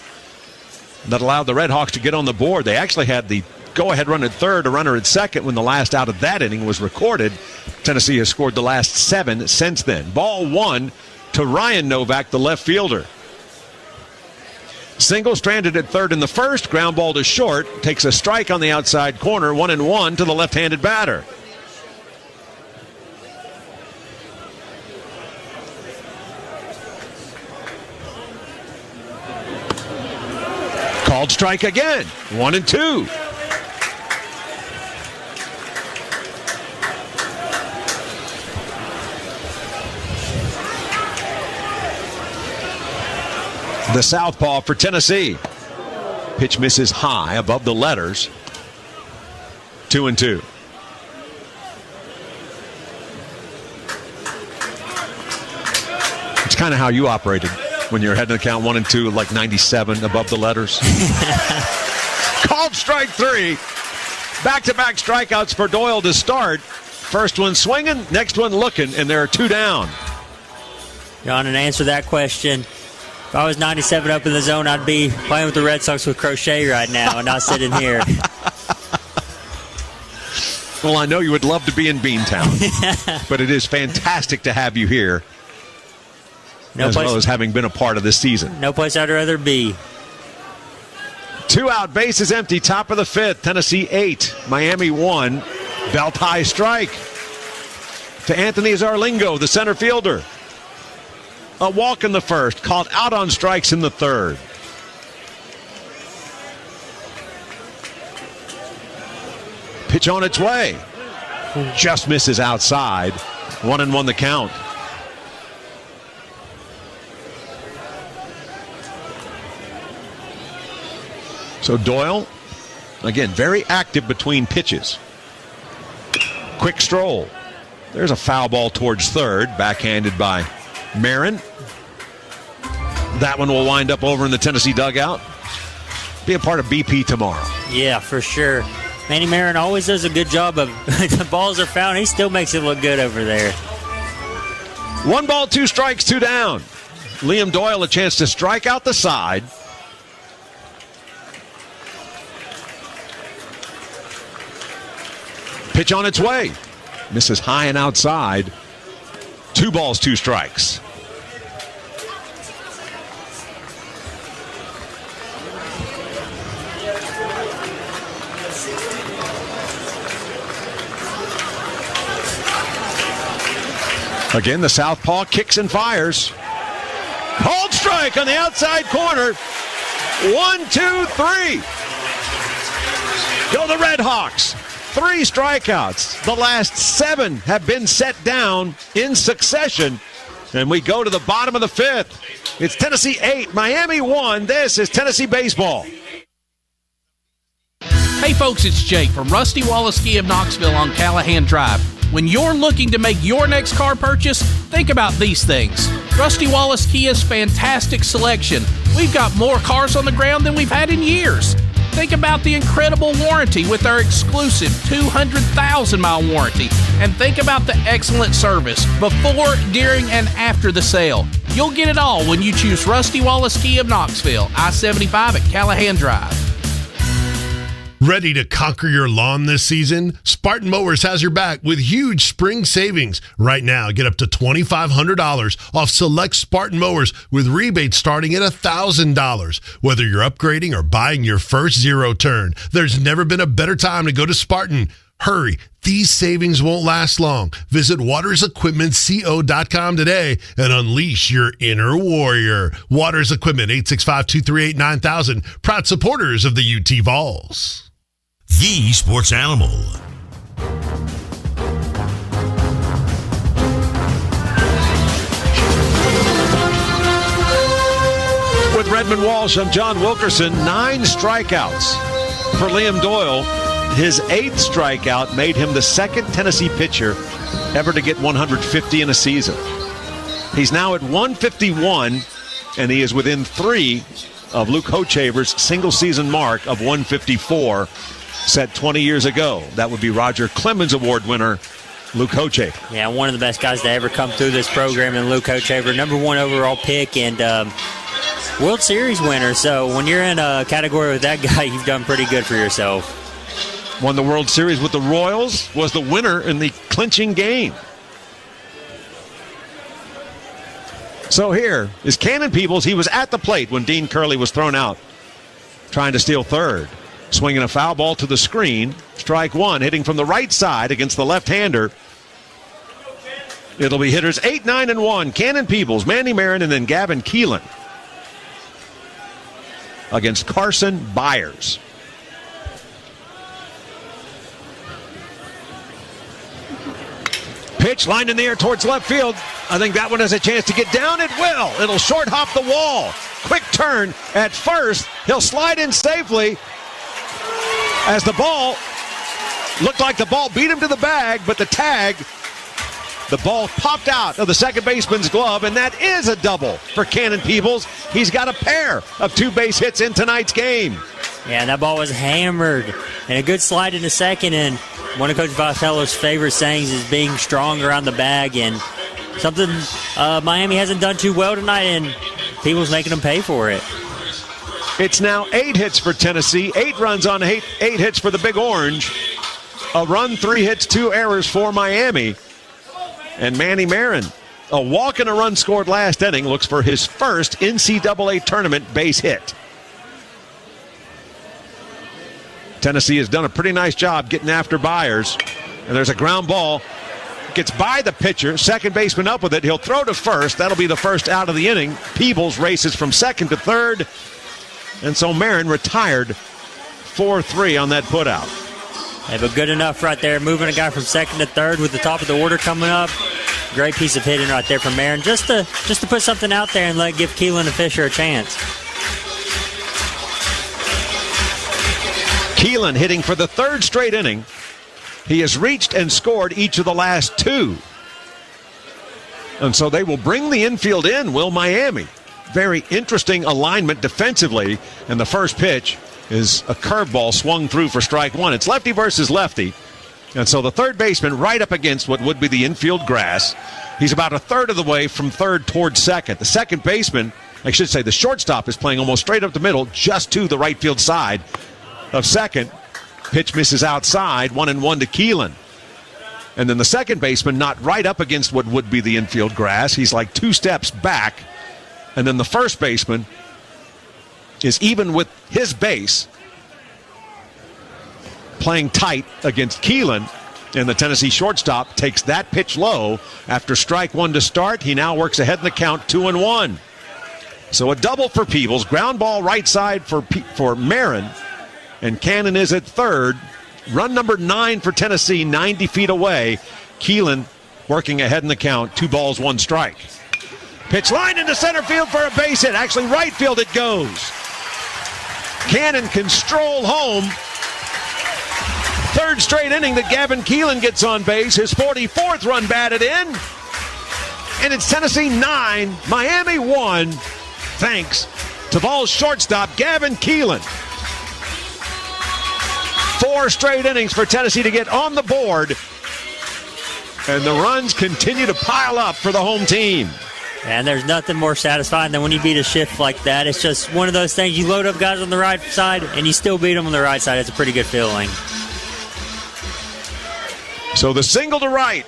that allowed the Redhawks to get on the board. They actually had the go-ahead run at 3rd, a runner at 2nd when the last out of that inning was recorded. Tennessee has scored the last 7 since then. Ball 1 to Ryan Novak, the left fielder. Single stranded at 3rd in the first. Ground ball to short. Takes a strike on the outside corner. 1-1 to the left-handed batter. Called strike again. 1-2. The southpaw for Tennessee. Pitch misses high above the letters. 2-2. It's kind of how you operated when you're heading to count 1-2, like 97 above the letters. Called strike 3. Back-to-back strikeouts for Doyle to start. First one swinging, next one looking, and there are 2 down. John, and answer that question. If I was 97 up in the zone, I'd be playing with the Red Sox with Crochet right now and not sitting here. Well, I know you would love to be in Beantown, but it is fantastic to have you here, well as having been a part of this season. No place I'd rather be. 2 out, bases empty, top of the 5th. Tennessee 8, Miami 1. Belt high strike to Anthony Zarlingo, the center fielder. A walk in the first, called out on strikes in the 3rd. Pitch on its way. Just misses outside. 1-1 the count. So Doyle, again, very active between pitches. Quick stroll. There's a foul ball towards 3rd, backhanded by Marin. That one will wind up over in the Tennessee dugout. Be a part of BP tomorrow. Yeah, for sure. Manny Marin always does a good job of the balls are found. He still makes it look good over there. 1 ball, 2 strikes, 2 down. Liam Doyle a chance to strike out the side. Pitch on its way. Misses high and outside. 2 balls, 2 strikes. Again, the southpaw kicks and fires. Called strike on the outside corner. 1, 2, 3. Go the Redhawks. 3 strikeouts. The last 7 have been set down in succession. And we go to the bottom of the 5th. It's Tennessee 8, Miami 1. This is Tennessee Baseball. Hey folks, it's Jake from Rusty Wallace Ski of Knoxville on Callahan Drive. When you're looking to make your next car purchase, think about these things. Rusty Wallace Kia's fantastic selection. We've got more cars on the ground than we've had in years. Think about the incredible warranty with our exclusive 200,000-mile warranty. And think about the excellent service before, during, and after the sale. You'll get it all when you choose Rusty Wallace Ski of Knoxville, I-75 at Callahan Drive. Ready to conquer your lawn this season? Spartan Mowers has your back with huge spring savings. Right now, get up to $2,500 off select Spartan Mowers with rebates starting at $1,000. Whether you're upgrading or buying your first zero turn, there's never been a better time to go to Spartan. Hurry, these savings won't last long. Visit watersequipmentco.com today and unleash your inner warrior. Waters Equipment, 865-238-9000, proud supporters of the UT Vols. The Sports Animal. With Redmond Walsh, I'm John Wilkerson. 9 strikeouts for Liam Doyle. His 8th strikeout made him the 2nd Tennessee pitcher ever to get 150 in a season. He's now at 151, and he is within 3 of Luke Hochaver's single-season mark of 154, set 20 years ago. That would be Roger Clemens Award winner Luke Hochaver. Yeah, one of the best guys to ever come through this program in Luke Hochaver, number 1 overall pick and World Series winner. So when you're in a category with that guy, you've done pretty good for yourself. Won the World Series with the Royals, was the winner in the clinching game. So here is Cannon Peebles. He was at the plate when Dean Curley was thrown out, trying to steal third. Swinging a foul ball to the screen. Strike 1, hitting from the right side against the left-hander. It'll be hitters 8, 9, and 1. Cannon Peebles, Manny Marin, and then Gavin Keelan against Carson Byers. Pitch lined in the air towards left field. I think that one has a chance to get down. It will. It'll short hop the wall. Quick turn at first. He'll slide in safely as the ball looked like the ball beat him to the bag, but the ball popped out of the second baseman's glove, and that is a double for Cannon Peebles. He's got a pair of 2 base hits in tonight's game. Yeah, that ball was hammered. And a good slide in the second, and one of Coach Vitello's favorite sayings is being strong around the bag, and something Miami hasn't done too well tonight, and Peebles making them pay for it. It's now 8 hits for Tennessee, 8 runs on 8 hits for the Big Orange. A run, 3 hits, 2 errors for Miami. And Manny Marin, a walk and a run scored last inning, looks for his first NCAA tournament base hit. Tennessee has done a pretty nice job getting after Byers. And there's a ground ball. Gets by the pitcher. Second baseman up with it. He'll throw to first. That'll be the first out of the inning. Peebles races from second to third. And so Marin retired 4-3 on that putout. Yeah, but good enough right there. Moving a guy from second to third with the top of the order coming up. Great piece of hitting right there from Marin. Just to put something out there and give Keelan and Fisher a chance. Keelan hitting for the 3rd straight inning. He has reached and scored each of the last 2. And so they will bring the infield in, will Miami. Very interesting alignment defensively. And the first pitch is a curveball swung through for strike 1. It's lefty versus lefty. And so the third baseman right up against what would be the infield grass. He's about a third of the way from third towards second. The second baseman, I should say the shortstop, is playing almost straight up the middle, just to the right field side of second. Pitch misses outside, 1-1 to Keelan. And then the second baseman not right up against what would be the infield grass. He's like 2 steps back. And then the first baseman is even with his base, playing tight against Keelan. And the Tennessee shortstop takes that pitch low after strike 1 to start. He now works ahead in the count, 2-1. So a double for Peebles. Ground ball right side for Marin. And Cannon is at third. Run number 9 for Tennessee, 90 feet away. Keelan working ahead in the count, 2 balls, 1 strike. Pitch line into center field for a base hit. Actually, right field it goes. Cannon can stroll home. Third straight inning that Gavin Keelan gets on base. His 44th run batted in. And it's Tennessee 9, Miami 1. Thanks to Vols shortstop Gavin Keelan. 4 straight innings for Tennessee to get on the board. And the runs continue to pile up for the home team. And there's nothing more satisfying than when you beat a shift like that. It's just one of those things. You load up guys on the right side, and you still beat them on the right side. It's a pretty good feeling. So the single to right.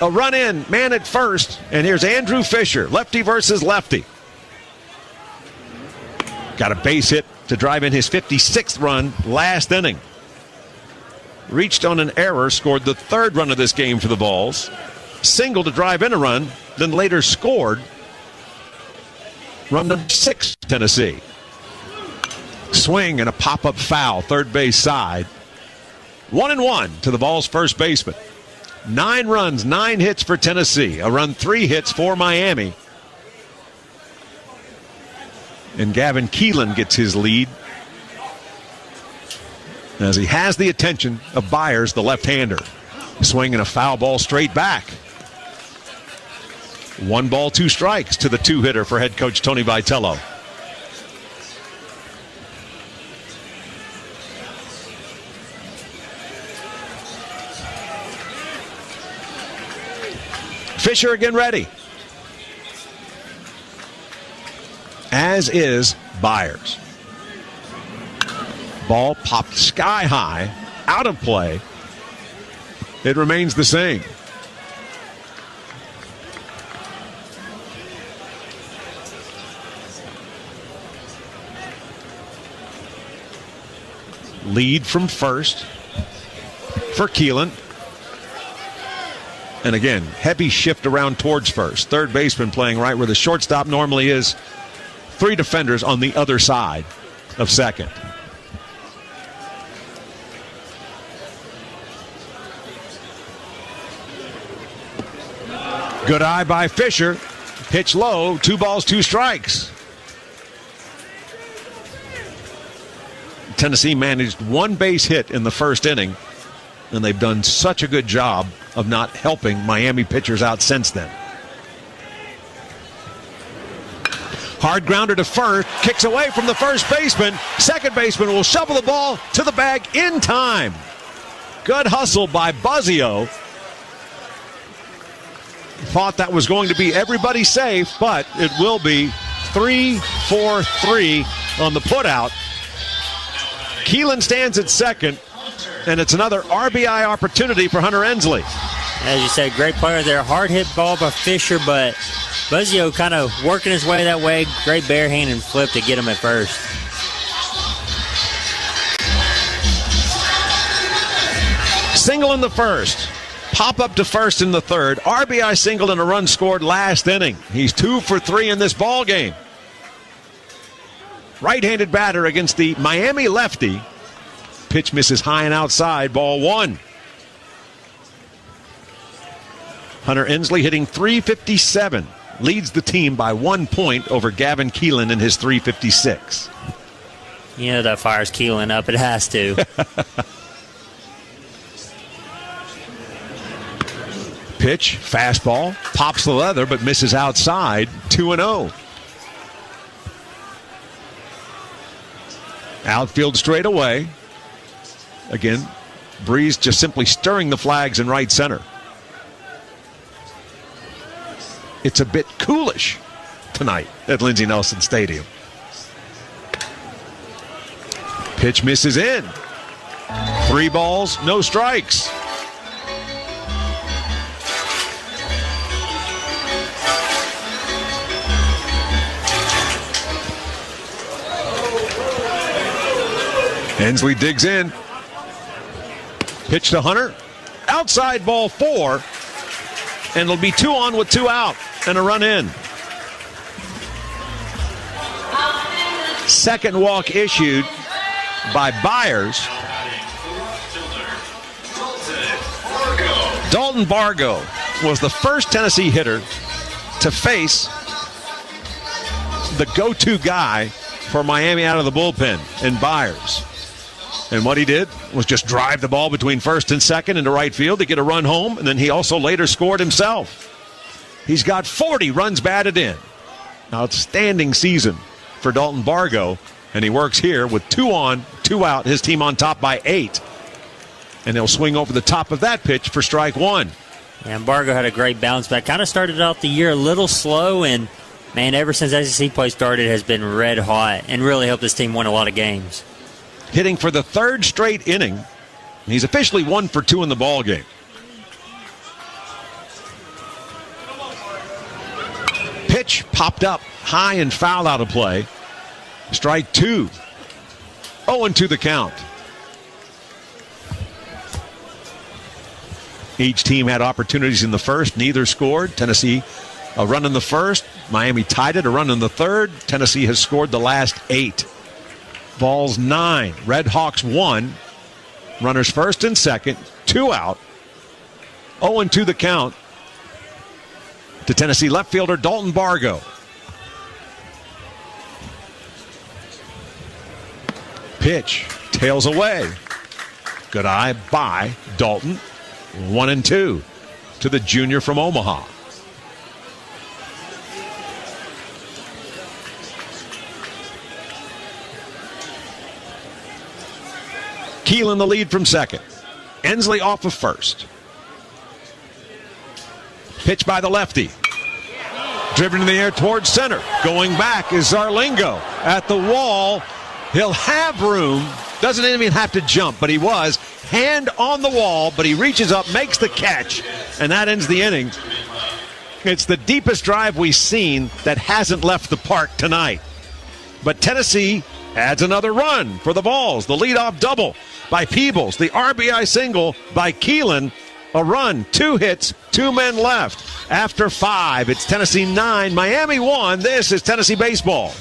A run in, man at first. And here's Andrew Fisher, lefty versus lefty. Got a base hit to drive in his 56th run last inning. Reached on an error, scored the 3rd run of this game for the Vols. Single to drive in a run, then later scored. Run number 6, Tennessee. Swing and a pop-up foul, third base side. 1-1 to the Vols' first baseman. 9 runs, 9 hits for Tennessee. A run, 3 hits for Miami. And Gavin Keelan gets his lead as he has the attention of Byers, the left-hander. Swinging a foul ball straight back. 1 ball, 2 strikes to the 2-hitter for head coach Tony Vitello. Fisher again ready. As is Byers. Ball popped sky high, out of play. It remains the same. Lead from first for Keelan. And again, heavy shift around towards first. Third baseman playing right where the shortstop normally is. 3 defenders on the other side of second. Good eye by Fisher. Pitch low, 2 balls, 2 strikes. Tennessee managed 1 base hit in the first inning, and they've done such a good job of not helping Miami pitchers out since then. Hard grounder to first, kicks away from the first baseman. Second baseman will shovel the ball to the bag in time. Good hustle by Buzzio. Thought that was going to be everybody safe, but it will be 3-4-3 on the putout. Keelan stands at second, and it's another RBI opportunity for Hunter Ensley. As you said, great player there. Hard hit ball by Fisher, but Buzzio kind of working his way that way. Great bare-handed flip to get him at first. Single in the first. Pop up to first in the third. RBI single and a run scored last inning. He's 2 for 3 in this ball game. Right-handed batter against the Miami lefty. Pitch misses high and outside. Ball 1. Hunter Ensley hitting .357. Leads the team by 1 point over Gavin Keelan in his .356. You know that fires Keelan up. It has to. Pitch, fastball, pops the leather, but misses outside. 2-0. Outfield straight away. Again, Breeze just simply stirring the flags in right center. it's a bit coolish tonight at Lindsey Nelson Stadium. Pitch misses in. 3 balls, no strikes. Hensley digs in. Pitch to Hunter. Outside ball 4. And it'll be 2 on with 2 out and a run in. Second walk issued by Byers. Dalton Bargo was the first Tennessee hitter to face the go-to guy for Miami out of the bullpen in Byers. And what he did was just drive the ball between first and second into right field to get a run home, and then he also later scored himself. He's got 40 runs batted in. Outstanding season for Dalton Bargo, and he works here with 2 on, 2 out, his team on top by 8. And he'll swing over the top of that pitch for strike 1. And Bargo had a great bounce back. Kind of started out the year a little slow, and, man, ever since SEC play started has been red hot and really helped his team win a lot of games. Hitting for the 3rd straight inning. He's officially 1 for 2 in the ball game. Pitch popped up high and foul out of play. Strike 2. 0-2 the count. Each team had opportunities in the first. Neither scored. Tennessee a run in the first. Miami tied it. A run in the third. Tennessee has scored the last 8. Balls 9. Redhawks 1. Runners first and second. 2 out. 0-2 the count to Tennessee left fielder Dalton Bargo. Pitch tails away. Good eye by Dalton. 1-2 to the junior from Omaha. Keelan the lead from second. Hensley off of first. Pitch by the lefty. Driven in the air towards center. Going back is Zarlingo at the wall. He'll have room. Doesn't even have to jump, but he was. Hand on the wall, but he reaches up, makes the catch, and that ends the inning. It's the deepest drive we've seen that hasn't left the park tonight. But Tennessee adds another run for the Vols. The leadoff double by Peebles. The RBI single by Keelan. A run, 2 hits, 2 men left. After 5, it's Tennessee 9, Miami 1. This is Tennessee Baseball.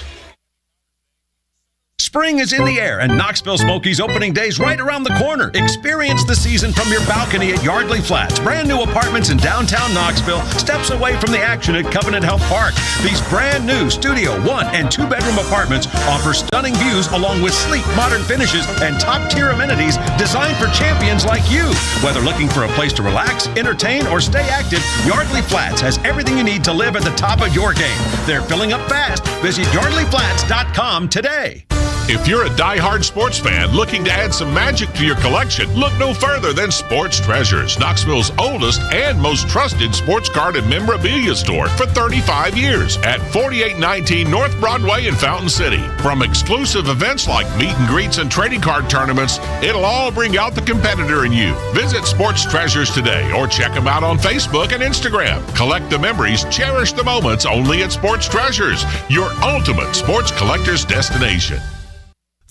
Spring is in the air, and Knoxville Smokies opening day's right around the corner. Experience the season from your balcony at Yardley Flats. Brand new apartments in downtown Knoxville, steps away from the action at Covenant Health Park. These brand new studio 1 and 2-bedroom apartments offer stunning views along with sleek, modern finishes and top-tier amenities designed for champions like you. Whether looking for a place to relax, entertain, or stay active, Yardley Flats has everything you need to live at the top of your game. They're filling up fast. Visit yardleyflats.com today. If you're a die-hard sports fan looking to add some magic to your collection, look no further than Sports Treasures, Knoxville's oldest and most trusted sports card and memorabilia store for 35 years at 4819 North Broadway in Fountain City. From exclusive events like meet and greets and trading card tournaments, it'll all bring out the competitor in you. Visit Sports Treasures today or check them out on Facebook and Instagram. Collect the memories, cherish the moments only at Sports Treasures, your ultimate sports collector's destination.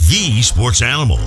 The Sports Animal.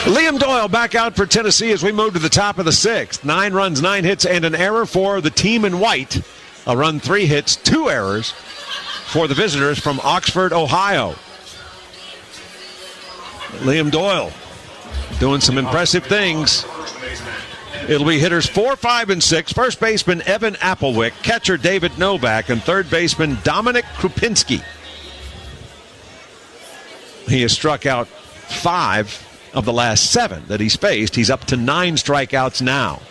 Liam Doyle back out for Tennessee as we move to the top of the 6th. 9 runs, 9 hits, and an error for the team in white. A run, 3 hits, 2 errors for the visitors from Oxford, Ohio. Liam Doyle doing some impressive things. It'll be hitters 4, 5, and 6. First baseman Evan Applewick, catcher David Novak, and third baseman Dominic Krupinski. He has struck out 5 of the last 7 that he's faced. He's up to 9 strikeouts now.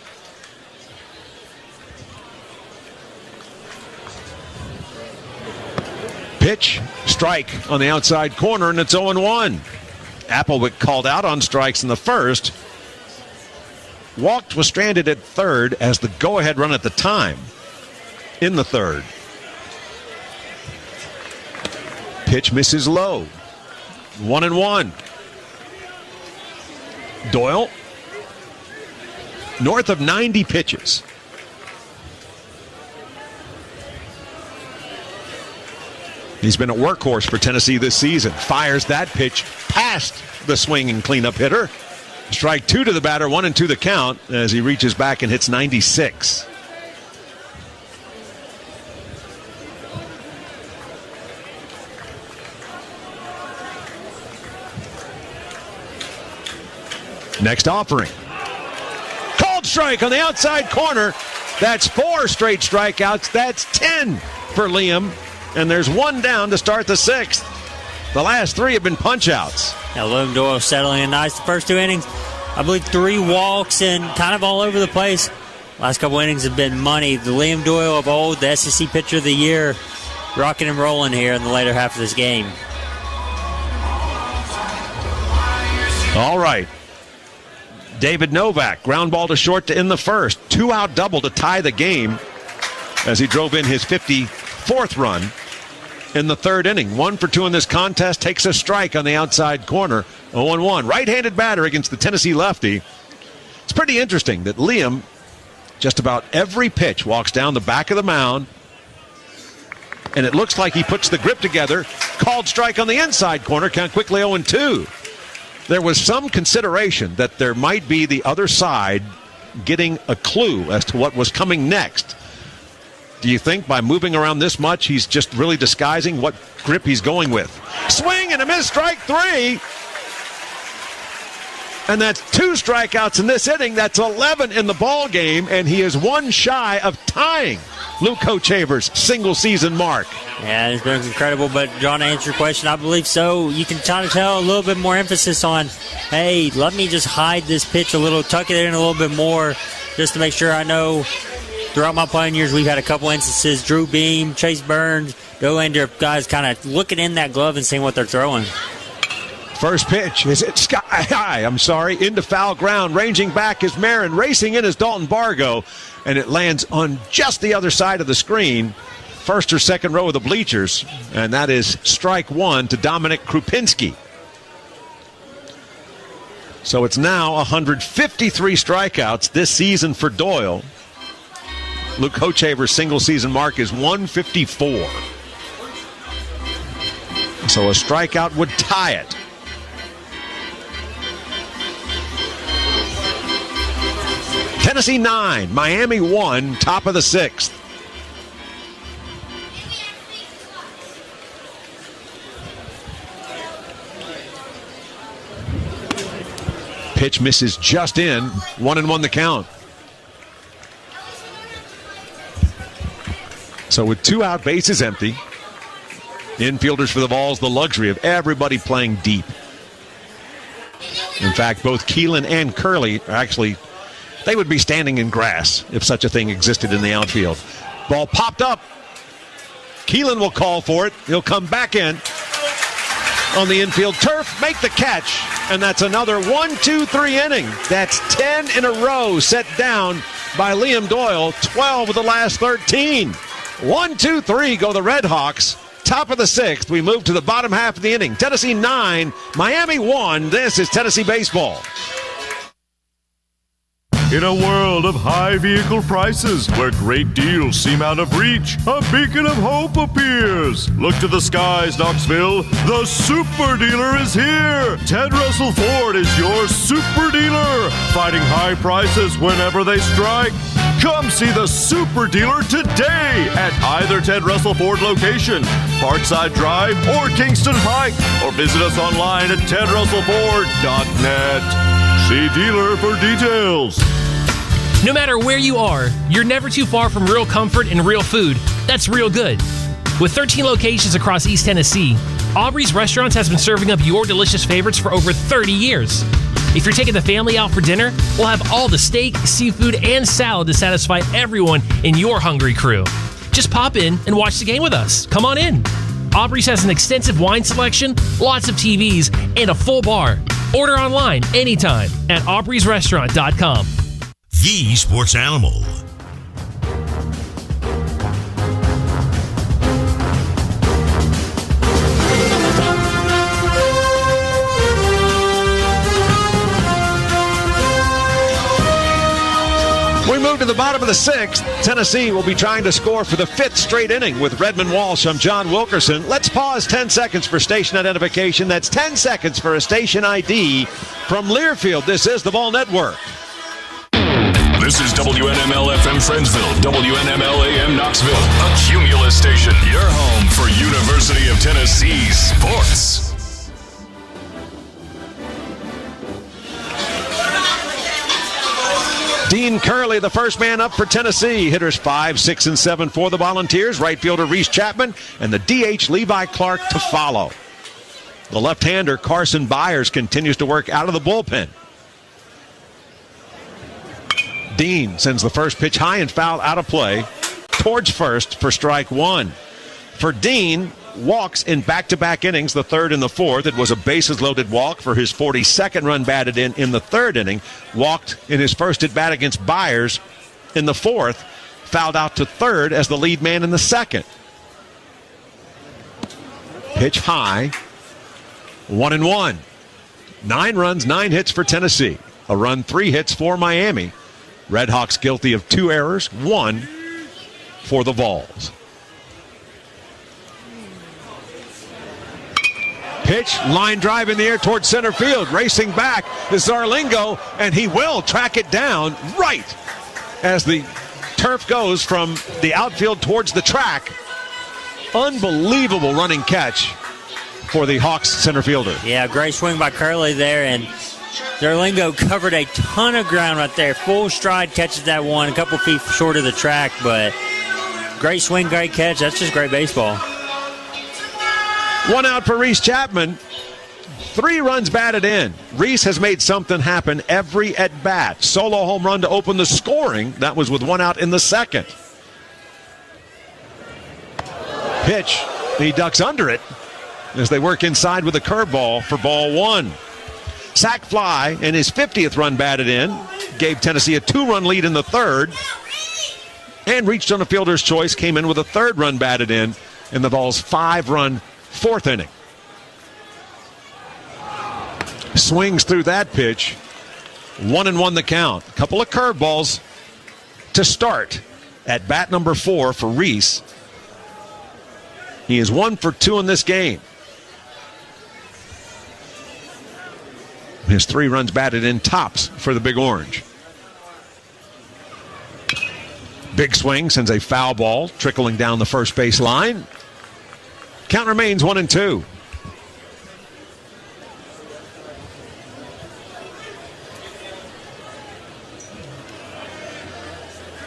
Pitch, strike on the outside corner, and it's 0-1. Applewick called out on strikes in the first. Walked, was stranded at third as the go-ahead run at the time in the third. Pitch misses low. 1-1. Doyle, north of 90 pitches. He's been a workhorse for Tennessee this season. Fires that pitch past the swinging cleanup hitter. Strike 2 to the batter, 1-2 the count as he reaches back and hits 96. Next offering. Called strike on the outside corner. That's 4 straight strikeouts. That's 10 for Liam. And there's 1 down to start the 6th. The last 3 have been punch-outs. Now, Liam Doyle settling in nice the first 2 innings. I believe 3 walks and kind of all over the place. Last couple innings have been money. The Liam Doyle of old, the SEC Pitcher of the Year, rocking and rolling here in the later half of this game. All right. David Novak, ground ball to short to end the first. 2-out double to tie the game as he drove in his 54th run in the 3rd inning. 1 for 2 in this contest, takes a strike on the outside corner. 0-1. Right-handed batter against the Tennessee lefty. It's pretty interesting that Liam, just about every pitch, walks down the back of the mound, and it looks like he puts the grip together. Called strike on the inside corner, count quickly 0-2. There was some consideration that there might be the other side getting a clue as to what was coming next. Do you think by moving around this much, he's just really disguising what grip he's going with? Swing and a miss, strike 3. And that's 2 strikeouts in this inning. That's 11 in the ball game, and he is 1 shy of tying Luke Hochaver's single-season mark. Yeah, it's been incredible, but John, to answer your question, I believe so. You can try to tell a little bit more emphasis on, hey, let me just hide this pitch a little, tuck it in a little bit more, just to make sure I know. Throughout my playing years, we've had a couple instances, Drew Beam, Chase Burns, Dolander, guys kind of looking in that glove and seeing what they're throwing. First pitch is it sky high, into foul ground. Ranging back is Marin. Racing in is Dalton Bargo. And it lands on just the other side of the screen. First or second row of the bleachers. And that is strike 1 to Dominic Krupinski. So it's now 153 strikeouts this season for Doyle. Luke Hochaver's single-season mark is 154. So a strikeout would tie it. Tennessee 9, Miami 1, top of the 6th. Pitch misses just in, 1-1 the count. So with 2 out, bases empty, infielders for the Vols, the luxury of everybody playing deep. In fact, both Keelan and Curley are actually, they would be standing in grass if such a thing existed in the outfield. Ball popped up. Keelan will call for it. He'll come back in on the infield turf, make the catch, and that's another 1-2-3 inning. That's 10 in a row set down by Liam Doyle, 12 of the last 13. 1-2-3 go the Redhawks. Top of the 6th, we move to the bottom half of the inning. Tennessee 9, Miami 1. This is Tennessee Baseball. In a world of high vehicle prices, where great deals seem out of reach, a beacon of hope appears. Look to the skies, Knoxville. The super dealer is here. Ted Russell Ford is your super dealer, fighting high prices whenever they strike. Come see the super dealer today at either Ted Russell Ford location, Parkside Drive or Kingston Pike, or visit us online at tedrussellford.net. See dealer for details. No matter where you are, you're never too far from real comfort and real food. That's real good. With 13 locations across East Tennessee, Aubrey's Restaurants has been serving up your delicious favorites for over 30 years. If you're taking the family out for dinner, we'll have all the steak, seafood, and salad to satisfy everyone in your hungry crew. Just pop in and watch the game with us. Come on in. Aubrey's has an extensive wine selection, lots of TVs, and a full bar. Order online anytime at aubreysrestaurant.com. The Sports Animal. We move to the bottom of the sixth. Tennessee will be trying to score for the fifth straight inning with Redmond Walsh. I'm John Wilkerson. Let's pause 10 seconds for station identification. That's 10 seconds for a station ID from Learfield. This is the Ball Network. This is WNML-FM Friendsville, WNML-AM Knoxville, a Cumulus station. Your home for University of Tennessee sports. Dean Curley, the first man up for Tennessee. Hitters 5, 6, and 7 for the Volunteers. Right fielder Reese Chapman and the DH Levi Clark to follow. The left-hander Carson Byers continues to work out of the bullpen. Dean sends the first pitch high and foul out of play towards first for strike one. For Dean, walks in back-to-back innings, the third and the fourth. It was a bases-loaded walk for his 42nd run batted in the third inning. Walked in his first at-bat against Byers in the fourth. Fouled out to third as the lead man in the second. Pitch high. 1-1. 9 runs, 9 hits for Tennessee. A run, 3 hits for Miami. Redhawks guilty of 2 errors, 1 for the Vols. Pitch, line drive in the air towards center field. Racing back is Zarlingo, and he will track it down right as the turf goes from the outfield towards the track. Unbelievable running catch for the Hawks center fielder. Yeah, great swing by Curley there, and Zarlingo covered a ton of ground right there. Full stride, catches that one, a couple feet short of the track, but great swing, great catch. That's just great baseball. 1 out for Reese Chapman. 3 runs batted in. Reese has made something happen every at-bat. Solo home run to open the scoring. That was with 1 out in the second. Pitch. He ducks under it as they work inside with a curveball for ball 1. Sac fly and his 50th run batted in. Gave Tennessee a 2-run lead in the third. And reached on a fielder's choice. Came in with a 3rd run batted in the Vols' 5-run 4th inning. Swings through that pitch. 1-1 the count. A couple of curveballs to start at bat number 4 for Reese. He is 1 for 2 in this game. His 3 runs batted in tops for the Big Orange. Big swing sends a foul ball trickling down the first base line. Count remains 1-2.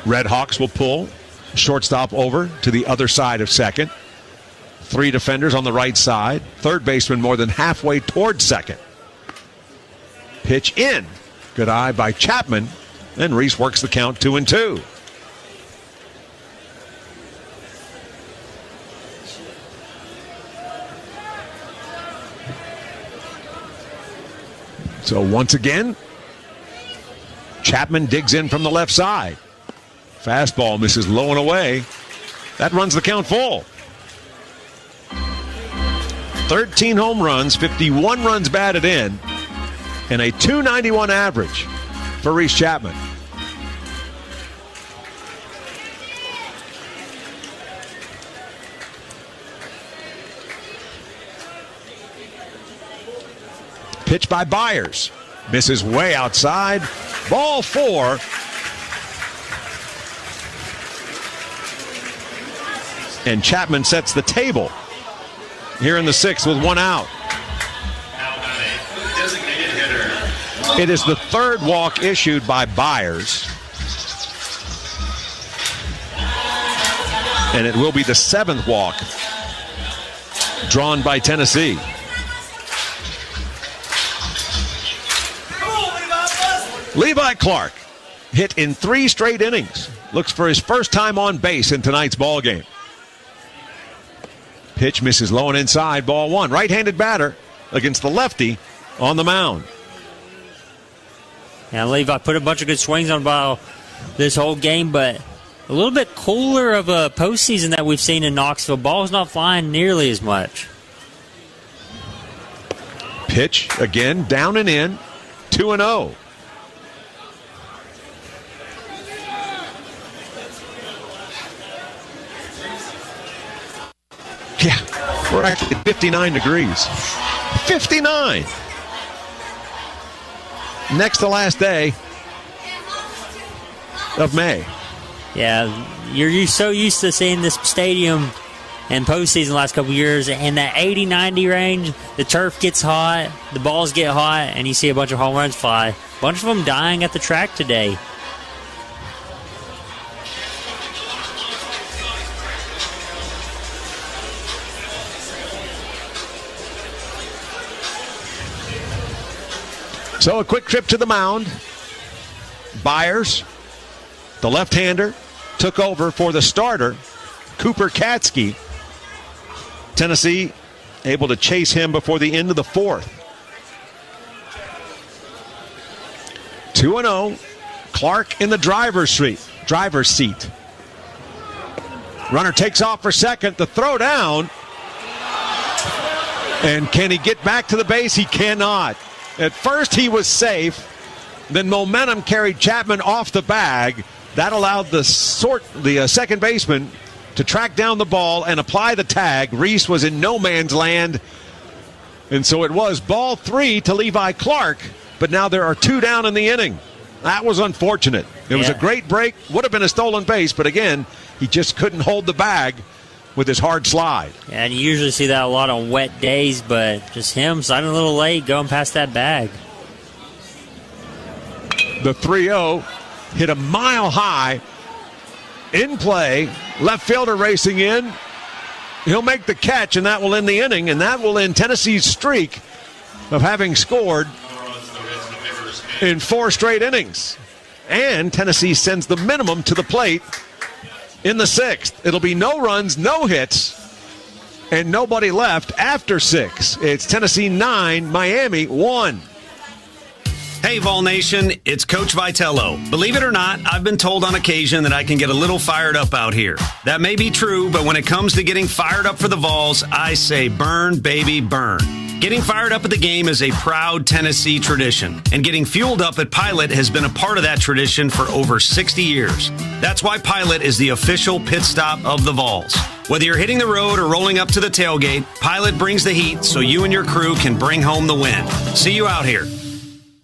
Redhawks will pull shortstop over to the other side of second. 3 defenders on the right side. Third baseman more than halfway towards second. Pitch in. Good eye by Chapman. And Reese works the count 2-2. So once again, Chapman digs in from the left side. Fastball misses low and away. That runs the count full. 13 home runs, 51 runs batted in, and a .291 average for Reese Chapman. Pitch by Byers. Misses way outside. Ball 4. And Chapman sets the table here in the 6th with 1 out. It is the 3rd walk issued by Byers. And it will be the 7th walk drawn by Tennessee. Levi Clark hit in 3 straight innings. Looks for his first time on base in tonight's ball game. Pitch misses low and inside, ball 1. Right-handed batter against the lefty on the mound. Yeah, Levi put a bunch of good swings on the ball this whole game, but a little bit cooler of a postseason that we've seen in Knoxville. Ball's not flying nearly as much. Pitch again, down and in, 2-0. Yeah, we're actually 59 degrees. 59! Next to last day of May. Yeah, you're so used to seeing this stadium in postseason the last couple of years in that 80-90 range. The turf gets hot, the balls get hot, and you see a bunch of home runs fly. A bunch of them dying at the track today. So a quick trip to the mound. Byers, the left-hander, took over for the starter, Cooper Katsky. Tennessee able to chase him before the end of the 4th. 2-0. Clark in the driver's seat. Runner takes off for second. The throw down. And can he get back to the base? He cannot. At first he was safe. Then momentum carried Chapman off the bag. That allowed the second baseman to track down the ball and apply the tag. Reese was in no man's land. And so it was ball 3 to Levi Clark. But now there are 2 down in the inning. That was unfortunate. It was a great break. Would have been a stolen base. But again, he just couldn't hold the bag with his hard slide. Yeah, and you usually see that a lot on wet days, but just him sliding a little late, going past that bag. The 3-0 hit a mile high. In play, left fielder racing in. He'll make the catch, and that will end the inning, and that will end Tennessee's streak of having scored in 4 straight innings. And Tennessee sends the minimum to the plate in the 6th. It'll be no runs, no hits, and nobody left after 6. It's Tennessee 9, Miami 1. Hey, Vol Nation, it's Coach Vitello. Believe it or not, I've been told on occasion that I can get a little fired up out here. That may be true, but when it comes to getting fired up for the Vols, I say burn, baby, burn. Getting fired up at the game is a proud Tennessee tradition, and getting fueled up at Pilot has been a part of that tradition for over 60 years. That's why Pilot is the official pit stop of the Vols. Whether you're hitting the road or rolling up to the tailgate, Pilot brings the heat so you and your crew can bring home the win. See you out here.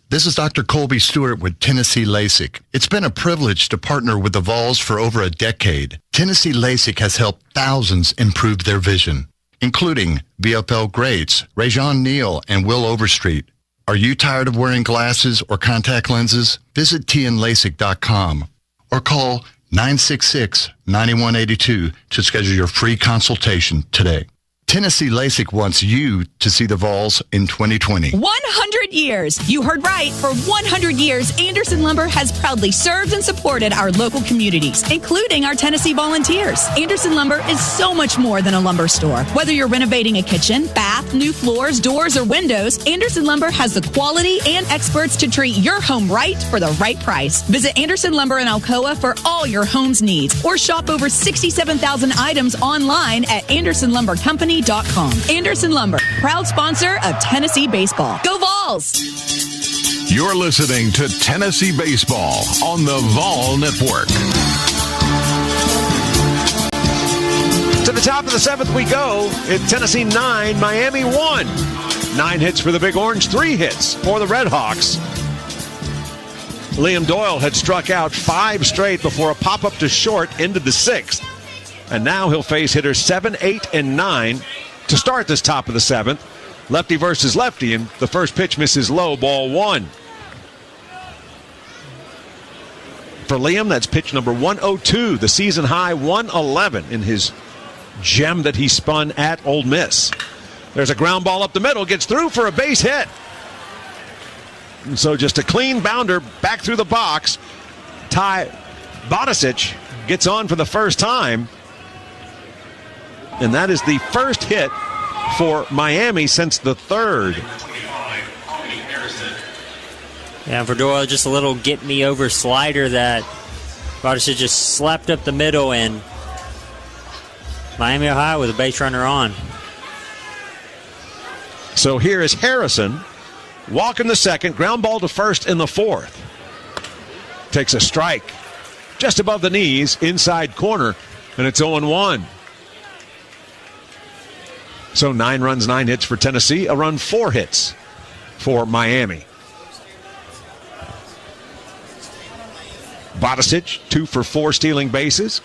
This is Dr. Colby Stewart with Tennessee LASIK. It's been a privilege to partner with the Vols for over a decade. Tennessee LASIK has helped thousands improve their vision, including VFL greats Rajon Neal and Will Overstreet. Are you tired of wearing glasses or contact lenses? Visit tnlasik.com or call 966-9182 to schedule your free consultation today. Tennessee LASIK wants you to see the Vols in 2020. 100 years. You heard right. For 100 years, Anderson Lumber has proudly served and supported our local communities, including our Tennessee volunteers. Anderson Lumber is so much more than a lumber store. Whether you're renovating a kitchen, bath, new floors, doors, or windows, Anderson Lumber has the quality and experts to treat your home right for the right price. Visit Anderson Lumber in Alcoa for all your home's needs, or shop over 67,000 items online at AndersonLumberCompany.com. Anderson Lumber, proud sponsor of Tennessee Baseball. Go Vols! You're listening to Tennessee Baseball on the Vol Network. To the top of the 7th we go. It's Tennessee 9, Miami 1. 9 hits for the Big Orange, 3 hits for the Redhawks. Liam Doyle had struck out 5 straight before a pop-up to short ended the 6th. And now he'll face hitters 7, 8, and 9 to start this top of the 7th. Lefty versus lefty, and the first pitch misses low, ball 1. For Liam, that's pitch number 102, the season high 111 in his gem that he spun at Ole Miss. There's a ground ball up the middle, gets through for a base hit. And so just a clean bounder back through the box. Ty Bodicic gets on for the first time. And that is the first hit for Miami since the third. Yeah, for Doyle, just a little get-me-over slider that Bodicic just slapped up the middle, and Miami, Ohio with a base runner on. So here is Harrison. Walk in the second, ground ball to first in the fourth. Takes a strike just above the knees, inside corner, and it's 0-1. So 9 runs, 9 hits for Tennessee, a run, 4 hits for Miami. Bodicic, 2 for 4 stealing bases.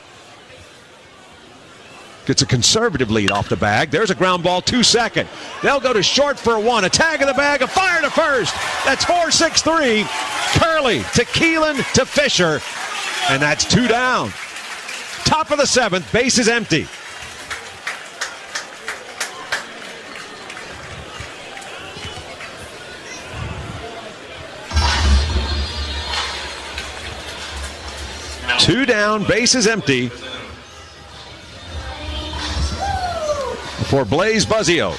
Gets a conservative lead off the bag. There's a ground ball to second. They'll go to short for 1. A tag in the bag, a fire to first. That's 4-6-3. Curley to Keelan to Fisher. And that's 2 down. Top of the 7th, base is empty. Two down, base is empty for Blake Buzzio.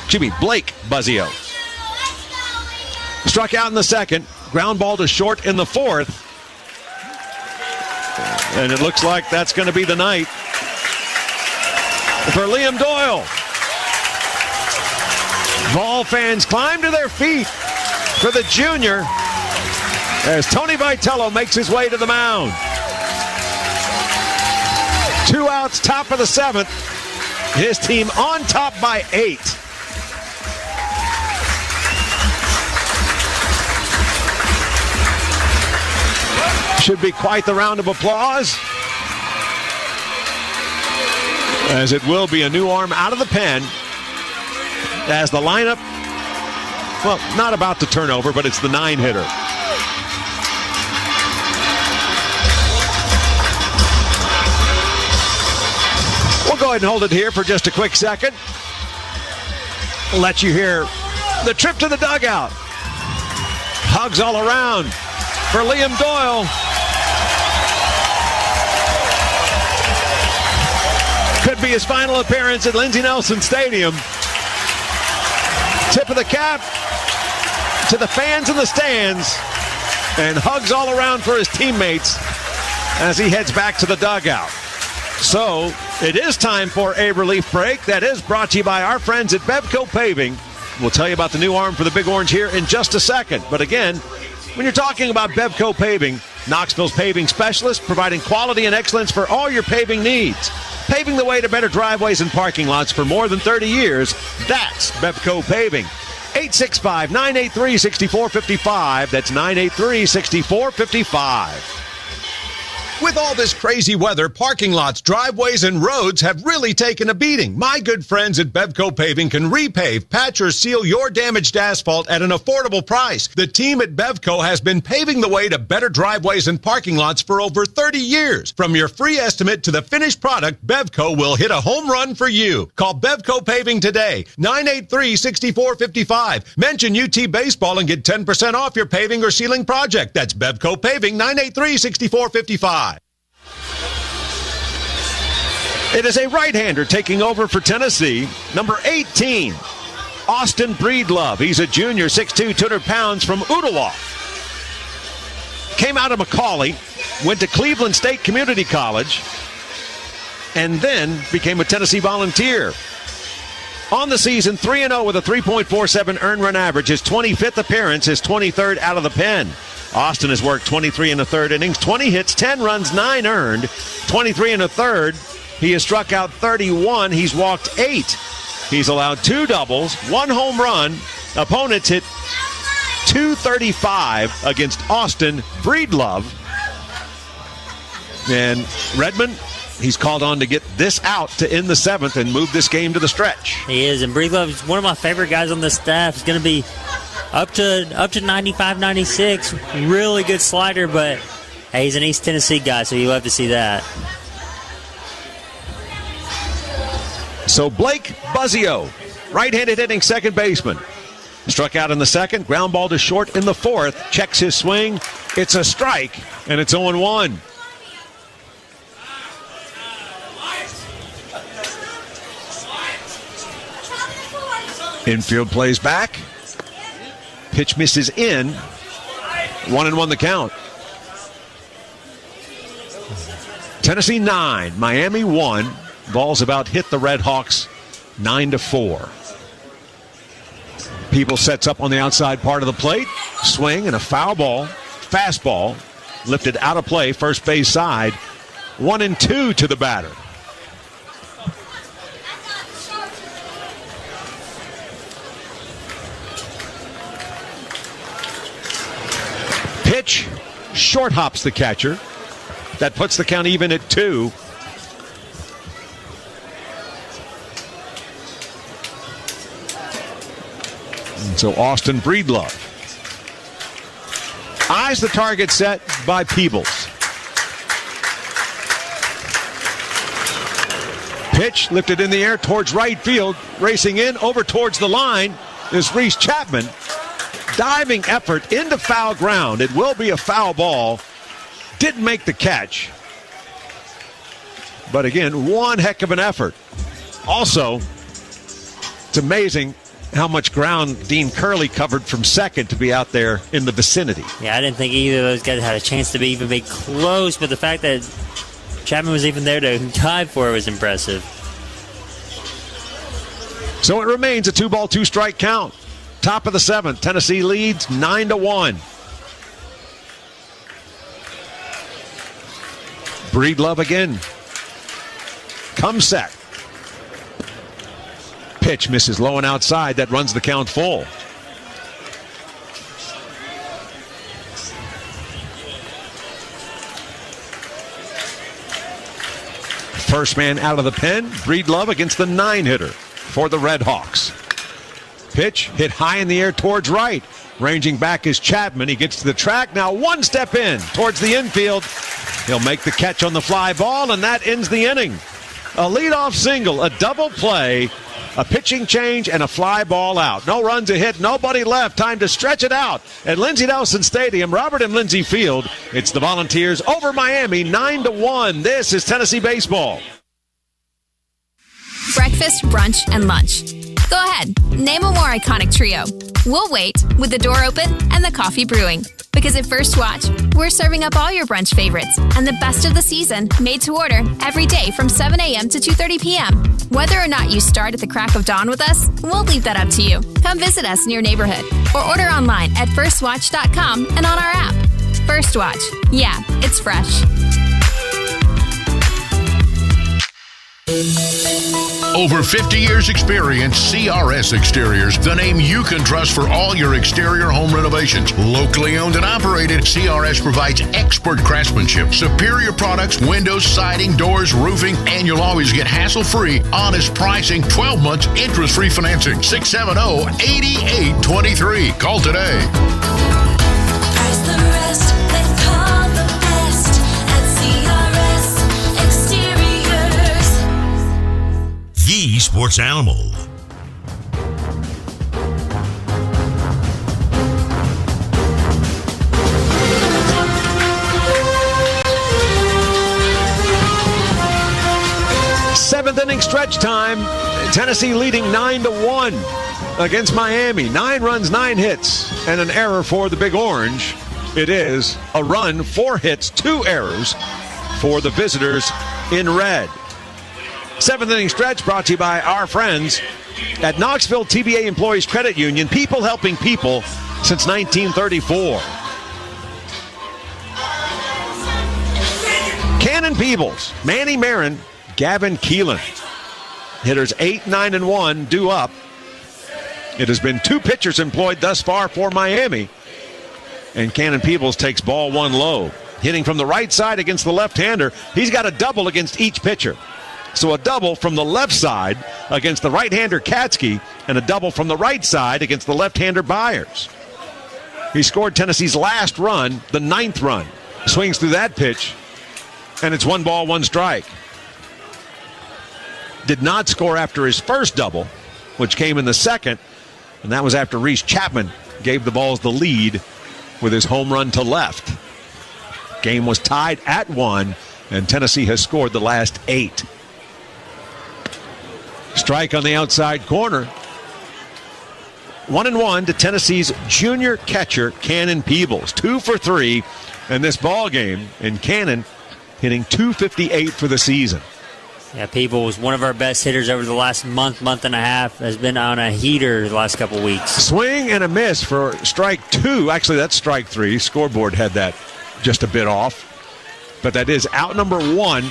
Struck out in the second, ground ball to short in the fourth. And it looks like that's going to be the night for Liam Doyle. Vol fans climb to their feet for the junior as Tony Vitello makes his way to the mound. 2 outs, top of the 7th. His team on top by 8. Should be quite the round of applause, as it will be a new arm out of the pen as the lineup, well, not about to turn over, but it's the 9-hitter. We'll go ahead and hold it here for just a quick second. We'll let you hear the trip to the dugout. Hugs all around for Liam Doyle. Could be his final appearance at Lindsey Nelson Stadium. Tip of the cap to the fans in the stands, and hugs all around for his teammates as he heads back to the dugout. So it is time for a relief break that is brought to you by our friends at Bevco Paving. We'll tell you about the new arm for the Big Orange here in just a second. But again, when you're talking about Bevco Paving, Knoxville's paving specialist, providing quality and excellence for all your paving needs. Paving the way to better driveways and parking lots for more than 30 years. That's Bevco Paving. 865-983-6455. That's 983-6455. With all this crazy weather, parking lots, driveways, and roads have really taken a beating. My good friends at Bevco Paving can repave, patch, or seal your damaged asphalt at an affordable price. The team at Bevco has been paving the way to better driveways and parking lots for over 30 years. From your free estimate to the finished product, Bevco will hit a home run for you. Call Bevco Paving today, 983-6455. Mention UT Baseball and get 10% off your paving or sealing project. That's Bevco Paving, 983-6455. It is a right-hander taking over for Tennessee, number 18, Austin Breedlove. He's a junior, 6'2", 200 pounds from Ottawa. Came out of Macaulay, went to Cleveland State Community College, and then became a Tennessee Volunteer. On the season, 3-0 with a 3.47 earned run average. His 25th appearance, his 23rd out of the pen. Austin has worked 23 in the third innings, 20 hits, 10 runs, 9 earned, 23 in the third. He has struck out 31. He's walked 8. He's allowed 2 doubles, 1 home run. Opponents hit .235 against Austin Breedlove. And Redmond, he's called on to get this out to end the 7th and move this game to the stretch. He is, and Breedlove is one of my favorite guys on the staff. He's going to be up to 95, 96. Really good slider, but hey, he's an East Tennessee guy, so you love to see that. So Blake Buzzio, right-handed hitting second baseman. Struck out in the second, ground ball to short in the fourth. Checks his swing. It's a strike, and it's 0-1. Infield plays back. Pitch misses in. 1-1 the count. Tennessee 9, Miami 1. Ball's about hit the Redhawks 9-4. People sets up on the outside part of the plate. Swing and a foul ball. Fastball lifted out of play, first base side. 1-2 to the batter. Pitch, short hops the catcher. That puts the count even at 2. And so Austin Breedlove eyes the target set by Peebles. Pitch lifted in the air towards right field. Racing in over towards the line is Reese Chapman. Diving effort into foul ground. It will be a foul ball. Didn't make the catch. But again, one heck of an effort. Also, it's amazing how much ground Dean Curley covered from second to be out there in the vicinity. Yeah, I didn't think either of those guys had a chance to even be close, but the fact that Chapman was even there to dive for it was impressive. So it remains a 2-ball, 2-strike count. Top of the 7th, Tennessee leads 9-1. Breedlove again. Comes set. Pitch misses low and outside. That runs the count full. First man out of the pen, Breedlove against the 9-hitter for the Redhawks. Pitch hit high in the air towards right. Ranging back is Chapman. He gets to the track. Now one step in towards the infield. He'll make the catch on the fly ball, and that ends the inning. A leadoff single, a double play, a pitching change, and a fly ball out. No runs, a hit, nobody left. Time to stretch it out at Lindsey Nelson Stadium, Robert M. Lindsey Field. It's the Volunteers over Miami, 9-1. This is Tennessee Baseball. Breakfast, brunch, and lunch. Go ahead, name a more iconic trio. We'll wait with the door open and the coffee brewing. Because at First Watch, we're serving up all your brunch favorites and the best of the season, made to order every day from 7 a.m. to 2:30 p.m. Whether or not you start at the crack of dawn with us, we'll leave that up to you. Come visit us in your neighborhood or order online at firstwatch.com and on our app. First Watch. Yeah, it's fresh. Over 50 years experience, CRS Exteriors, the name you can trust for all your exterior home renovations. Locally owned and operated, CRS provides expert craftsmanship, superior products, windows, siding, doors, roofing, and you'll always get hassle-free, honest pricing, 12 months interest-free financing. 670-8823. Call today. Price the rest, they call the best at CRS Exteriors. The Sports Animal. Seventh inning stretch time. Tennessee leading 9-1 against Miami. 9 runs, 9 hits, and an error for the Big Orange. It is a run, 4 hits, 2 errors for the visitors in red. Seventh inning stretch brought to you by our friends at Knoxville TBA Employees Credit Union. People helping people since 1934. Cannon Peebles, Manny Marin, Gavin Keelan. Hitters 8, 9, and 1 due up. It has been 2 pitchers employed thus far for Miami. And Cannon Peebles takes ball 1 low. Hitting from the right side against the left-hander. He's got a double against each pitcher. So a double from the left side against the right-hander Katsky, and a double from the right side against the left-hander Byers. He scored Tennessee's last run, the 9th run. Swings through that pitch, and it's 1 ball, 1 strike. Did not score after his first double, which came in the second. And that was after Reese Chapman gave the Vols the lead with his home run to left. Game was tied at 1, and Tennessee has scored the last 8. Strike on the outside corner. 1-1 to Tennessee's junior catcher, Cannon Peebles. 2 for 3 in this ball game, and Cannon hitting .258 for the season. Yeah, Peebles was one of our best hitters over the last month and a half. Has been on a heater the last couple weeks. Swing and a miss for strike 2. Actually, that's strike 3. Scoreboard had that just a bit off. But that is out number 1.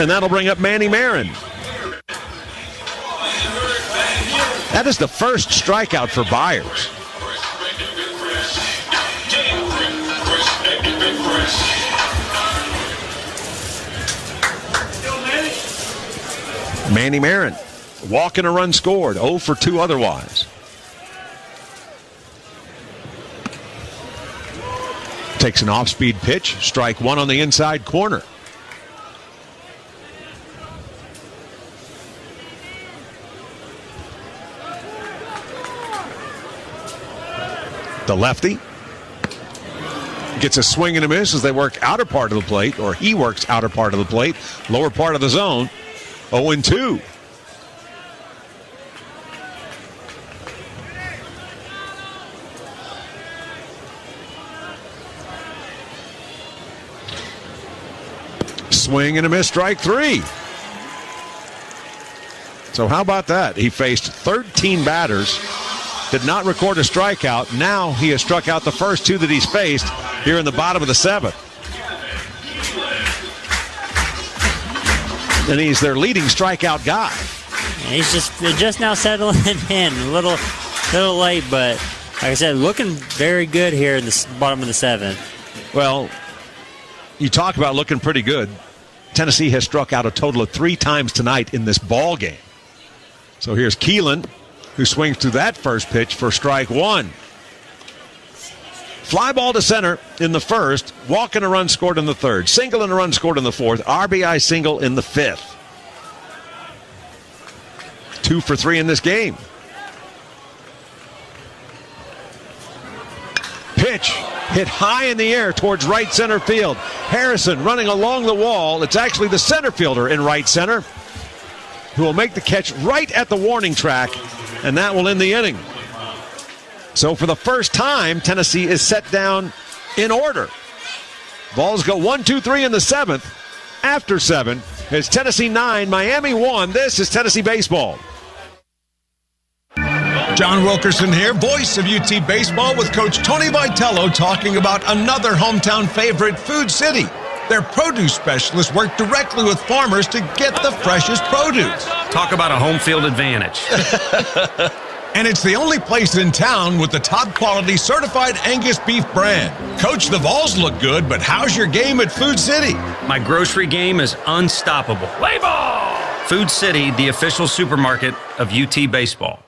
And that'll bring up Manny Marin. That is the first strikeout for Byers. Manny Marin, walk and a run scored, 0 for 2 otherwise. Takes an off-speed pitch, strike 1 on the inside corner. The lefty gets a swing and a miss as they work outer part of the plate, or he works outer part of the plate, lower part of the zone. 0-2. Swing and a miss, strike 3. So how about that? He faced 13 batters, did not record a strikeout. Now he has struck out the first 2 that he's faced here in the bottom of the 7th. And he's their leading strikeout guy. He's just now settling in, a little late, but like I said, looking very good here in the bottom of the 7th. Well, you talk about looking pretty good. Tennessee has struck out a total of 3 times tonight in this ball game. So here's Keelan, who swings through that first pitch for strike 1. Fly ball to center in the first, walk and a run scored in the 3rd, single and a run scored in the 4th, RBI single in the 5th. 2 for 3 in this game. Pitch hit high in the air towards right center field. Harrison running along the wall. It's actually the center fielder in right center who will make the catch right at the warning track, and that will end the inning. So for the first time, Tennessee is set down in order. Balls go 1, 2, 3 in the 7th. After 7, it's Tennessee 9, Miami 1. This is Tennessee Baseball. John Wilkerson here, voice of UT Baseball, with Coach Tony Vitello talking about another hometown favorite, Food City. Their produce specialists work directly with farmers to get the freshest produce. Talk about a home field advantage. And it's the only place in town with the top quality certified Angus beef brand. Coach, the Vols look good, but how's your game at Food City? My grocery game is unstoppable. Play ball! Food City, the official supermarket of UT Baseball.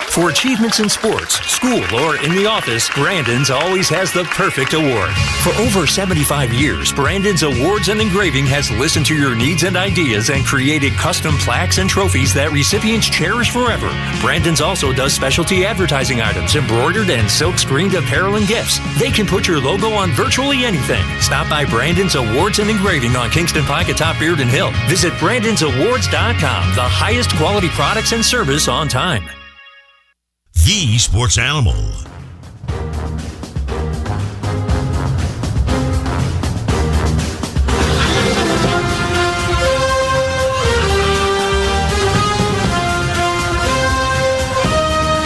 For achievements in sports, school, or in the office, Brandon's always has the perfect award. For over 75 years, Brandon's Awards and Engraving has listened to your needs and ideas and created custom plaques and trophies that recipients cherish forever. Brandon's also does specialty advertising items, embroidered and silk-screened apparel and gifts. They can put your logo on virtually anything. Stop by Brandon's Awards and Engraving on Kingston Pike at Top Bearden Hill. Visit Brandon'sAwards.com, the highest quality products and service on time. The Sports Animal. To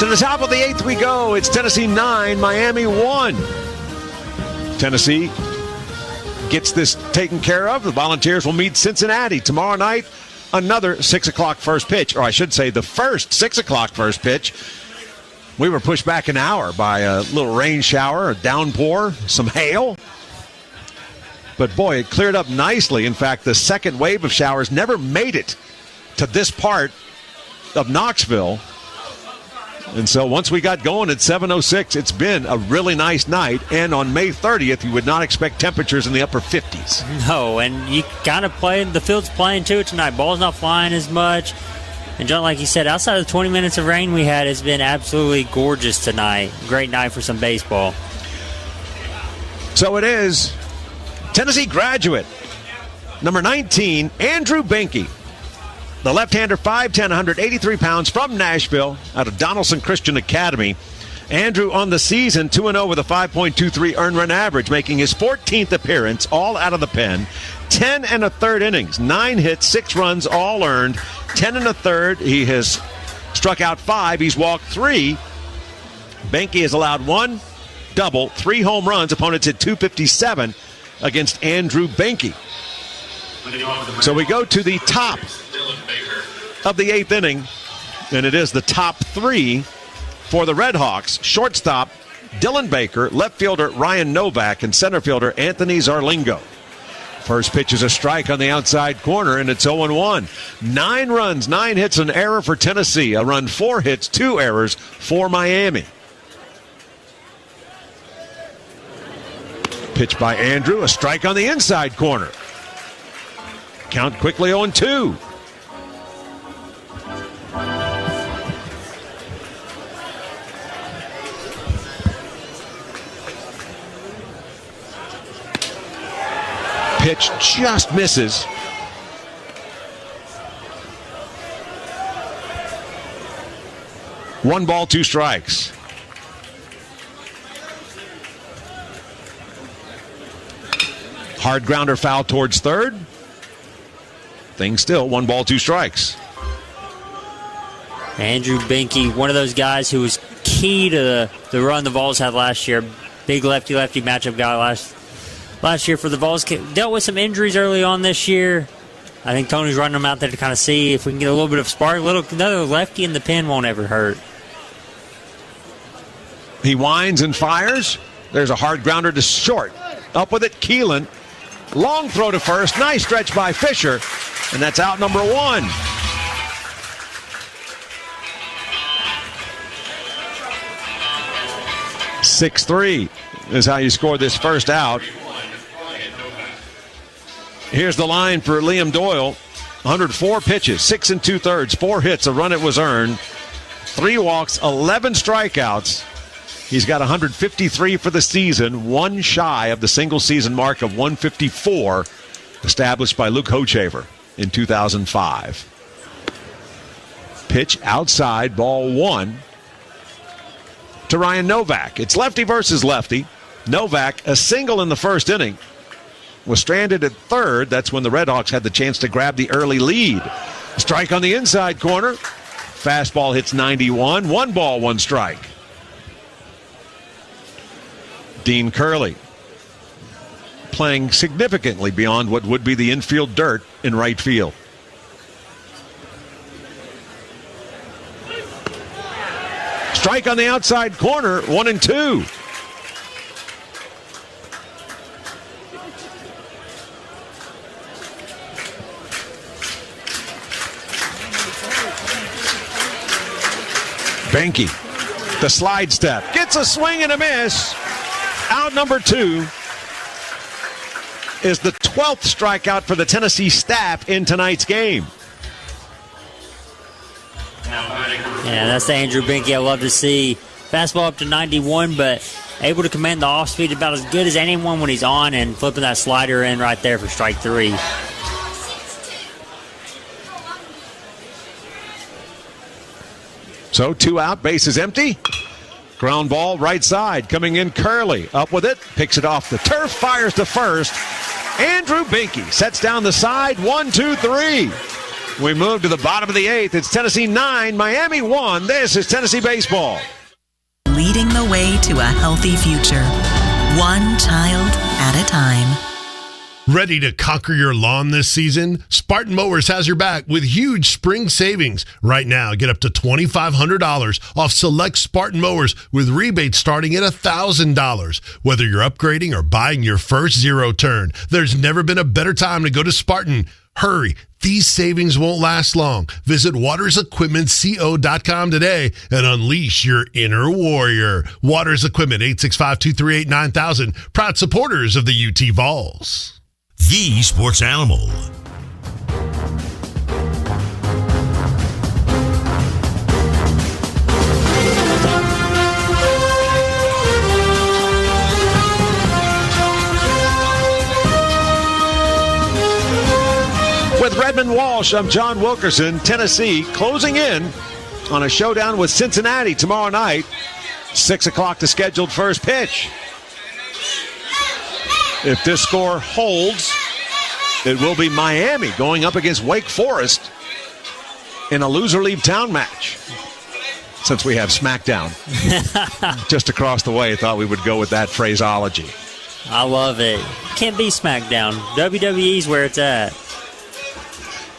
the top of the 8th we go. It's Tennessee 9, Miami 1. Tennessee gets this taken care of. The Volunteers will meet Cincinnati tomorrow night. Another 6 o'clock first pitch, or I should say the first 6 o'clock first pitch. We were pushed back an hour by a little rain shower, a downpour, some hail. But boy, it cleared up nicely. In fact, the second wave of showers never made it to this part of Knoxville. And so once we got going at 7:06, it's been a really nice night. And on May 30th, you would not expect temperatures in the upper 50s. No, and you kind of the field's playing too tonight. Ball's not flying as much. And John, like you said, outside of the 20 minutes of rain we had, it's been absolutely gorgeous tonight. Great night for some baseball. So it is Tennessee graduate, number 19, Andrew Benke. The left-hander, 5'10", 183 pounds, from Nashville, out of Donaldson Christian Academy. Andrew on the season, 2-0 with a 5.23 earned run average, making his 14th appearance, all out of the pen. 10 1/3 innings, 9 hits, 6 runs, all earned. 10 1/3. He has struck out 5. He's walked 3. Benke has allowed 1 double, 3 home runs. Opponents hit .257 against Andrew Benke. So we go to the top of the 8th inning, and it is the top 3 for the Redhawks. Shortstop, Dylan Baker. Left fielder, Ryan Novak. And center fielder, Anthony Zarlingo. First pitch is a strike on the outside corner, and it's 0-1. 9 runs, 9 hits, an error for Tennessee. A run, 4 hits, 2 errors for Miami. Pitch by Andrew, a strike on the inside corner. Count quickly 0-2. Pitch just misses. One ball, 2 strikes. Hard grounder foul towards third. Thing still, 1 ball, 2 strikes. Andrew Benke, one of those guys who was key to the run the Vols had last year. Big lefty-lefty matchup guy last year for the Vols. Dealt with some injuries early on this year. I think Tony's running them out there to kind of see if we can get a little bit of spark. Another lefty in the pen won't ever hurt. He winds and fires. There's a hard grounder to short. Up with it, Keelan. Long throw to first. Nice stretch by Fisher. And that's out number 1. (6-3) is how you score this first out. Here's the line for Liam Doyle. 104 pitches, 6 2/3, 4 hits, a run it was earned, 3 walks, 11 strikeouts. He's got 153 for the season, 1 shy of the single season mark of 154 established by Luke Hochaver in 2005. Pitch outside, ball 1 to Ryan Novak. It's lefty versus lefty. Novak, a single in the first inning, was stranded at third. That's when the Redhawks had the chance to grab the early lead. Strike on the inside corner. Fastball hits 91. 1 ball, 1 strike. Dean Curley playing significantly beyond what would be the infield dirt in right field. Strike on the outside corner, 1-2. Benke, the slide step, gets a swing and a miss. Out number 2 is the 12th strikeout for the Tennessee staff in tonight's game. Yeah, that's the Andrew Benke I love to see. Fastball up to 91, but able to command the off speed about as good as anyone when he's on, and flipping that slider in right there for strike 3. So 2 out, base is empty. Ground ball right side, coming in Curley. Up with it, picks it off the turf, fires to first. Andrew Benke sets down the side, 1-2-3. We move to the bottom of the 8th. It's Tennessee 9, Miami 1. This is Tennessee Baseball. Leading the way to a healthy future, one child at a time. Ready to conquer your lawn this season? Spartan Mowers has your back with huge spring savings. Right now, get up to $2,500 off select Spartan Mowers with rebates starting at $1,000. Whether you're upgrading or buying your first zero turn, there's never been a better time to go to Spartan. Hurry, these savings won't last long. Visit watersequipmentco.com today and unleash your inner warrior. Waters Equipment, 865-238-9000, proud supporters of the UT Vols. The Sports Animal. Edmund Walsh, I'm John Wilkerson. Tennessee closing in on a showdown with Cincinnati tomorrow night. 6 o'clock the scheduled first pitch. If this score holds, it will be Miami going up against Wake Forest in a loser-leave town match. Since we have SmackDown just across the way, I thought we would go with that phraseology. I love it. Can't be SmackDown. WWE's where it's at.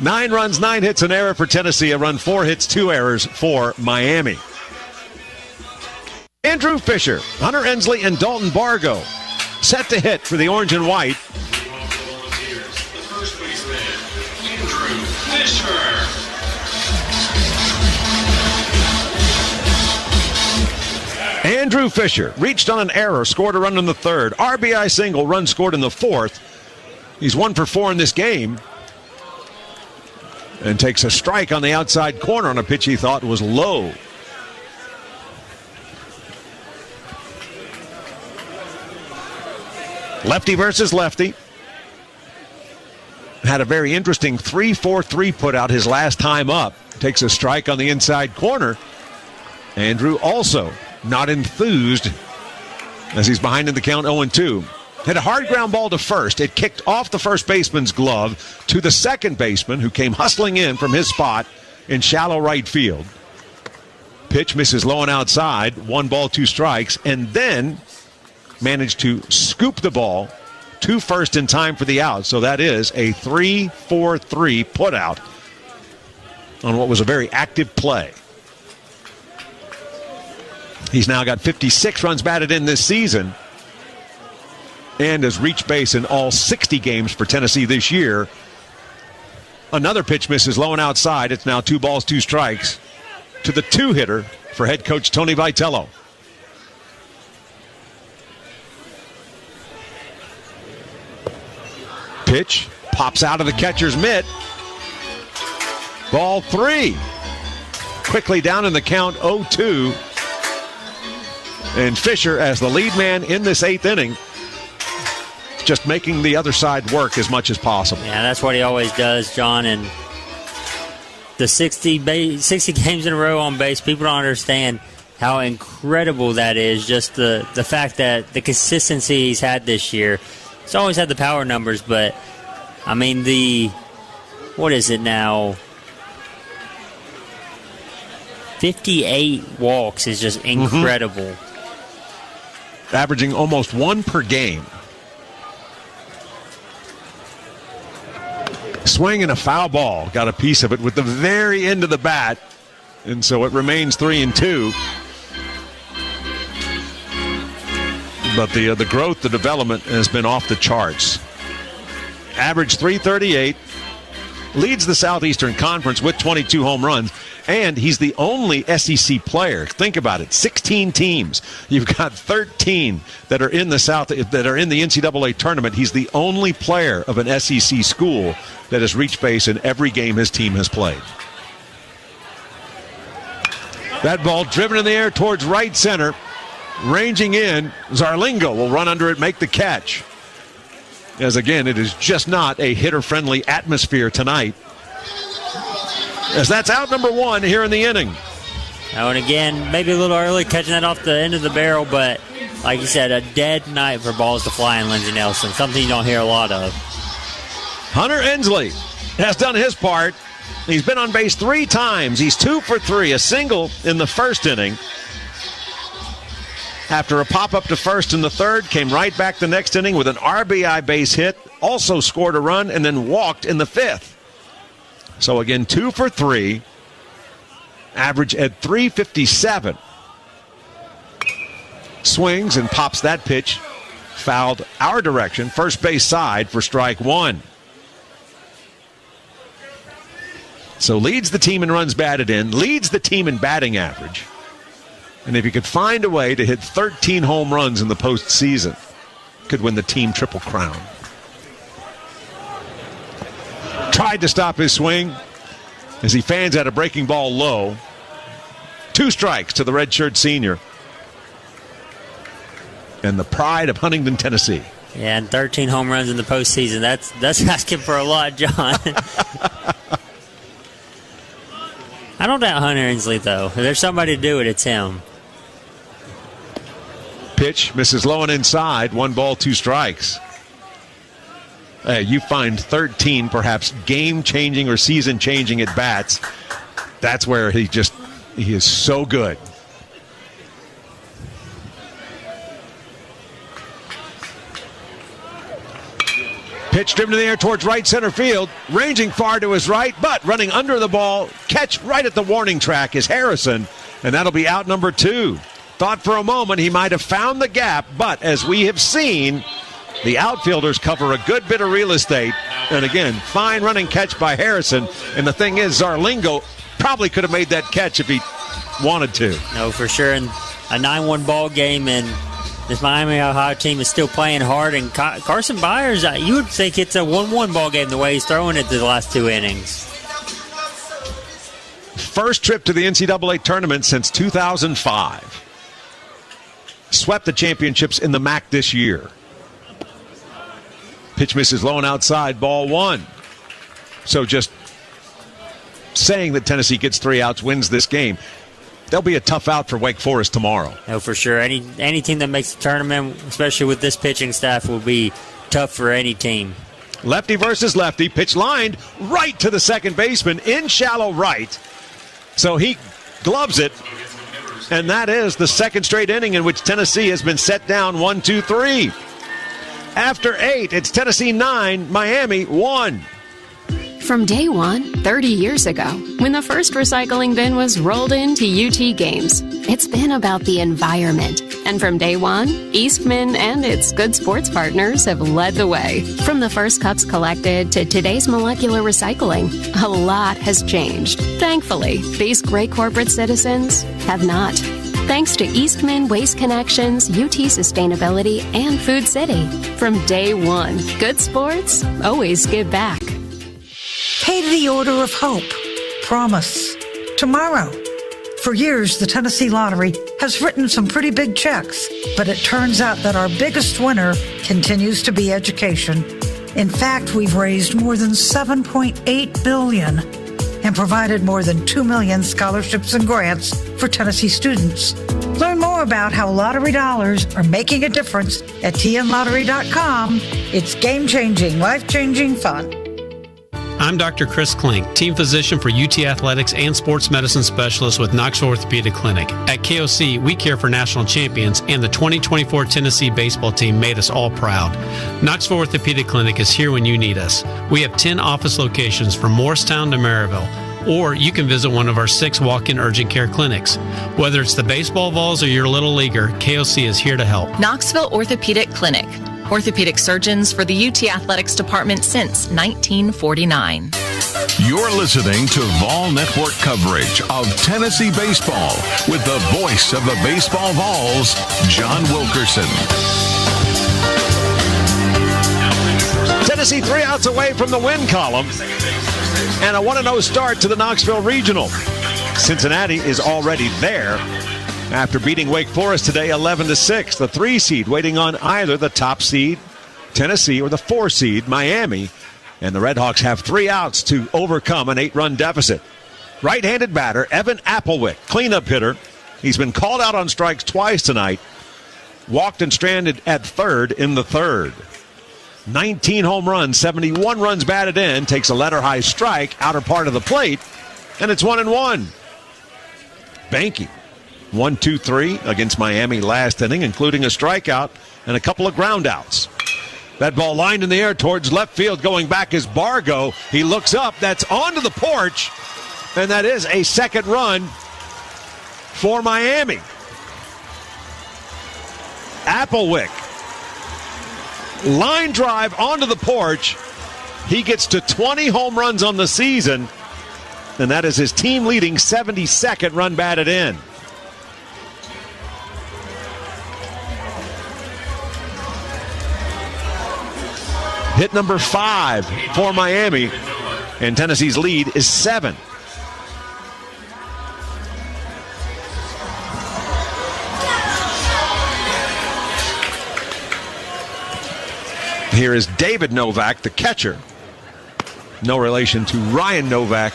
9 runs, 9 hits, an error for Tennessee. A run, 4 hits, 2 errors for Miami. Andrew Fisher, Hunter Ensley, and Dalton Bargo set to hit for the orange and white. Andrew Fisher reached on an error, scored a run in the third. RBI single, run scored in the fourth. He's 1 for 4 in this game. And takes a strike on the outside corner on a pitch he thought was low. Lefty versus lefty. Had a very interesting 3-4-3 put out his last time up. Takes a strike on the inside corner. Andrew also not enthused as he's behind in the count 0-2. Hit a hard ground ball to first. It kicked off the first baseman's glove to the second baseman, who came hustling in from his spot in shallow right field. Pitch misses low and outside. 1 ball, 2 strikes, and then managed to scoop the ball to first in time for the out. So that is a 3-4-3 putout on what was a very active play. He's now got 56 runs batted in this season and has reached base in all 60 games for Tennessee this year. Another pitch misses low and outside. It's now 2 balls, 2 strikes to the 2-hitter for head coach Tony Vitello. Pitch pops out of the catcher's mitt. Ball 3. Quickly down in the count, 0-2. And Fisher, as the lead man in this 8th inning, just making the other side work as much as possible. Yeah, that's what he always does, John. And the 60 games in a row on base, people don't understand how incredible that is. Just the fact that the consistency he's had this year. He's always had the power numbers, but, I mean, what is it now? 58 walks is just incredible. Mm-hmm. Averaging almost 1 per game. Swing and a foul ball. Got a piece of it with the very end of the bat. And so it remains 3-2. But the growth, the development has been off the charts. Average 338. Leads the Southeastern Conference with 22 home runs. And he's the only SEC player. Think about it. 16 teams. You've got 13 that are in the that are in the NCAA tournament. He's the only player of an SEC school that has reached base in every game his team has played. That ball driven in the air towards right center. Ranging in, Zarlingo will run under it, make the catch. As again, it is just not a hitter-friendly atmosphere tonight. As that's out number 1 here in the inning. Now, and again, maybe a little early catching that off the end of the barrel, but like you said, a dead night for balls to fly in Lindsey Nelson. Something you don't hear a lot of. Hunter Ensley has done his part. He's been on base 3 times. He's 2 for 3, a single in the first inning. After a pop-up to first in the third, came right back the next inning with an RBI base hit, also scored a run, and then walked in the 5th. So again, 2 for 3, average at 357. Swings and pops that pitch, fouled our direction, first base side for strike 1. So leads the team in runs batted in, leads the team in batting average. And if he could find a way to hit 13 home runs in the postseason, could win the team triple crown. Tried to stop his swing as he fans at a breaking ball low. 2 strikes to the redshirt senior. And the pride of Huntington, Tennessee. Yeah, and 13 home runs in the postseason. That's asking for a lot, John. I don't doubt Hunter Inslee, though. If there's somebody to do it, it's him. Pitch misses low and inside. 1 ball, 2 strikes. You find 13 perhaps game-changing or season-changing at bats. That's where he is so good. Pitch driven to the air towards right center field. Ranging far to his right, but running under the ball. Catch right at the warning track is Harrison, and that'll be out number 2. Thought for a moment he might have found the gap, but as we have seen, the outfielders cover a good bit of real estate. And again, fine running catch by Harrison. And the thing is, Zarlingo probably could have made that catch if he wanted to. No, for sure. And a 9-1 ball game, and this Miami Ohio team is still playing hard. And Carson Byers, you would think it's a 1-1 ball game the way he's throwing it the last 2 innings. First trip to the NCAA tournament since 2005. Swept the championships in the MAC this year. Pitch misses low and outside, ball 1. So just saying that Tennessee gets 3 outs, wins this game. They'll be a tough out for Wake Forest tomorrow. No, for sure. Any team that makes the tournament, especially with this pitching staff, will be tough for any team. Lefty versus lefty. Pitch lined right to the second baseman in shallow right. So he gloves it. And that is the second straight inning in which Tennessee has been set down 1-2-3. After 8, it's Tennessee 9, Miami 1. From day one, 30 years ago, when the first recycling bin was rolled into UT Games, it's been about the environment. And from day one, Eastman and its good sports partners have led the way. From the first cups collected to today's molecular recycling, a lot has changed. Thankfully, these great corporate citizens have not. Thanks to Eastman Waste Connections, UT Sustainability, and Food City. From day one, good sports always give back. Pay the Order of Hope. Promise. Tomorrow. For years, the Tennessee Lottery has written some pretty big checks, but it turns out that our biggest winner continues to be education. In fact, we've raised more than $7.8 billion and provided more than 2 million scholarships and grants for Tennessee students. Learn more about how lottery dollars are making a difference at tnlottery.com. It's game-changing, life-changing fun. I'm Dr. Chris Klink, team physician for UT Athletics and sports medicine specialist with Knoxville Orthopedic Clinic. At KOC, we care for national champions, and the 2024 Tennessee baseball team made us all proud. Knoxville Orthopedic Clinic is here when you need us. We have 10 office locations from Morristown to Maryville, or you can visit one of our 6 walk-in urgent care clinics. Whether it's the baseball balls or your little leaguer, KOC is here to help. Knoxville Orthopedic Clinic. Orthopedic surgeons for the UT Athletics Department since 1949. You're listening to Vol Network coverage of Tennessee baseball with the voice of the baseball Vols, John Wilkerson. Tennessee 3 outs away from the win column. And a 1-0 start to the Knoxville Regional. Cincinnati is already there after beating Wake Forest today 11-6. The 3 seed waiting on either the top seed, Tennessee, or the 4 seed, Miami. And the Redhawks have 3 outs to overcome an 8-run deficit. Right-handed batter, Evan Applewick, cleanup hitter. He's been called out on strikes twice tonight. Walked and stranded at third in the third. 19 home runs, 71 runs batted in. Takes a letter-high strike, outer part of the plate. And it's 1-1. Banky. 1-2-3 against Miami last inning, including a strikeout and a couple of groundouts. That ball lined in the air towards left field. Going back is Bargo. He looks up. That's onto the porch. And that is a second run for Miami. Applewick. Line drive onto the porch. He gets to 20 home runs on the season. And that is his team-leading 72nd run batted in. Hit number 5 for Miami, and Tennessee's lead is 7. Here is David Novak, the catcher. No relation to Ryan Novak,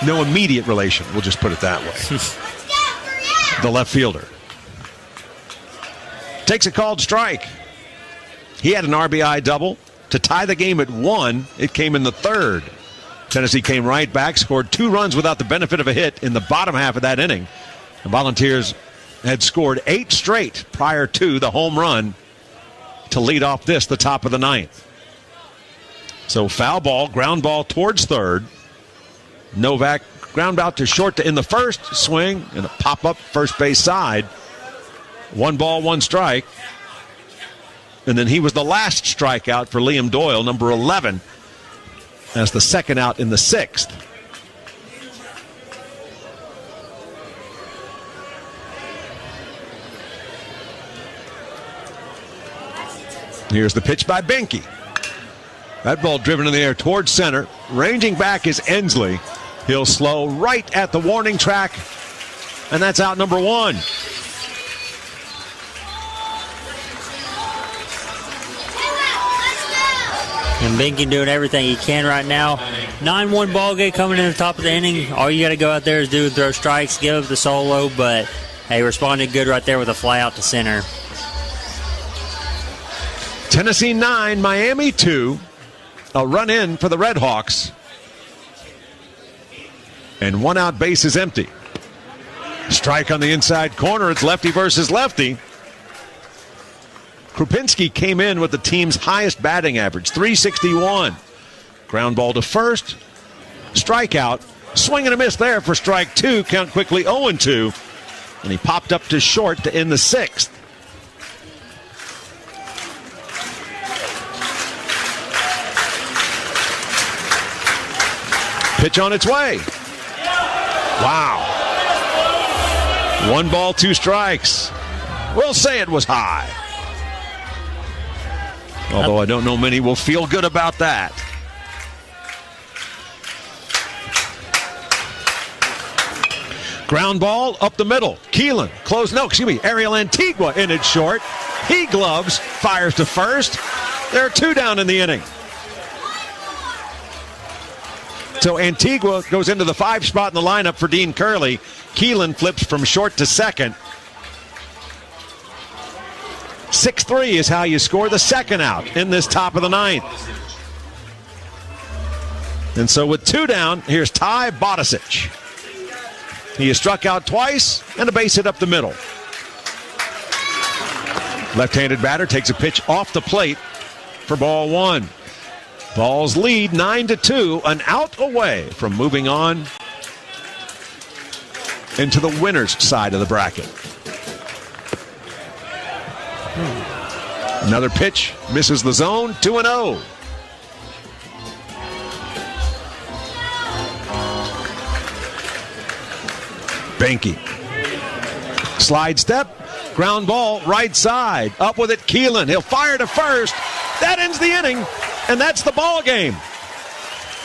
No immediate relation, we'll just put it that way. The left fielder takes a called strike. He had an RBI double to tie the game at 1. It came in the third. Tennessee came right back, scored 2 runs without the benefit of a hit in the bottom half of that inning. The Volunteers had scored 8 straight prior to the home run to lead off the top of the 9th. So foul ball, ground ball towards third. Novak ground out to short to in the first, swing, and a pop-up first base side. 1 ball, 1 strike. And then he was the last strikeout for Liam Doyle, number 11, as the second out in the 6th. Here's the pitch by Benke. That ball driven in the air towards center. Ranging back is Ensley. He'll slow right at the warning track, and that's out number 1. And Benke doing everything he can right now. 9-1 ball game coming in the top of the inning. All you got to go out there is do throw strikes, give up the solo, but hey, responded good right there with a fly out to center. Tennessee 9, Miami 2. A run in for the Redhawks. And 1 out, base is empty. Strike on the inside corner. It's lefty versus lefty. Krupinski came in with the team's highest batting average, 361. Ground ball to first. Strikeout. Swing and a miss there for strike 2. Count quickly 0-2. And he popped up to short to end the 6th. Pitch on its way. Wow. 1 ball, 2 strikes. We'll say it was high. Although I don't know many will feel good about that. Ground ball up the middle. Keelan, Ariel Antigua in it short. He gloves, fires to first. There are 2 down in the inning. So Antigua goes into the 5 spot in the lineup for Dean Curley. Keelan flips from short to second. 6-3 is how you score the second out in this top of the 9th. And so with 2 down, here's Ty Bodicic. He has struck out twice and a base hit up the middle. Left-handed batter takes a pitch off the plate for ball 1. Balls lead 9-2, an out away from moving on into the winner's side of the bracket. Another pitch, misses the zone, 2-0. Benke. Slide step, ground ball, right side. Up with it, Keelan. He'll fire to first. That ends the inning. And that's the ball game.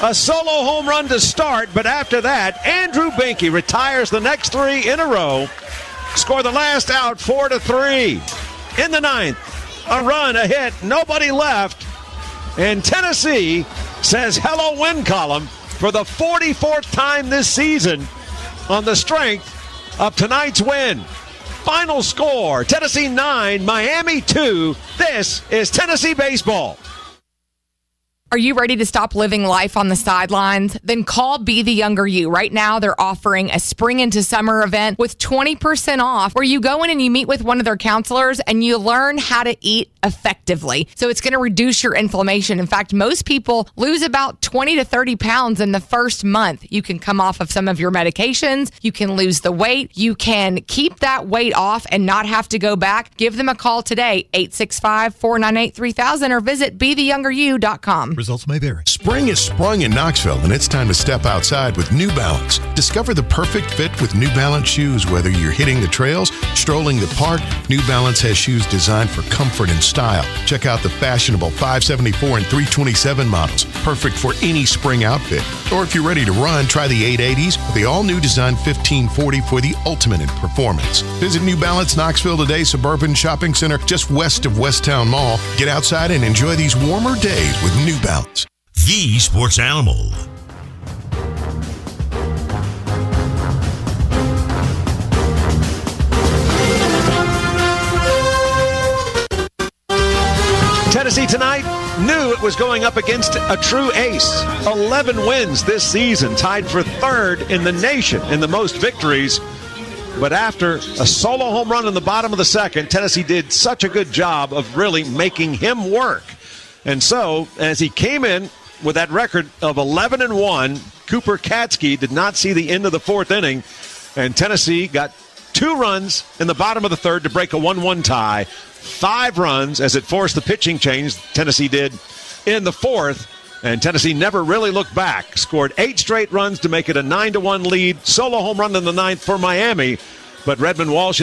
A solo home run to start, but after that, Andrew Benke retires the next 3 in a row. Score the last out, 4-3. In the 9th, a run, a hit, nobody left. And Tennessee says hello win column for the 44th time this season on the strength of tonight's win. Final score, Tennessee 9, Miami 2. This is Tennessee Baseball. Are you ready to stop living life on the sidelines? Then call Be the Younger You. Right now, they're offering a spring into summer event with 20% off where you go in and you meet with one of their counselors and you learn how to eat effectively. So it's going to reduce your inflammation. In fact, most people lose about 20 to 30 pounds in the first month. You can come off of some of your medications. You can lose the weight. You can keep that weight off and not have to go back. Give them a call today, 865-498-3000, or visit BeTheYoungerYou.com. Results may vary. Spring is sprung in Knoxville, and it's time to step outside with New Balance. Discover the perfect fit with New Balance shoes. Whether you're hitting the trails, strolling the park, New Balance has shoes designed for comfort and style. Check out the fashionable 574 and 327 models, perfect for any spring outfit. Or if you're ready to run, try the 880s or the all-new design 1540 for the ultimate in performance. Visit New Balance Knoxville today, Suburban Shopping Center, just west of Westtown Mall. Get outside and enjoy these warmer days with New Balance. The Sports Animal. Tennessee tonight knew it was going up against a true ace. 11 wins this season, tied for third in the nation in the most victories. But after a solo home run in the bottom of the second, Tennessee did such a good job of really making him work. And so, as he came in with that record of 11-1, Cooper Katsky did not see the end of the fourth inning, and Tennessee got 2 runs in the bottom of the third to break a 1-1 tie. 5 runs as it forced the pitching change Tennessee did in the fourth. And Tennessee never really looked back. Scored 8 straight runs to make it a 9-1 lead. Solo home run in the ninth for Miami. But Redmond Walsh